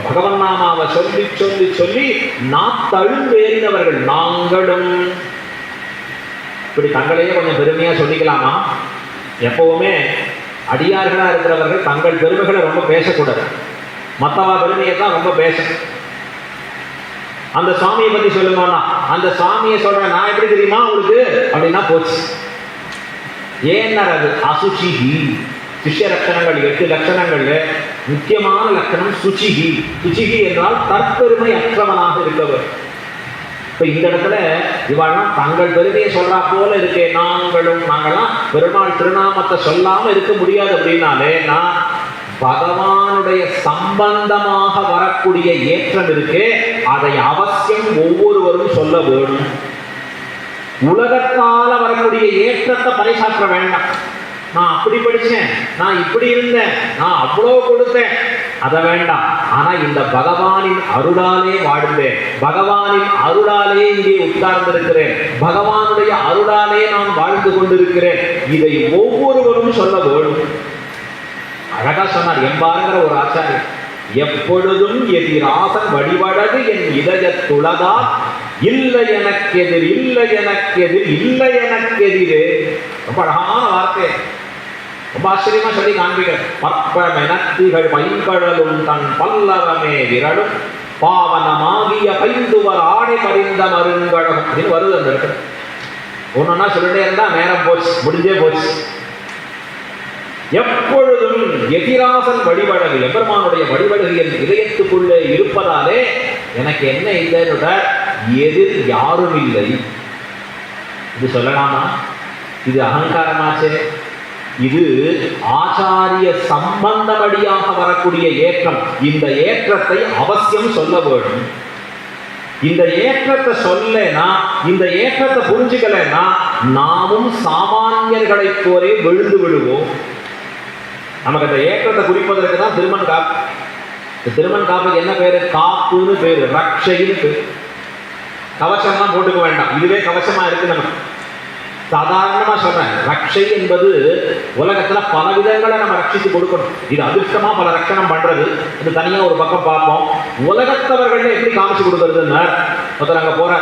பகவன் நாமாவை சொல்லி சொல்லி சொல்லி நாத்தழுந்தேறினவர்கள் நாங்களும். இப்படி தங்களையே கொஞ்சம் பெருமையா சொல்லிக்கலாமா? எப்பவுமே அடியார்களா இருக்கிறவர்கள் தங்கள் பெருமைகளை ரொம்ப பேசக்கூடாது, மற்றவா பெருமையை தான் ரொம்ப பேசணும். அந்த சுவாமியை பத்தி சொல்லுங்கன்னா, அந்த சுவாமியை சொல்றேன் நான் எப்படி தெரியுமா உங்களுக்கு அப்படின்னா போச்சு. ஏன்னா அது அசுச்சிகி. சிஷ்ய லட்சணங்கள் 8 லட்சணங்கள்ல முக்கியமான லட்சணம் சுச்சிகி. சுச்சிகி என்றால் தற்பெருமை அற்றவனாக இருக்கவர். இப்ப இந்த இடத்துல இவாள்லாம் தங்கள் பெருமையை சொல்றா போல இருக்கே, நாங்களாம் பெருமாள் திருநாமத்தை சொல்லாம இருக்க முடியாது அப்படின்னாலே, நான் பகவானுடைய சம்பந்தமாக வரக்கூடிய ஏற்றம் இருக்கு, அதை அவசியம் ஒவ்வொருவரும் சொல்ல வேணும். உலகத்தால வரக்கூடிய ஏற்றத்தை பறைசாற்ற வேண்டாம். நான் அப்படி படிச்சேன், நான் இப்படி இருந்தேன், நான் அவ்வளோ கொடுத்தேன், அதை வேண்டாம். ஆனா இந்த பகவானின் அருளாலே வாழ்ந்தேன், பகவானின் அருளாலே இங்கே உட்கார்ந்திருக்கிறேன், பகவானுடைய அருளாலே நான் வாழ்ந்து கொண்டிருக்கிறேன், இதை ஒவ்வொருவரும் சொல்ல வேணும். அழகா சொன்னார் எம்பாருங்கிற ஒரு ஆச்சாரியர், எப்பொழுதும் எதிராசன் வழிபடது என் இதயத்துளதா, இல்லை எனக்கெதிர் இல்லை எனக்கெதிர் இல்லை எனக்கெதிரே. ரொம்ப அழகான வார்த்தை, ரொம்ப ஆச்சரியமா சொல்லி காண்பிக்க. பற்பமெனத்திகள் பைங்கடலும் தன் பல்லவமே விரலும் பாவனமாகிய பைந்துவர் ஆடை பறிந்த மருங்கடம் அப்படின்னு வருது அந்த இடத்துல. ஒன்னொன்னா சொல்லிட்டே இருந்தா நேரம் போச்சு, முடிஞ்சே போச்சு. எப்பொழுதும் எதிராசன் வழிபடகு, எம்பெருமானுடைய வழிபடகு என் இதயத்துக்குள்ளே இருப்பதாலே எனக்கு என்ன இல்லைன்னு எதிர் யாரும் இல்லை. இது சொல்லலாமா? இது அகங்காரமாச்சே. இது ஆச்சாரிய சம்பந்தபடியாக வரக்கூடிய ஏற்றம். இந்த ஏற்றத்தை அவசியம் சொல்ல வேண்டும். இந்த ஏற்றத்தை சொல்லனா, இந்த ஏற்றத்தை புரிஞ்சுக்கலன்னா நாமும் சாமானியர்களை போலே விழுந்து விடுவோம். நமக்கு அந்த ஏற்றத்தை குறிப்பதற்கு தான் திருமண் காப்பு. இந்த திருமண் காப்புக்கு என்ன பேரு? காப்புன்னு பேரு, ரக்ஷைன்னு பேரு. கவசம்லாம் போட்டுக்க வேண்டாம், இதுவே கவசமா இருக்கு. நமக்கு சாதாரணமா சொல்றேன், ரக்ஷை என்பது உலகத்துல பல விதங்களை நம்ம ரட்சித்து கொடுக்கணும். இது அதிர்ஷ்டமா பல ரட்சணம் பண்றது, இது தனியா ஒரு பக்கம் பார்ப்போம். உலகத்தவர்கள் எப்படி காமிச்சு கொடுக்கறதுன்னு, ஒருத்தர் அங்க போற,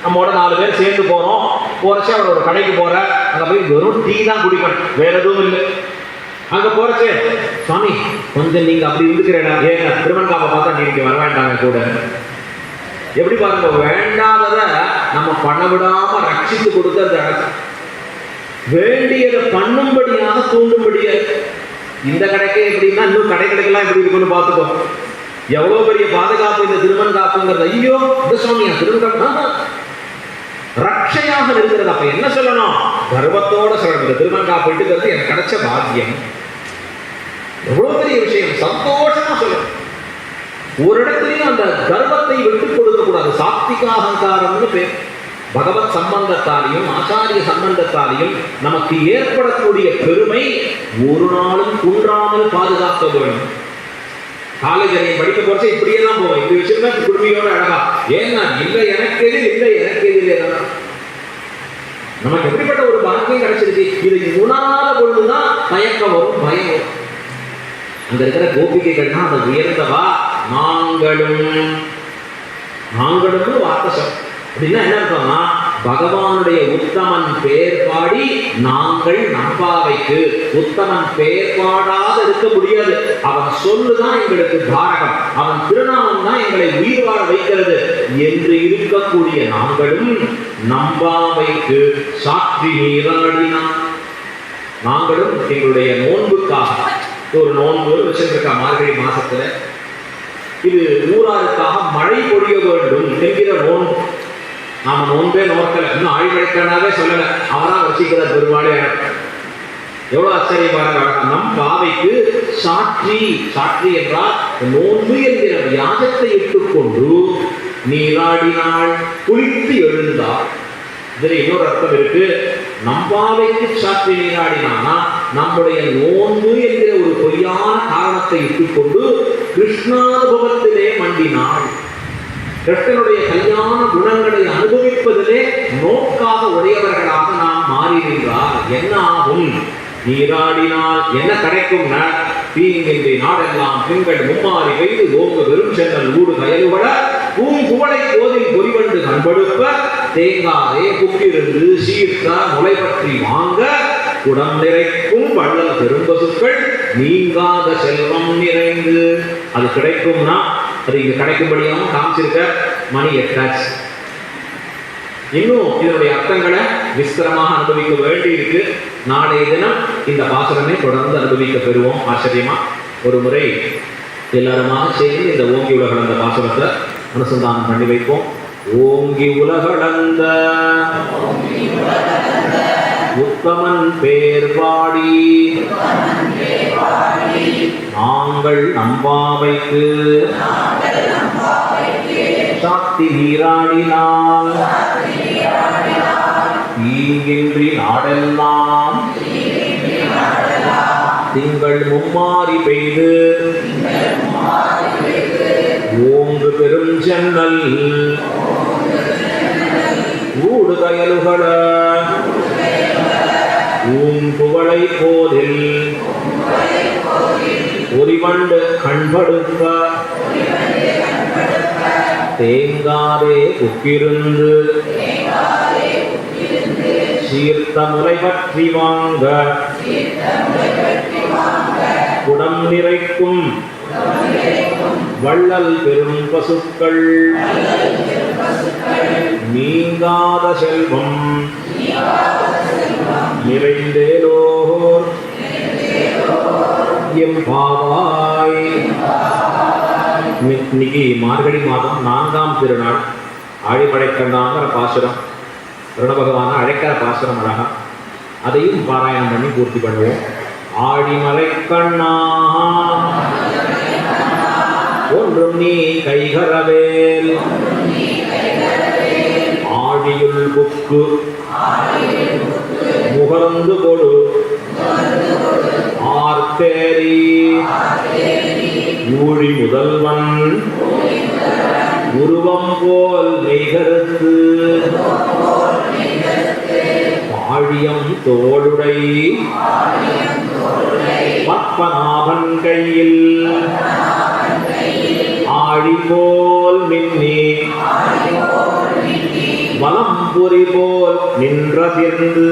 நம்மோட 4 பேர் சேர்ந்து போறோம், போறச்சே அவர் ஒரு கடைக்கு போற, அங்க போய் வெறும் டீ தான் குடிக்கணும், வேற எதுவும் இல்லை. அங்க போறச்சே, சுவாமி கொஞ்சம் நீங்க அப்படி இருந்துக்கிறேடா, ஏங்க திருமண் காப்பை பார்த்தா நீங்க வர வேண்டாங்க கூட. எப்படி பாருங்க, வேண்டாதத நம்ம பண்ண விடாம ரட்சித்து கொடுத்த வேண்டியதை பண்ணும்படியாக தூண்டும்படியாக. இந்த கடைக்கே எப்படின்னா இன்னும் கடைக்கெல்லாம் எப்படி இருக்குன்னு பார்த்துக்கோ. எவ்வளவு பெரிய பாதுகாப்பு இந்த திருமண் காப்புங்கிறது. ஐயோ இந்த சுவாமியா திருமணம் ரட்சையாக இருக்கிறது. அப்ப என்ன சொல்லணும்? கர்வத்தோட சொல்லணும், இந்த திருமண் காப்பு எடுக்கிறது எனக்கு கிடைச்ச பாக்கியம். எவ்வளவு பெரிய விஷயம், சந்தோஷமா சொல்லணும். ஒரு இடத்துலையும் அந்த கர்வத்தை விட்டுக் கொடுக்க கூடாது. சாத்விக அகங்காரம்னு பேர். பகவத் சம்பந்தத்தாலையும் ஆச்சாரிய சம்பந்தத்தாலையும் நமக்கு ஏற்படக்கூடிய பெருமை ஒரு நாளும் குன்றாமல் பாதுகாக்க வேண்டும். காலேஜ் படிக்க போறச்ச இப்படியே தான் போவோம். இந்த விஷயம் தான் குடும்பியோட அழகா. ஏன்னா இல்லை எனக்கு எது இல்லை எனக்கு எது இல்லை, நமக்கு எப்படிப்பட்ட ஒரு பாக்கியம் கிடைச்சிருக்கு. இதை உணராத பொழுதுதான் தயக்கம் வரும், பயம் வரும். அங்க இருக்கிற கோபிகைகள் தான் அதை உயர்ந்தவா. நாங்களும் வார்த்தை சொல் அப்படின்னா என்ன அர்த்தம்னா, பகவானுடைய உத்தமன் பேர் பாடி நாங்கள் நம்பாவைக்கு. உத்தமன் பேர் பாடாத இருக்க முடியாது. அவன் சொல்லுதான் எங்களுக்கு தாரகம், அவன் திருநாமம் தான் எங்களை உயிர் வாழ வைக்கிறது என்று இருக்கக்கூடிய நாங்களும் நம்பாவைக்கு சாற்றி நீராடினான். நாங்களும் எங்களுடைய நோன்புக்காக ஒரு நோன்பு வச்சிருக்கா மார்கழி மாசத்துல. இது ஊராருக்காக மழை பொழிய வேண்டும் என்கிற நோன்பு. நாம நோன்பே நோக்கல, இன்னும் ஆழ்வழக்கனாவே சொல்லல, அவரா வசிக்கிறார் பெருமாளே. எவ்வளவு ஆச்சரியமான நம் பாவைக்கு சாட்சி. சாட்சி என்றால் நோன்பு என்கிற வியாஜத்தை இட்டுக்கொண்டு நீராடினாள், குளித்து எழுந்தாள். இதுல இன்னொரு அர்த்தம் இருக்கு. நம்பாவைக்கு சாட்சி நீராடினானா நம்முடைய நோன்பு என்கிற ஒரு பொய்யான காரணத்தை இட்டுக்கொண்டு கிருஷ்ணானுபவத்திலே மண்டினாள். கிருஷ்ணனுடைய கல்யாண குணங்களை அனுபவிப்பதிலே நோக்காக உடையவர்களாக நாம் மாறினார். என்ன ஆகும்? நீராடினால் என்ன கிடைக்கும்? தீங்கின்றி நாடெல்லாம் திங்கள் மும்மாறி பெய்து ஓங்க வெறும் சென்னல் ஊடு கயலுபட பூங்குவளை கோதில் பொறிவண்டு கண்படுப்ப தேங்காதே புக்கிருந்து சீர்த்த முளை பற்றி வாங்க குடம் நிறைக்கும் வள்ளல் பெரும்பசுக்கள் நீங்காத செல்வம் நிறைந்து. அது கிடைக்கும்னா அது இங்க கிடைக்கும்படியாகவும் காமிச்சிருக்க மணி எட்டாச்சு. இன்னும் இதனுடைய அர்த்தங்களை விஸ்தரமாக அனுபவிக்க வேண்டி இருக்கு. நாளைய தினம் இந்த பாசுரமே தொடர்ந்து அனுபவிக்க பெறுவோம். ஆச்சரியமா ஒரு முறை எல்லாருமாக சேர்ந்து இந்த ஓங்கி உலகளந்த பாசுரத்தை அனுசந்தானம் பண்ணி வைப்போம். ஓங்கி உலகளந்த உத்தமன் பேர் பாடி நாங்கள் நம்பாவைக்கு சாத்தி நீராடினால் தீங்கின்றி நாடெல்லாம் திங்கள் மும்மாறி பெய்து ஓங்கு பெரும் சென்னல் ஊடு கயலுகள பூங்குவளை போதில் பொறிவண்டு கண்படுத்த தேங்காதே புக்கிருந்து சீர்த்த முளை பற்றி வாங்க குடம் நிறைக்கும் வள்ளல் பெரும் பசுக்கள் நீங்காத செல்வம் நிறைந்தேலோர் எம்பாவாய். இன்னைக்கு மார்கழி மாதம் 4ஆம் திருநாள். ஆழிமழைக்கண்ணாங்கிற பாசுரம், ருண பகவான அழைக்கிற பாசுரம் அழகா. அதையும் பாராயணம் பண்ணி பூர்த்தி பண்ணுவோம். ஆழிமழைக்கண்ணா ஒன்றும் நீ கைகரவேல் ஆழியுள் புக்கு முகர்ந்து கொடு ஆர்த்தேரி ஊழி முதல்வன் உருவம் போல் மெய்கருத்து பாழியம் தோளுடை பத்மநாபன் கையில் ஆழி போல் மின்னி வலம்புரி போல் நின்றதிர்ந்து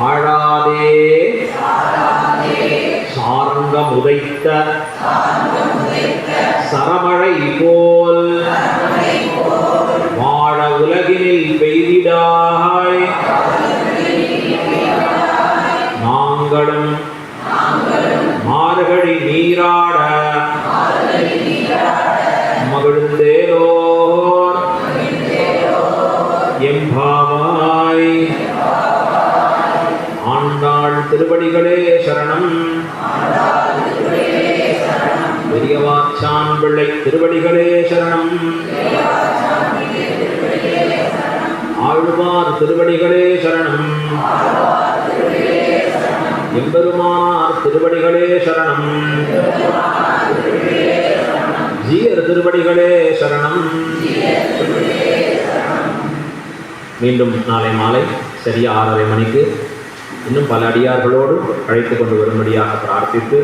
ஆழாதே சார்ந்த முதைத்த சரமழை போல் வாழ உலகினில் பெய்திடாய் நாங்களும் மார்கழி நீராட மகிழ்ந்தேலோர் எம்பாவாய். ஆண்டாள் திருவடிகளே சரணம். பெரியவாச்சான் பிள்ளை திருவடிகளே சரணம். ஆழ்வார் திருவடிகளே சரணம். எம்பெருமானார் திருவடிகளே சரணம். ஜீயர் திருவடிகளே சரணம். மீண்டும் நாளை மாலை சரியா 6:30 மணிக்கு இன்னும் பல அடியார்களோடு அழைத்து கொண்டு வரும்படியாக பிரார்த்தித்து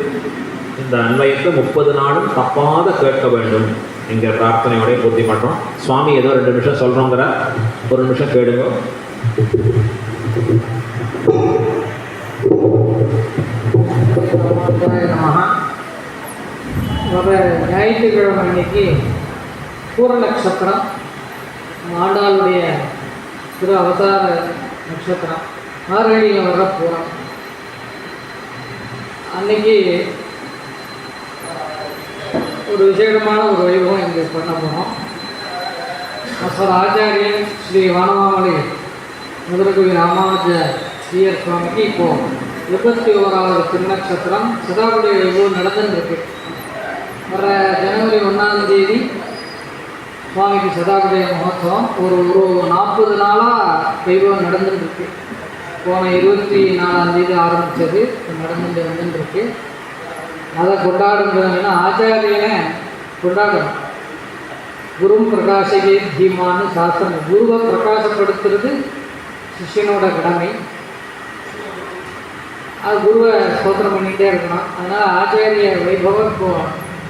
இந்த அன்வயத்தை 30 நாளும் தப்பாத கேட்க வேண்டும் என்கிற பிரார்த்தனையோட பூர்த்தி பண்ணுறோம். சுவாமி ஏதோ 2 நிமிஷம் சொல்கிறோங்கிற 1 நிமிஷம் கேளுங்க. வர ஞாயிற்றுக்கிழமை அன்னைக்கு பூர நட்சத்திரம், ஆண்டாளுடைய திரு அவதார நட்சத்திரம், மார்கழியில் வர்ற பூரம். அன்னைக்கு ஒரு விசேஷமான ஒரு வைபவம் இங்கே பண்ண போகிறோம். அஸ்வர் ஆச்சாரியன் ஸ்ரீ வானமாமலை மதுரகவி ராமானுஜ ஜீயர் சுவாமிக்கு இப்போது 21வது திருநட்சத்திரம் சதாபுடைய வைபவம் நடந்துருக்கு. வர ஜனவரி 1ஆம் தேதி சுவாமிக்கு சதாபுடைய மகோத்சவம் ஒரு 40 நாளாக வைபவம் நடந்துருக்கு. போன 24ஆம் தேதி ஆரம்பித்தது நடந்துட்டு வந்துருக்கு. அதை கொண்டாடுறதுன்னா ஆச்சாரியனை கொண்டாடணும். குரும் பிரகாசகே தீமான்னு சாஸ்திரம். குருவை பிரகாசப்படுத்துறது சிஷ்யனோட கடமை. அது குருவை ஸ்தோத்திரம் பண்ணிகிட்டே இருக்கணும். அதனால் ஆச்சாரிய வைபவம் இப்போ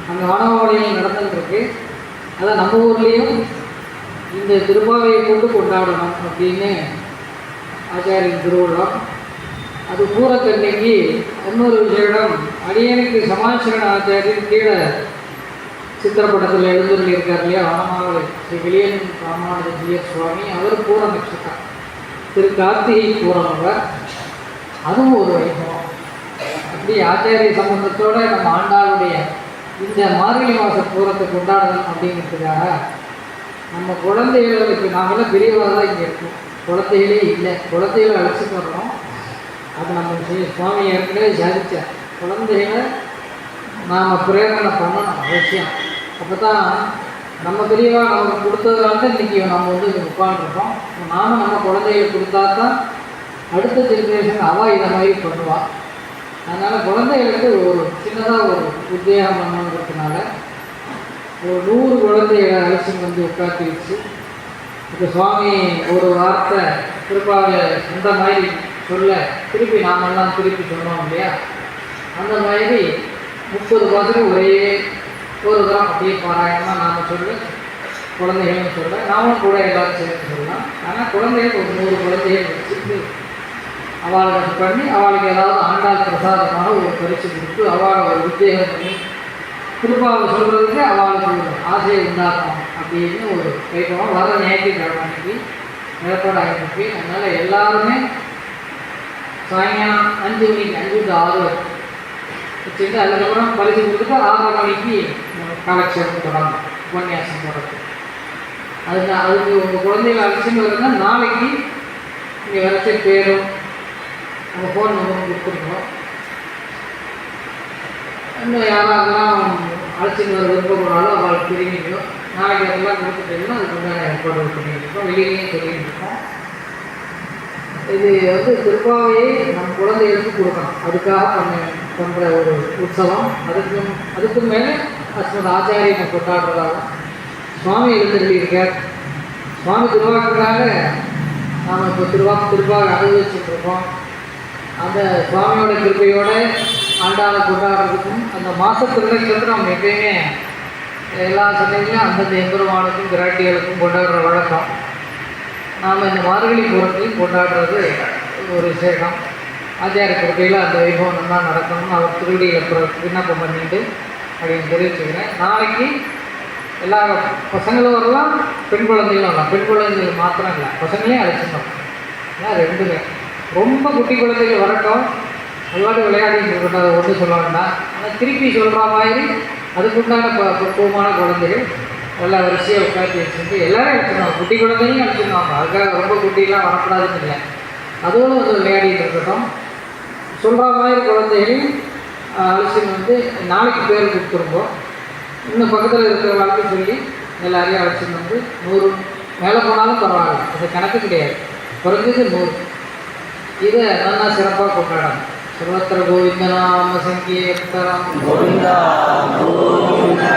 அங்கே ஆணவமலையில் நடந்துட்டுருக்கு. அதான் நம்ம ஊர்லேயும் இந்த திருப்பாவையை கொண்டு கொண்டாடணும் அப்படின்னு ஆச்சாரியின் திருவிழா. அது பூரத்தன்னைக்கு இன்னொரு விஷயம், அடியனுக்கு சமாச்சரண ஆச்சாரியன் கீழே சித்திரப்படத்தில் எழுந்துள்ளி இருக்கார் இல்லையா, வனமாவளை ஸ்ரீ வில்லியன் ராமானுஜ ஜீயர் சுவாமி. அவர் பூர நட்சத்திரம், திரு கார்த்திகை பூரம். அவர் அதுவும் ஒரு வைபவம். அப்படி ஆச்சாரிய சம்பந்தத்தோடு நம்ம ஆண்டாளுடைய இந்த மார்கழி மாத பூரத்தை கொண்டாடணும் அப்படிங்கிறதுக்காக நம்ம குழந்தைகளுக்கு நாங்களாம் பெரியவராக தான் இங்கே இருக்கோம். குழந்தைகளே இல்லை, குழந்தைகளை அழைச்சிட்டு வரணும். அது நம்ம சுவாமி ஏற்கனவே சாதித்தார். குழந்தைகளை நாம் பிரேரணை பண்ணணும் அவசியம். அப்போ தான் நம்ம பெரியவா நமக்கு கொடுத்ததுனால தான் இன்றைக்கி நம்ம வந்து இங்கே உட்காந்துருக்கோம். நானும் நம்ம குழந்தைகளுக்கு கொடுத்தா தான் அடுத்த ஜென்ரேஷன் அவள் இதை மாதிரி பண்ணுவாள். அதனால் குழந்தைகளுக்கு ஒரு சின்னதாக ஒரு உத்தியோகம் பண்ணணுங்கிறதுனால ஒரு 100 குழந்தைகளை அழைச்சிட்டு வந்து உட்காந்து வச்சு இப்போ சுவாமி ஒரு வார்த்தை திருப்பாவை அந்த மாதிரி சொல்ல திருப்பி நாமெல்லாம் திருப்பி சொன்னோம் இல்லையா, அந்த மாதிரி 30 பாசனம் ஒரே ஒரு தரம் அப்படியே பாராயணமாக நாம் சொல்ல, குழந்தைகள்னு சொல்ல, நாமும் கூட எல்லாரும் சேர்த்து சொல்லலாம். ஆனால் குழந்தைகள் ஒரு 100 குழந்தைகள் வச்சுட்டு அவளுக்கு பண்ணி அவளுக்கு ஏதாவது ஆண்டாள் பிரசாதமாக ஒரு பரிசு கொடுத்து அவளை ஒரு உத்தியோகம் பண்ணி திருப்பாவை சொல்கிறதுக்கு அவளுக்கு ஒரு ஆசையை உண்டாக்கணும் அப்படின்னு ஒரு வைபவம் வர ஞாயிற்றுக்கிழமைக்கு ஏற்பாடு ஆகிருக்கு. அதனால் எல்லாருமே சாயங்காலம் 5 மணிக்கு 5 to 6 வச்சுட்டு அதுக்கப்புறம் பரிசு கொடுத்துட்டு 6:30 மணிக்கு கலெக்ஷன் தொடங்கும், உபன்யாசம் தொடங்கும். அதுக்கு உங்கள் குழந்தைகளை அழைச்சின்னு வருதுன்னா நாளைக்கு இங்கே வரைச்ச பேரும் நம்ம ஃபோன் நம்பரும் கொடுத்துருக்கோம். இன்னும் யாராவதுலாம் அழைச்சின்னு வர விருப்பப்படாலும் அவளுக்கு தெரிவிக்கும். நாளைக்கு அதெல்லாம் கொடுத்துட்டீங்கன்னா அதுக்கு உண்டான ஏற்பாடு பண்ணியிருக்கோம். வெளியிலையும் சொல்லியிருக்கோம். இது வந்து திருப்பாவையை நம் குழந்தைகளுக்கு கொடுக்கணும். அதுக்காக பண்ணுற ஒரு உற்சவம். அதுக்கும் மேலே அஸ்மத் ஆச்சாரியனை கொண்டாடுறதாகவும் சுவாமி எழுந்திருக்கார். சுவாமி திருவாக்குனால நாம் இப்போ திருப்பாவை அனுபவிச்சுட்ருக்கோம். அந்த சுவாமியோட கிருப்பையோடு ஆண்டாளை கொண்டாடுறதுக்கும் அந்த மாதத்திற்கு நம்ம எப்பயுமே எல்லா சமயங்களையும் அந்தந்த எம்பெருமானுக்கும் பிராட்டிகளுக்கும் கொண்டாடுற வழக்கம். நாம் இந்த மார்கழி பூரத்தையும் கொண்டாடுறது ஒரு விசேஷம். ஆச்சாரிய கிருப்பையில் அந்த வைபவம் நல்லா நடக்கணும்னு அவர் திருவடியை விண்ணப்பம் பண்ணிட்டு அப்படின்னு தெரிவிச்சுக்கிறேன். நாளைக்கு எல்லா பசங்களும் வரலாம், பெண் குழந்தைகளும் வரலாம். பெண் குழந்தைகள் மாத்திரம் இல்லை, பசங்களையும் அழைச்சிடணும். ஏன்னா 2மே ரொம்ப குட்டி குழந்தைகள் வரட்டும், அதோடு விளையாடிட்டு இருக்கட்டும், அதை ஒன்றும் சொல்ல வேண்டாம். ஆனால் திருப்பி சொல்கிற மாதிரி அதுக்குண்டான பக்குவமான குழந்தைகள் நல்லா வரிசையாக உட்காந்து வச்சுட்டு எல்லோரும் அழைச்சிடுவாங்க. குட்டி குழந்தையும் அழைச்சிடுவாங்க. அதுக்காக ரொம்ப குட்டிலாம் வரக்கூடாதுன்னு இல்லை, அதோடு வந்து விளையாடிட்டு இருக்கட்டும். சொல்கிற மாதிரி குழந்தைகளையும் அழைச்சின்னு வந்து நாளைக்கு பேர் கொடுத்துருப்போம். இன்னும் பக்கத்தில் இருக்கிறவங்களுக்கு சொல்லி எல்லாரையும் அழைச்சின்னு வந்து 100 மேலே போனாலும் பரவாயில்ல, அது கணக்கு கிடையாது, குறைஞ்சது 100. இதை நல்லா சிறப்பாக கொண்டாடணும். சர்வத்திர கோவிந்த நாம சங்கீர்த்தனம் கோவிந்தா கோவிந்தா.